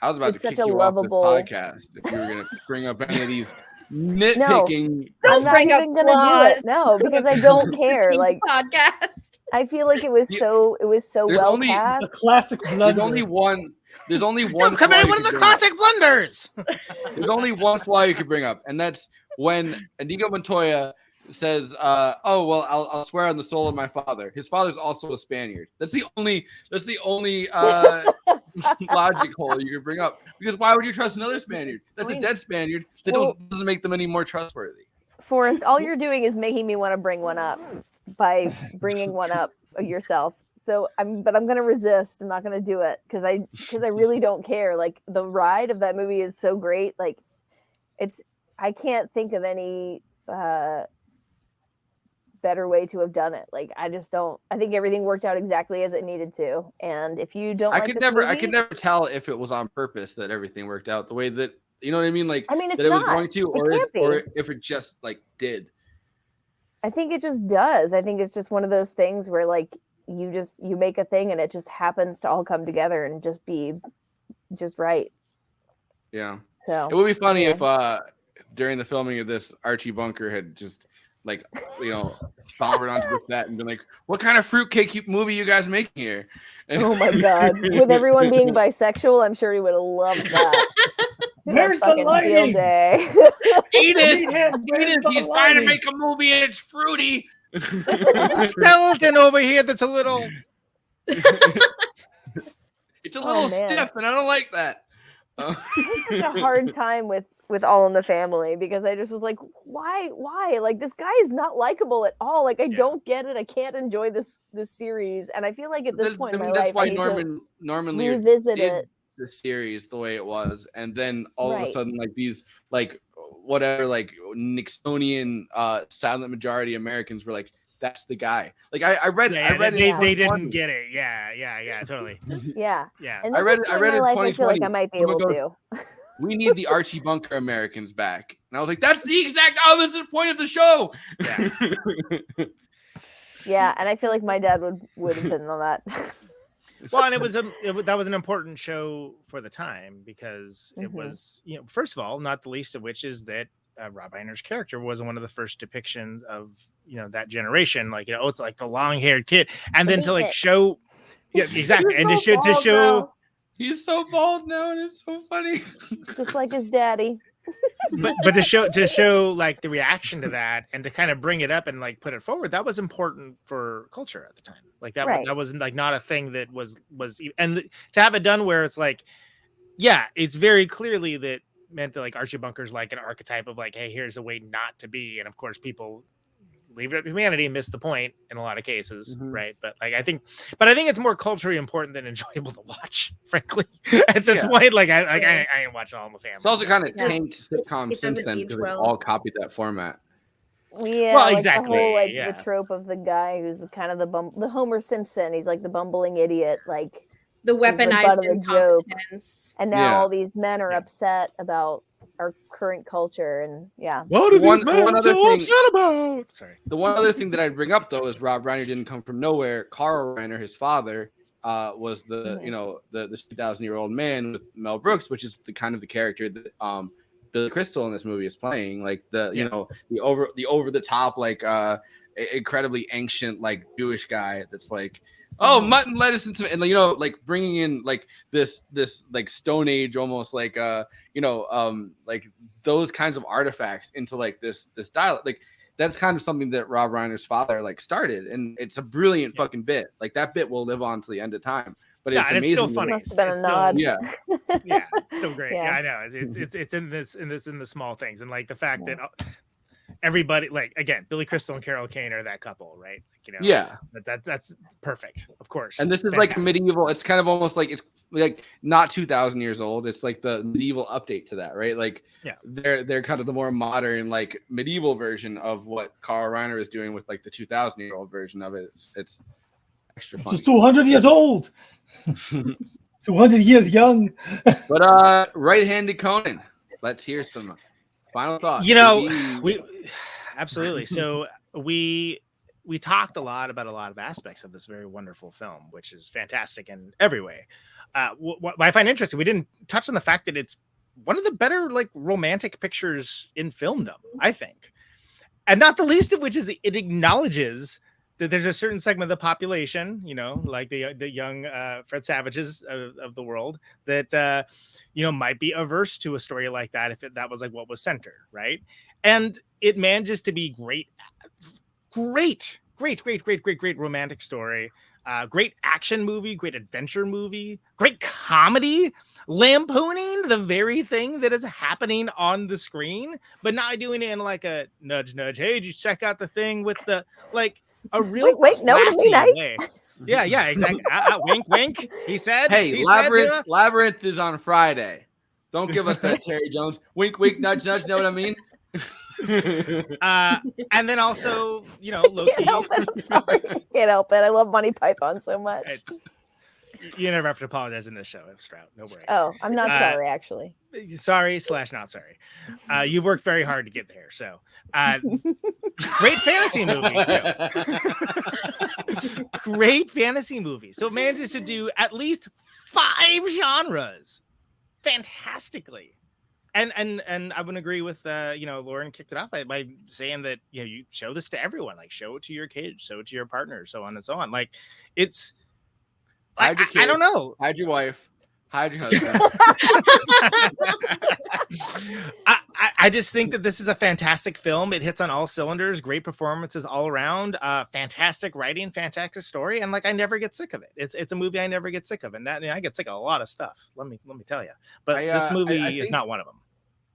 [SPEAKER 10] I was about to kick you off this podcast if you were going to bring up any of these nitpicking.
[SPEAKER 9] No, I'm not even going to do it. No, because I don't care.
[SPEAKER 12] Podcast.
[SPEAKER 9] I feel like it was so well cast.
[SPEAKER 11] It's a classic blunder.
[SPEAKER 10] There's only one.
[SPEAKER 8] It's committed one of the classic blunders.
[SPEAKER 10] There's only one flaw you could bring up, and that's when Inigo Montoya says, "Oh well, I'll swear on the soul of my father." His father's also a Spaniard. That's the only logic hole you could bring up. Because why would you trust another Spaniard? That's a dead Spaniard. That doesn't make them any more trustworthy.
[SPEAKER 9] Forrest, all you're doing is making me want to bring one up by bringing one up yourself. So I'm going to resist. I'm not going to do it because I really don't care. The ride of that movie is so great. I can't think of any better way to have done it. I just don't. I think everything worked out exactly as it needed to. And if you don't,
[SPEAKER 10] I could never tell if it was on purpose that everything worked out the way that you know what I mean.
[SPEAKER 9] It's
[SPEAKER 10] that it was going to, or if it just did.
[SPEAKER 9] I think it just does. I think it's just one of those things where you make a thing and it just happens to all come together and just be just right.
[SPEAKER 10] Yeah.
[SPEAKER 9] So
[SPEAKER 10] it would be funny if during the filming of this, Archie Bunker had just clobbered onto the set and been like, "What kind of fruitcake movie you guys making here?" And
[SPEAKER 9] oh my god! With everyone being bisexual, I'm sure he would have loved that.
[SPEAKER 11] Where's the lighting?
[SPEAKER 3] Edith, he's trying to make a movie and it's fruity.
[SPEAKER 8] There's a skeleton over here that's a little.
[SPEAKER 10] It's a little stiff, and I don't like that.
[SPEAKER 9] I had such a hard time with All in the Family because I just was like, why? This guy is not likable at all. I don't get it. I can't enjoy this series. And I think at this point in my life,
[SPEAKER 10] why
[SPEAKER 9] I need
[SPEAKER 10] Norman
[SPEAKER 9] to
[SPEAKER 10] Lear
[SPEAKER 9] revisit
[SPEAKER 10] did
[SPEAKER 9] it.
[SPEAKER 10] The series the way it was, and then all of a sudden these Nixonian silent majority Americans were like, that's the guy. I read
[SPEAKER 8] they didn't get it. Yeah, totally.
[SPEAKER 9] Yeah. And
[SPEAKER 10] I read it in
[SPEAKER 9] I feel
[SPEAKER 10] 2020.
[SPEAKER 9] like I might be able to.
[SPEAKER 10] We need the Archie Bunker Americans back. And I was like, that's the exact opposite point of the show.
[SPEAKER 9] Yeah, and I feel like my dad would have been on that.
[SPEAKER 8] Well, and that was an important show for the time because it was, first of all, not the least of which is that Rob Reiner's character was one of the first depictions of, that generation. Like, it's like the long-haired kid, and then to like show, yeah, exactly, and to show.
[SPEAKER 10] He's so bald now, and it's so funny.
[SPEAKER 9] Just like his daddy.
[SPEAKER 8] but to show like the reaction to that and to kind of bring it up and like put it forward, that was important for culture at the time. Like that wasn't like not a thing that was and to have it done where it's like, yeah, it's very clearly that meant that like Archie Bunker's like an archetype of like, hey, here's a way not to be, and of course people leave it up to humanity and miss the point in a lot of cases, right? But like I think it's more culturally important than enjoyable to watch, frankly. At this point, like I ain't watching All in the Family.
[SPEAKER 10] It's also kind of tanked sitcoms since then because they all copied that format.
[SPEAKER 9] Yeah,
[SPEAKER 8] well,
[SPEAKER 9] like
[SPEAKER 8] exactly.
[SPEAKER 9] The whole, the trope of the guy who's kind of the Homer Simpson. He's like the bumbling idiot, like
[SPEAKER 12] the weaponized incompetence.
[SPEAKER 9] And now all these men are upset about our current culture, and
[SPEAKER 10] what are these men so upset about? Sorry. The one other thing that I'd bring up though is Rob Reiner didn't come from nowhere. Carl Reiner, his father, was the the 2,000-year-old man with Mel Brooks, which is the kind of the character that Billy Crystal in this movie is playing, like the over the top like incredibly ancient like Jewish guy that's like, oh, mutton, lettuce, and like bringing in like this like Stone Age almost like like those kinds of artifacts into like this dialogue. Like that's kind of something that Rob Reiner's father like started, and it's a brilliant fucking bit. Like that bit will live on to the end of time. But it's amazing.
[SPEAKER 8] It's still funny.
[SPEAKER 9] Must have been a nod.
[SPEAKER 8] Yeah, still great. Yeah, I know. It's in the small things, and like the fact that everybody, like again, Billy Crystal and Carol Kane are that couple, right? Like, that's perfect, of course.
[SPEAKER 10] And this is like medieval. It's kind of almost like it's like not 2,000 years old. It's like the medieval update to that, right? Like they're kind of the more modern, like medieval version of what Carl Reiner is doing with like the 2,000-year-old version of it. It's extra funny.
[SPEAKER 11] Just 200 years old. 200 years young.
[SPEAKER 10] But right-handed Conan. Let's hear some final thoughts.
[SPEAKER 8] We absolutely. So we talked a lot about a lot of aspects of this very wonderful film, which is fantastic in every way. What I find interesting, we didn't touch on the fact that it's one of the better like romantic pictures in filmdom, I think, and not the least of which is it acknowledges that there's a certain segment of the population, like the young Fred Savages of the world that might be averse to a story like that if that was like what was centered, right? And it manages to be great romantic story, great action movie, great adventure movie, great comedy, lampooning the very thing that is happening on the screen, but not doing it in like a nudge, hey, did you check out the thing with the like. A real
[SPEAKER 9] no,
[SPEAKER 8] way. Yeah, exactly. Wink, wink. He said.
[SPEAKER 10] Hey, Labyrinth is on Friday. Don't give us that, Terry Jones. Wink, wink, nudge, nudge. Know what I mean?
[SPEAKER 8] And then also, Loki.
[SPEAKER 9] Can't help it. I'm sorry. Can't help it. I love Monty Python so much.
[SPEAKER 8] You never have to apologize in this show, Strout. No worry.
[SPEAKER 9] Oh, I'm not sorry, actually.
[SPEAKER 8] Sorry / not sorry. You worked very hard to get there. So, great fantasy movie too. Great fantasy movie. So it manages to do at least 5 genres fantastically. And I would agree with Lauren kicked it off by saying that you show this to everyone, like show it to your kids, show it to your partner, so on and so on. Like it's.
[SPEAKER 10] Hide your kids,
[SPEAKER 8] I don't know.
[SPEAKER 10] Hide your wife. Hide your husband.
[SPEAKER 8] I just think that this is a fantastic film. It hits on all cylinders. Great performances all around. Fantastic writing. Fantastic story. And like I never get sick of it. It's a movie I never get sick of. And that I get sick of a lot of stuff. Let me tell you. But this movie is not one of them.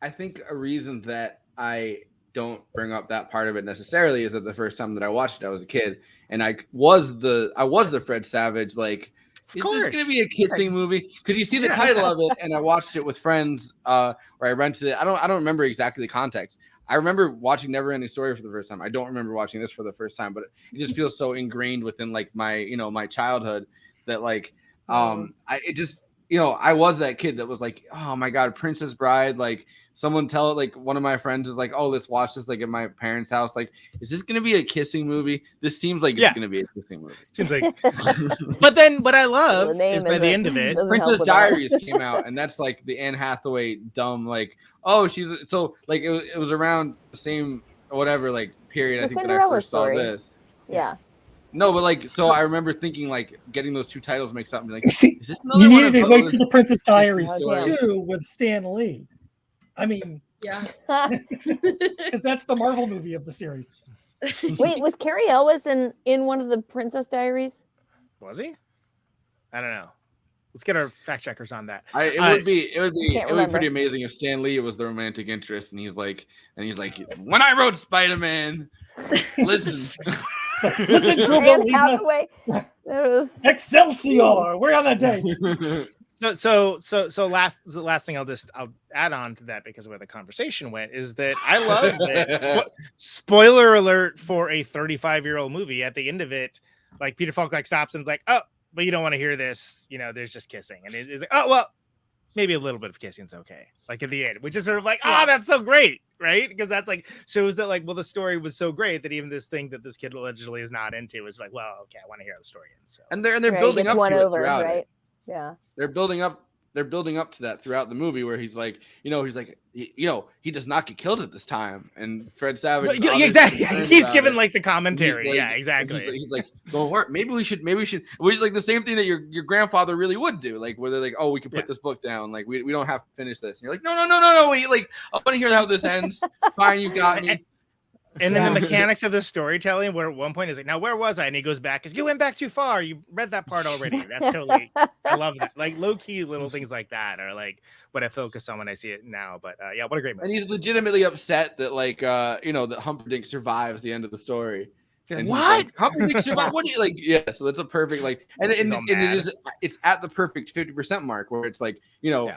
[SPEAKER 10] I think a reason that I don't bring up that part of it necessarily is that the first time that I watched it, I was a kid, and I was the Fred Savage like. Is this going to be a kid thing movie? Because you see the title of it, and I watched it with friends, or I rented it. I don't remember exactly the context. I remember watching Never Ending Story for the first time. I don't remember watching this for the first time, but it just feels so ingrained within like my my childhood that like you know, I was that kid that was like, oh my God, Princess Bride. Like someone tell it, like one of my friends is like, oh, let's watch this like at my parents' house. Like, is this going to be a kissing movie? This seems like it's going to be a kissing movie.
[SPEAKER 8] Seems like, but then what I love is by the end of it,
[SPEAKER 10] Princess Diaries came out, and that's like the Anne Hathaway dumb, like, oh, she's so like it was around the same whatever like period. I think that I first saw this.
[SPEAKER 9] Yeah.
[SPEAKER 10] No, but like, so I remember thinking like getting those two titles makes something like.
[SPEAKER 11] See,
[SPEAKER 10] is this
[SPEAKER 11] you
[SPEAKER 10] another
[SPEAKER 11] needed to
[SPEAKER 10] one of
[SPEAKER 11] wait
[SPEAKER 10] those
[SPEAKER 11] till the Princess Diaries
[SPEAKER 10] stories?
[SPEAKER 11] 2 with Stan Lee. I mean,
[SPEAKER 12] yeah,
[SPEAKER 11] because that's the Marvel movie of the series.
[SPEAKER 9] Wait, was Carrie Ellis in one of the Princess Diaries?
[SPEAKER 8] Was he? I don't know. Let's get our fact checkers on that.
[SPEAKER 10] It would be pretty amazing if Stan Lee was the romantic interest, and he's like, when I wrote Spider-Man, listen.
[SPEAKER 11] Listen to
[SPEAKER 9] Anne Hathaway.
[SPEAKER 11] Excelsior. We're on a date.
[SPEAKER 8] So the last thing I'll add on to that because of where the conversation went is that I love that spoiler alert for a 35-year-old movie. At the end of it, like Peter Falk like stops and is like, oh, but you don't want to hear this. You know, there's just kissing, and it's like, oh well, maybe a little bit of kissing's okay. Like at the end, which is sort of like, oh, that's so great, right? Because that's like shows that like, well, the story was so great that even this thing that this kid allegedly is not into is like, well, okay, I want to hear how the story ends. So.
[SPEAKER 10] And they're building up to it throughout it.
[SPEAKER 9] Yeah.
[SPEAKER 10] They're building up to that throughout the movie where he's like, he does not get killed at this time. And Fred Savage.
[SPEAKER 8] Exactly. He's given like the commentary.
[SPEAKER 10] Like,
[SPEAKER 8] yeah, exactly.
[SPEAKER 10] He's like, don't worry. Maybe we should, which is like the same thing that your grandfather really would do. Like where they're like, oh, we can put this book down. Like we don't have to finish this. And you're like, no. Wait, like, I want to hear how this ends. Fine. You got me.
[SPEAKER 8] And then the mechanics of the storytelling, where at one point is like, now where was I? And he goes back, you went back too far. You read that part already. That's totally, I love that. Like low key little things like that are like what I focus on when I see it now. But yeah, what a great movie.
[SPEAKER 10] And he's legitimately upset that like, that Humperdinck survives the end of the story. And
[SPEAKER 8] what?
[SPEAKER 10] Like, Humperdinck survived? What do you like? Yeah, so that's a perfect like, and it's at the perfect 50% mark where it's like,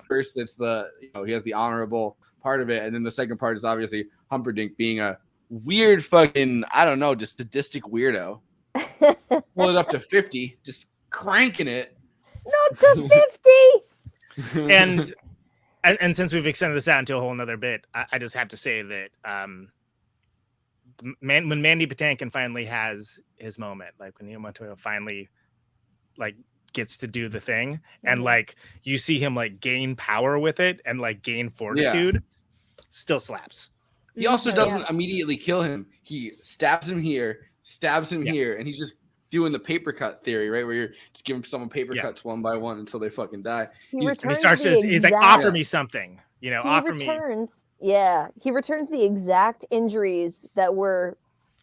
[SPEAKER 10] first it's the he has the honorable part of it, and then the second part is obviously Humperdinck being a weird fucking, I don't know, just sadistic weirdo. Pull it up to 50, just cranking it.
[SPEAKER 9] Not to 50.
[SPEAKER 8] and since we've extended this out into a whole nother bit, I just have to say that when Mandy Patinkin finally has his moment, like when Neil Montoya finally like gets to do the thing, and like you see him like gain power with it and like gain fortitude, still slaps.
[SPEAKER 10] He also doesn't immediately kill him. He stabs him here, here, and he's just doing the paper cut theory, right? Where you're just giving someone paper cuts one by one until they fucking die.
[SPEAKER 8] He's like, offer me something, offer me.
[SPEAKER 9] He returns the exact injuries that were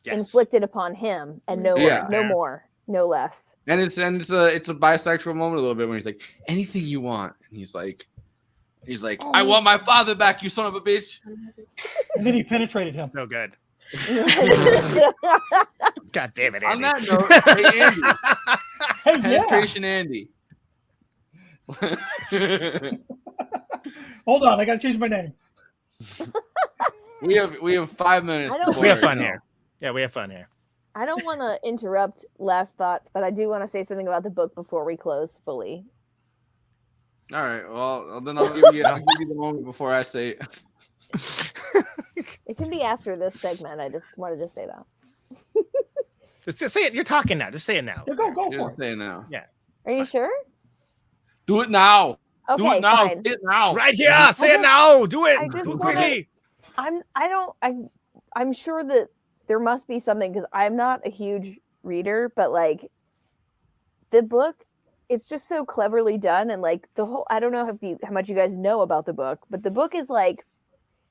[SPEAKER 9] inflicted upon him, and no more, no less.
[SPEAKER 10] And it's a bisexual moment a little bit when he's like, anything you want, and he's like, I want my father back, you son of a bitch.
[SPEAKER 11] And then he penetrated him.
[SPEAKER 8] So good. God damn it, Andy.
[SPEAKER 10] On that note, hey, Andy. Penetration Andy.
[SPEAKER 11] Hold on, I gotta change my name.
[SPEAKER 10] We have 5 minutes.
[SPEAKER 8] We have fun here. Yeah, we have fun here.
[SPEAKER 9] I don't want to interrupt last thoughts, but I do want to say something about the book before we close fully.
[SPEAKER 10] All right. Well, then I'll give you the moment before I say it.
[SPEAKER 9] It can be after this segment. I just wanted to say that.
[SPEAKER 8] Just say it. You're talking now. Just say it now.
[SPEAKER 11] Yeah, go for it.
[SPEAKER 10] Say it now.
[SPEAKER 8] Yeah.
[SPEAKER 9] Are you sure?
[SPEAKER 10] Do it now.
[SPEAKER 9] Okay,
[SPEAKER 10] do it now.
[SPEAKER 9] fine.
[SPEAKER 10] Say it now.
[SPEAKER 8] Right here. Say it now. Do it.
[SPEAKER 9] I just
[SPEAKER 8] quickly.
[SPEAKER 9] I'm sure that there must be something, because I'm not a huge reader, but like the book, it's just so cleverly done. And like the whole, I don't know how much you guys know about the book, but the book is like,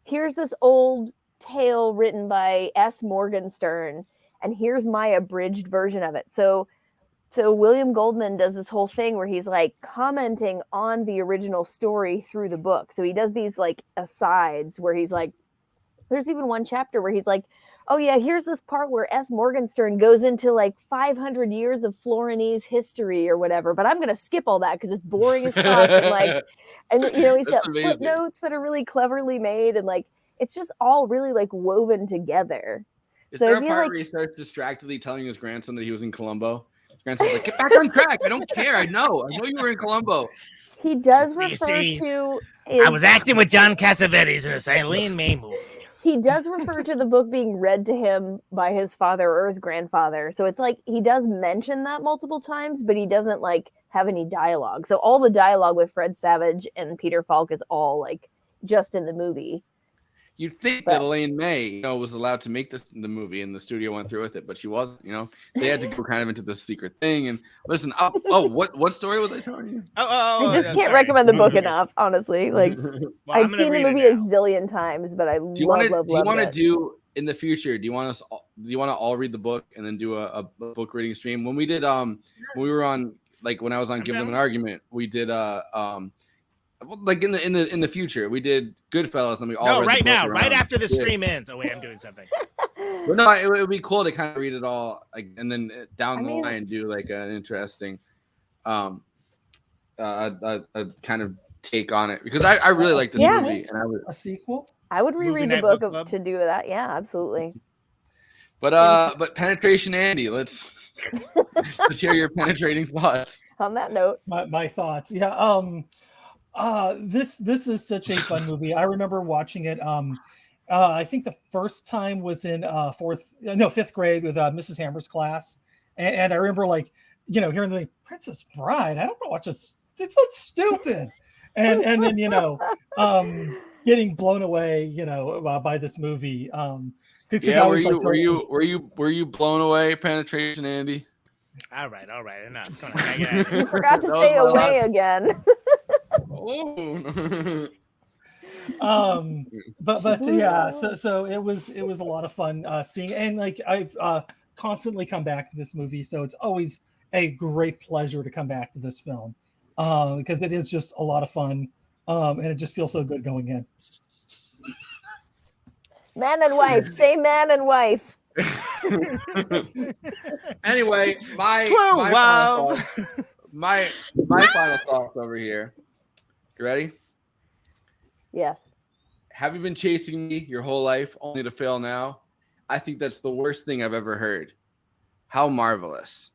[SPEAKER 9] here's this old tale written by S. Morgenstern, and here's my abridged version of it. So William Goldman does this whole thing where he's like commenting on the original story through the book. So he does these like asides where he's like, there's even one chapter where he's like, oh yeah, here's this part where S. Morgenstern goes into like 500 years of Florinese history or whatever, but I'm going to skip all that because it's boring as fuck. And he's got footnotes that are really cleverly made, and like, it's just all really like woven together.
[SPEAKER 10] Is there a part where he starts distractedly telling his grandson that he was in Colombo? His grandson's like, get back on track. I don't care. I know you were in Colombo.
[SPEAKER 9] He does
[SPEAKER 8] You
[SPEAKER 9] refer
[SPEAKER 8] see,
[SPEAKER 9] to.
[SPEAKER 8] I was acting with John Cassavetes in a Eileen May movie.
[SPEAKER 9] He does refer to the book being read to him by his father or his grandfather. So it's like he does mention that multiple times, but he doesn't like have any dialogue. So all the dialogue with Fred Savage and Peter Falk is all like just in the movie.
[SPEAKER 10] You'd think that Elaine May, was allowed to make the movie, and the studio went through with it, but she wasn't. They had to go kind of into this secret thing. And listen, what story was I telling you?
[SPEAKER 9] I just can't recommend the book enough, honestly. Like I've seen the movie a zillion times, but I love it.
[SPEAKER 10] Do you want to do in the future? Do you want to all read the book and then do a book reading stream? When we did when we were on when I was on Give Them an Argument, we did like in the future, we did Goodfellas, and we all read
[SPEAKER 8] right
[SPEAKER 10] the book
[SPEAKER 8] now,
[SPEAKER 10] around.
[SPEAKER 8] right after the stream ends. Oh wait, I'm doing something.
[SPEAKER 10] But no, it would be cool to kind of read it all, and then down the line do like an interesting, a kind of take on it, because I really like this movie, and I would
[SPEAKER 11] a sequel.
[SPEAKER 9] I would reread the book to do that. Yeah, absolutely.
[SPEAKER 10] But Penetration Andy, let's hear your penetrating thoughts.
[SPEAKER 9] On that note,
[SPEAKER 11] my thoughts. Yeah. This is such a fun movie. I remember watching it. I think the first time was in fifth grade with Mrs. Hammer's class, and I remember hearing the Princess Bride. I don't want to watch this. It's not stupid. And then getting blown away by this movie.
[SPEAKER 10] Yeah, were you blown away, Penetration Andy?
[SPEAKER 8] All right, enough. Come on,
[SPEAKER 9] you forgot to say away again.
[SPEAKER 11] But yeah, so it was a lot of fun seeing, and I've constantly come back to this movie, so it's always a great pleasure to come back to this film because it is just a lot of fun, and it just feels so good going in.
[SPEAKER 9] Man and wife, say man and wife.
[SPEAKER 10] Anyway, my final thoughts over here. You ready?
[SPEAKER 9] Yes.
[SPEAKER 10] Have you been chasing me your whole life only to fail now? I think that's the worst thing I've ever heard. How marvelous.